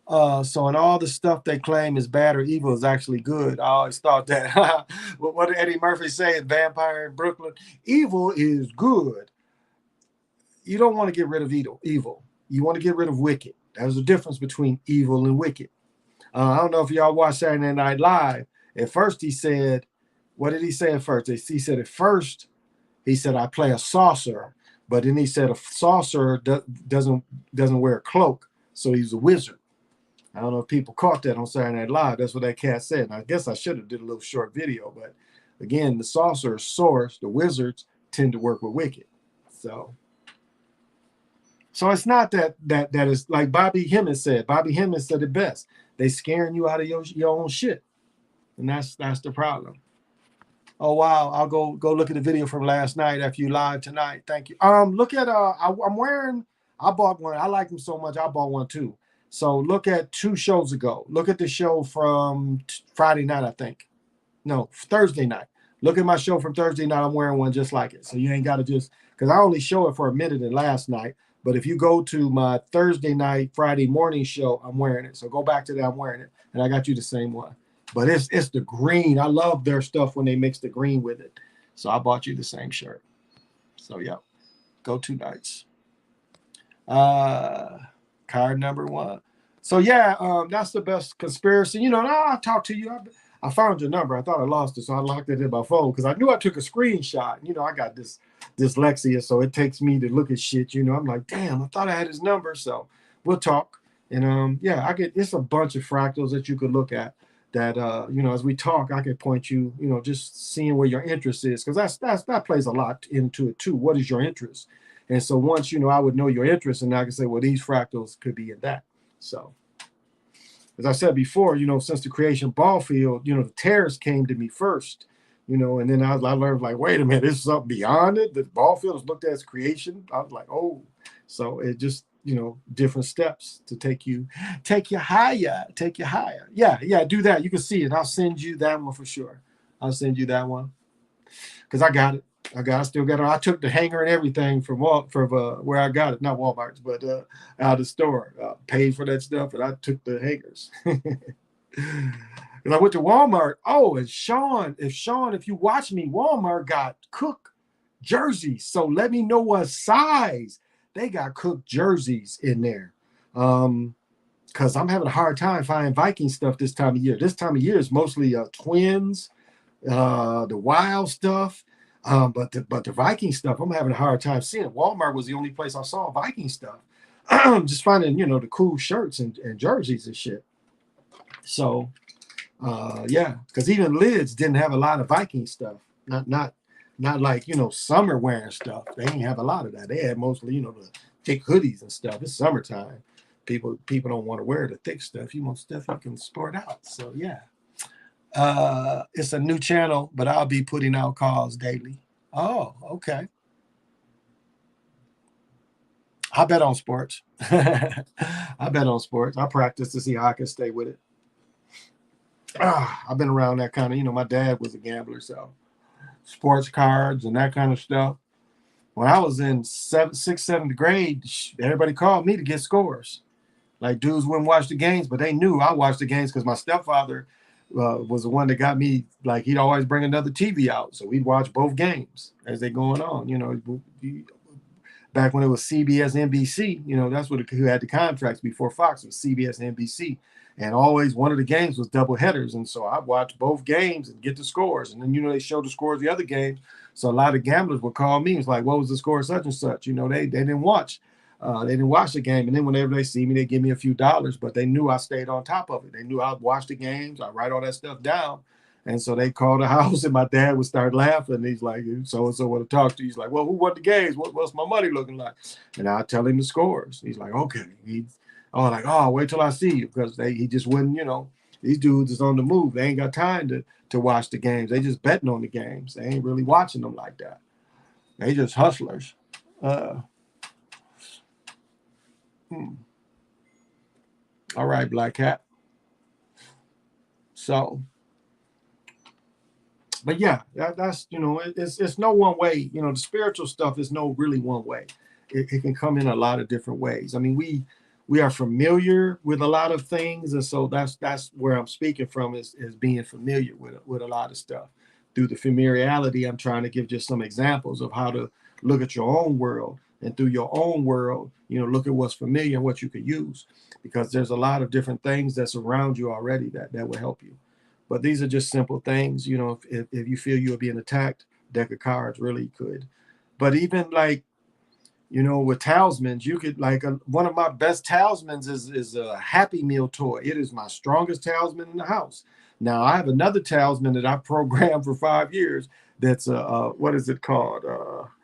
So in all the stuff they claim is bad or evil is actually good. I always thought that. What did Eddie Murphy say in Vampire in Brooklyn? Evil is good. You don't want to get rid of evil. You want to get rid of wicked. There's a difference between evil and wicked. I don't know if y'all watch Saturday Night Live. At first he said, what did he say at first? He said at first, he said, I play a sorcerer. But then he said a sorcerer doesn't wear a cloak. So he's a wizard. I don't know if people caught that on Saturday Night Live. That's what that cat said. And I guess I should have did a little short video. But again, the sorcerer's source, the wizards tend to work with wicked. So it's not that is like Bobby Hemmings said. Bobby Hemmings said it best. They scaring you out of your own shit. And that's the problem. Oh wow, I'll go look at the video from last night after you live tonight. Thank you. Look at I'm wearing. I bought one. I like them so much. I bought one too. So look at 2 shows ago. Look at the show from Friday night, I think. No, Thursday night. Look at my show from Thursday night. I'm wearing one just like it. So you ain't got to just, because I only show it for a minute and last night. But if you go to my Thursday night, Friday morning show, I'm wearing it. So go back to that. I'm wearing it. And I got you the same one. But it's the green. I love their stuff when they mix the green with it. So I bought you the same shirt. So yeah, go 2 nights. Card number 1. So yeah, that's the best conspiracy. And I'll talk to you. I found your number. I thought I lost it, so I locked it in my phone because I knew I took a screenshot. You know, I got this dyslexia, so it takes me to look at shit. You know, I'm like, damn, I thought I had his number. So we'll talk. And yeah, I get it's a bunch of fractals that you could look at. That you know, as we talk, I can point you. You know, just seeing where your interest is, because that plays a lot into it too. What is your interest? And so once you know, I would know your interest, and I can say, well, these fractals could be in that. So as I said before, you know, since the creation ball field, you know, the terrace came to me first, you know, and then I learned like, wait a minute, there's something beyond it. The ball field is looked at as creation. I was like, oh, so it just, you know, different steps to take you higher, take you higher. Yeah, yeah, do that. You can see it. I'll send you that one for sure. I'll send you that one because I got it. I still got it. I took the hanger and everything from where I got it, not Walmart, but out of the store. Paid for that stuff, and I took the hangers. And I went to Walmart. Oh, and Sean, if you watch me, Walmart got Cook jerseys. So let me know what size they got Cook jerseys in there. Because I'm having a hard time finding Viking stuff this time of year. This time of year is mostly Twins, the Wild stuff. But the Viking stuff, I'm having a hard time seeing. Walmart was the only place I saw Viking stuff. Just finding, you know, the cool shirts and jerseys and shit. So, yeah, because even Lids didn't have a lot of Viking stuff. Not like, you know, summer wearing stuff. They didn't have a lot of that. They had mostly, you know, the thick hoodies and stuff. It's summertime. People don't want to wear the thick stuff. You want stuff you can sport out. So yeah. It's a new channel, but I'll be putting out calls daily. Oh, okay. I bet on sports. I bet on sports. I practice to see how I can stay with it. I've been around that kind of, you know, my dad was a gambler, so sports cards and that kind of stuff. When I was in sixth, seventh grade, everybody called me to get scores. Like dudes wouldn't watch the games, but they knew I watched the games because my stepfather was the one that got me. Like he'd always bring another TV out, so we'd watch both games as they going on. You know, back when it was CBS, NBC. You know, that's who had the contracts before Fox was CBS and NBC, and always one of the games was double headers, and so I watched both games and get the scores, and then you know they showed the scores of the other games. So a lot of gamblers would call me. It's like, what was the score of such and such? You know, they didn't watch. They didn't watch the game, and then whenever they see me, they give me a few dollars. But they knew I stayed on top of it. They knew I'd watch the games. I write all that stuff down, and so they called the house, and my dad would start laughing. And he's like, "So and so want to talk to you." He's like, "Well, who won the games? What's my money looking like?" And I tell him the scores. He's like, "Okay." Wait till I see you, because he just wouldn't. You know, these dudes is on the move. They ain't got time to watch the games. They just betting on the games. They ain't really watching them like that. They just hustlers. All right, Black Cat. So, but yeah, that's, you know, it's no one way. You know, the spiritual stuff is no really one way. It can come in a lot of different ways. I mean, we are familiar with a lot of things, and so that's where I'm speaking from is being familiar with a lot of stuff. Through the familiarity, I'm trying to give just some examples of how to look at your own world, and through your own world, you know, look at what's familiar and what you could use, because there's a lot of different things that's around you already that will help you. But these are just simple things. You know, if you feel you're being attacked, deck of cards really could. But even like, you know, with talismans, you could like one of my best talismans is a Happy Meal toy. It is my strongest talisman in the house. Now I have another talisman that I programmed for 5 years. That's what is it called?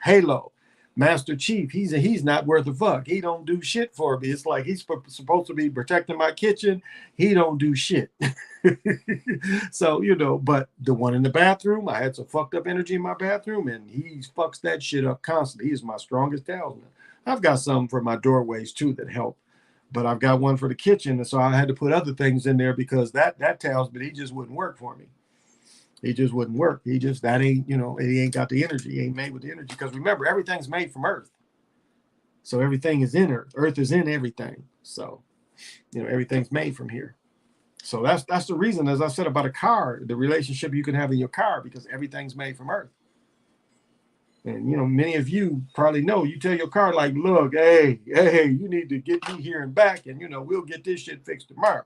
Halo. Master Chief. He's not worth a fuck. He don't do shit for me. It's like he's supposed to be protecting my kitchen. He don't do shit. So, you know, but the one in the bathroom, I had some fucked up energy in my bathroom, and he fucks that shit up constantly. He's my strongest talisman. I've got some for my doorways too that help, but I've got one for the kitchen, and so I had to put other things in there because that talisman, he just wouldn't work for me. He just wouldn't work. That ain't, you know, he ain't got the energy. He ain't made with the energy. Because remember, everything's made from Earth. So everything is in Earth. Earth is in everything. So, you know, everything's made from here. So that's the reason, as I said about a car, the relationship you can have in your car, because everything's made from Earth. And, you know, many of you probably know, you tell your car, like, look, hey, you need to get me here and back, and, you know, we'll get this shit fixed tomorrow.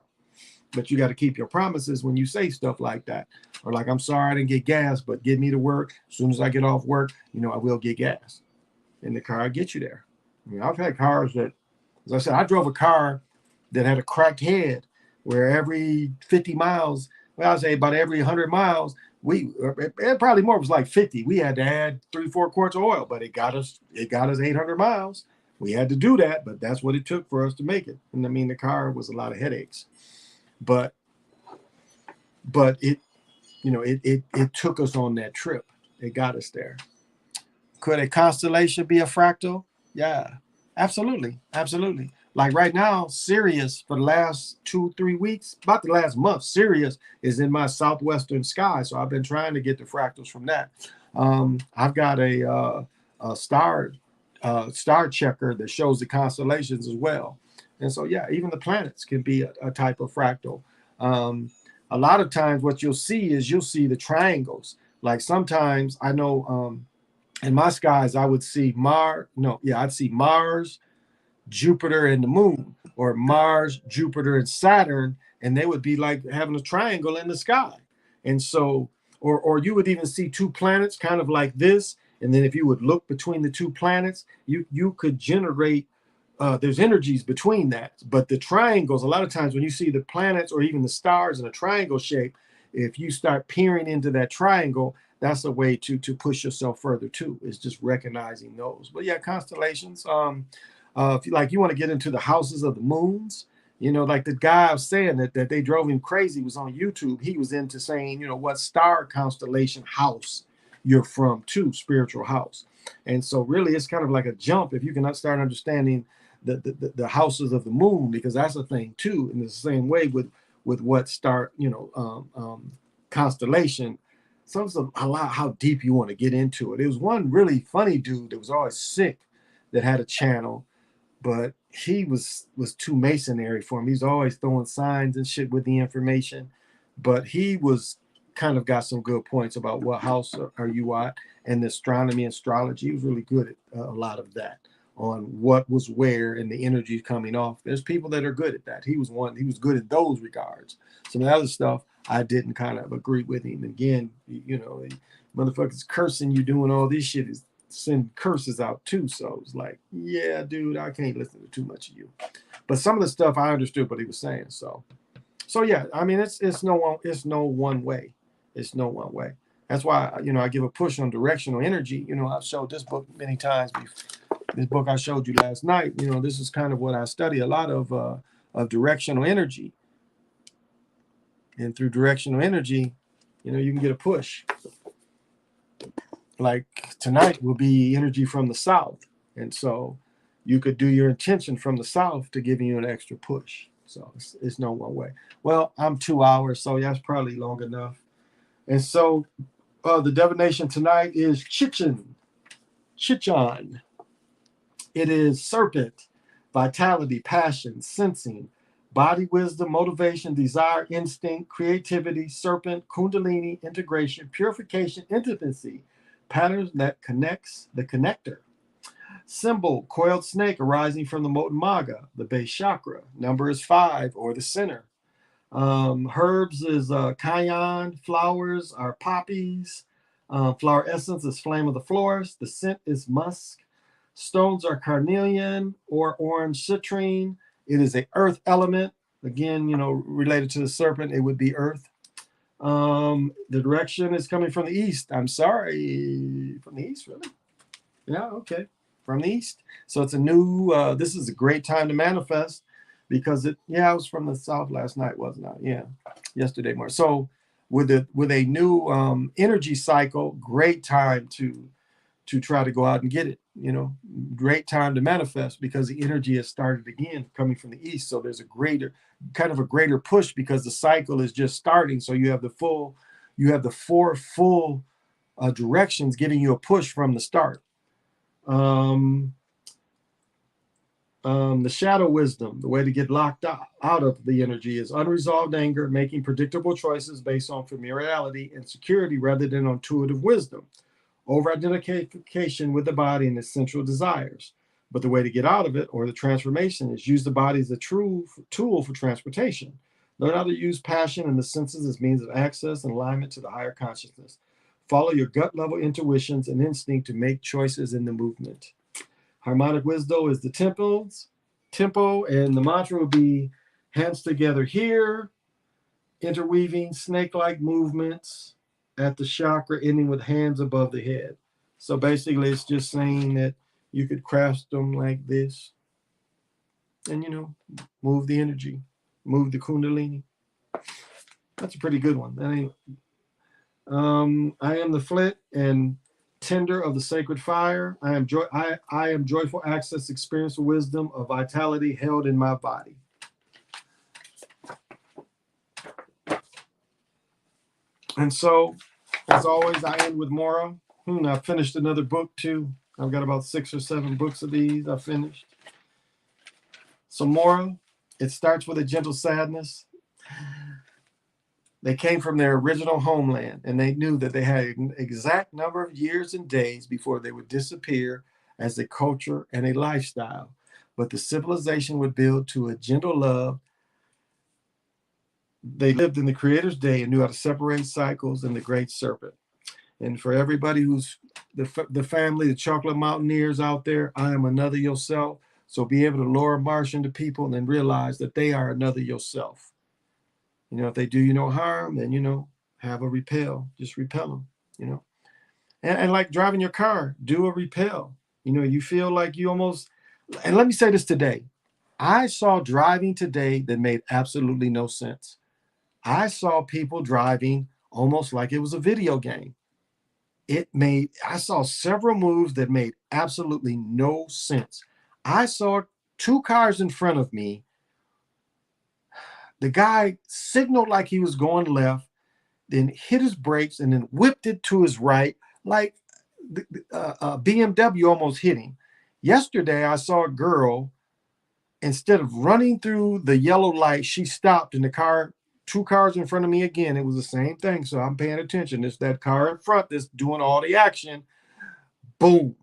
But you got to keep your promises when you say stuff like that. Or like, I'm sorry I didn't get gas, but get me to work. As soon as I get off work, I will get gas. And the car get you there. I mean, I've had cars that, as I said, I drove a car that had a cracked head where every 50 miles, well, I'd say about every 100 miles, it probably more, it was like 50. We had to add 3-4 quarts of oil, but it got us 800 miles. We had to do that, but that's what it took for us to make it. And I mean, the car was a lot of headaches, but it, it took us on that trip. It got us there. Could a constellation be a fractal? Yeah, absolutely. Absolutely. Like right now, Sirius for the last 2-3 weeks, about the last month, Sirius is in my southwestern sky. So I've been trying to get the fractals from that. I've got a star checker that shows the constellations as well. And so, yeah, even the planets can be a type of fractal. A lot of times what you'll see the triangles. Like sometimes I know in my skies, I would see I'd see Mars, Jupiter, and the moon, or Mars, Jupiter, and Saturn, and they would be like having a triangle in the sky. And so, or you would even see two planets kind of like this. And then if you would look between the two planets, you could generate, there's energies between that. But the triangles, a lot of times when you see the planets or even the stars in a triangle shape, if you start peering into that triangle, that's a way to push yourself further too, is just recognizing those. But yeah, constellations. If you want to get into the houses of the moons, like the guy I was saying that they drove him crazy was on YouTube. He was into saying, what star constellation house you're from too, spiritual house. And so really it's kind of like a jump if you can start understanding the houses of the moon, because that's a thing too. In the same way with what star, constellation. So it's a lot how deep you want to get into it. It was one really funny dude that was always sick that had a channel, but he was too masonry for him. He's always throwing signs and shit with the information, but he was kind of got some good points about what house are you at, and the astronomy and astrology. He was really good at a lot of that, on what was where and the energy coming off. There's people that are good at that. He was good in those regards. Some of the other stuff I didn't kind of agree with him. Again, motherfuckers cursing you, doing all this shit is send curses out too. So it's like, yeah, dude, I can't listen to too much of you. But some of the stuff I understood what he was saying. So yeah, I mean, it's no one way. It's no one way. That's why, I give a push on directional energy. I've showed this book many times. This book I showed you last night, this is kind of what I study a lot of directional energy. And through directional energy, you can get a push. Like tonight will be energy from the south. And so you could do your intention from the south to give you an extra push. So it's no one way. Well, I'm 2 hours, so that's probably long enough. And so the divination tonight is Chichon. It is serpent, vitality, passion, sensing, body wisdom, motivation, desire, instinct, creativity, serpent, kundalini, integration, purification, intimacy, patterns that connects the connector. Symbol, coiled snake arising from the Motunmaga, the base chakra. Number is 5, or the center. Herbs is cayenne. Flowers are poppies. Flower essence is flame of the florist. The scent is musk. Stones are carnelian or orange citrine. It is a earth element. Again, related to the serpent, it would be earth. The direction is coming from the east. I'm sorry, from the east, really? Yeah, okay, from the east. So it's a new. This is a great time to manifest, because I was from the south last night, wasn't I? Yeah, yesterday morning. So with a new energy cycle, great time to try to go out and get it. Great time to manifest, because the energy has started again coming from the east. So there's a greater push, because the cycle is just starting. So you have the 4 full directions giving you a push from the start. The shadow wisdom, the way to get locked out of the energy, is unresolved anger, making predictable choices based on familiarity and security rather than intuitive wisdom. Over-identification with the body and its sensual desires. But the way to get out of it, or the transformation, is use the body as a true tool for transportation. Learn how to use passion and the senses as means of access and alignment to the higher consciousness. Follow your gut level intuitions and instinct to make choices in the movement. Harmonic wisdom is the tempo, and the mantra will be hands together here, interweaving snake-like movements at the chakra, ending with hands above the head. So basically, it's just saying that you could craft them like this, and move the energy, move the kundalini. That's a pretty good one. I am the flint and tender of the sacred fire. I am joyful access, experience of wisdom, of vitality held in my body. And so, as always, I end with Mora. I finished another book too. I've got about 6 or 7 books of these I finished. So Mora, it starts with a gentle sadness. They came from their original homeland, and they knew that they had an exact number of years and days before they would disappear as a culture and a lifestyle. But the civilization would build to a gentle love. They lived in the Creator's day and knew how to separate cycles and the great serpent. And for everybody who's the family, the chocolate mountaineers out there, I am another yourself. So be able to lower Martian to people and then realize that they are another yourself. If they do you no harm, then, have a repel. Just repel them, And like driving your car, do a repel. You feel like you almost, and let me say this today. I saw driving today that made absolutely no sense. I saw people driving almost like it was a video game. I saw several moves that made absolutely no sense. I saw 2 cars in front of me. The guy signaled like he was going left, then hit his brakes and then whipped it to his right, like BMW almost hit him. Yesterday, I saw a girl, instead of running through the yellow light, she stopped in the car, 2 cars in front of me again. It was the same thing. So I'm paying attention. It's that car in front that's doing all the action. Boom.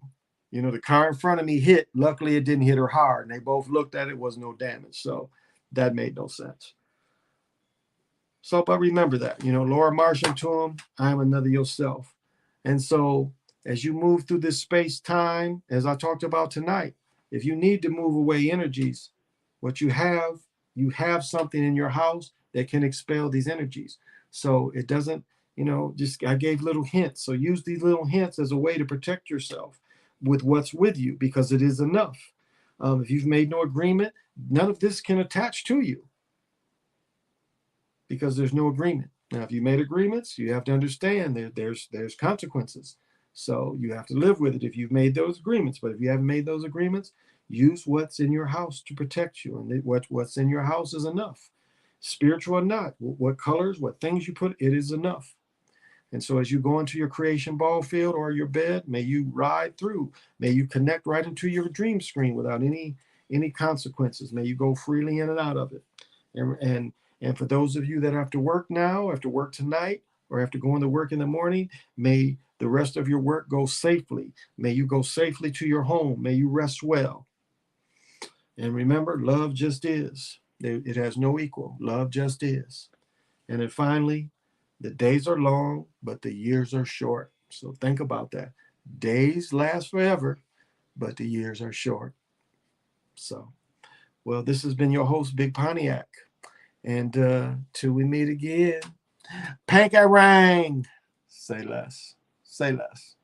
The car in front of me hit. Luckily, it didn't hit her hard. And they both looked at it. Was no damage. So that made no sense. So, but remember that, Laura Marshall to him, I am another yourself. And so as you move through this space time, as I talked about tonight, if you need to move away energies, what you have something in your house that can expel these energies. So it doesn't, I gave little hints. So use these little hints as a way to protect yourself with what's with you, because it is enough. If you've made no agreement, none of this can attach to you, because there's no agreement. Now, if you made agreements, you have to understand that there's consequences. So you have to live with it if you've made those agreements. But if you haven't made those agreements, use what's in your house to protect you. And what's in your house is enough. Spiritual or not, what colors, what things you put, it is enough. And so as you go into your creation ball field or your bed, may you ride through. May you connect right into your dream screen without any consequences. May you go freely in and out of it. And for those of you that have to work now, have to work tonight, or have to go into work in the morning, may the rest of your work go safely. May you go safely to your home. May you rest well. And remember, love just is. It has no equal. Love just is. And then finally, the days are long, but the years are short. So think about that. Days last forever, but the years are short. So, well, this has been your host, Big Pontiac. And till we meet again, Pankarang. Say less. Say less.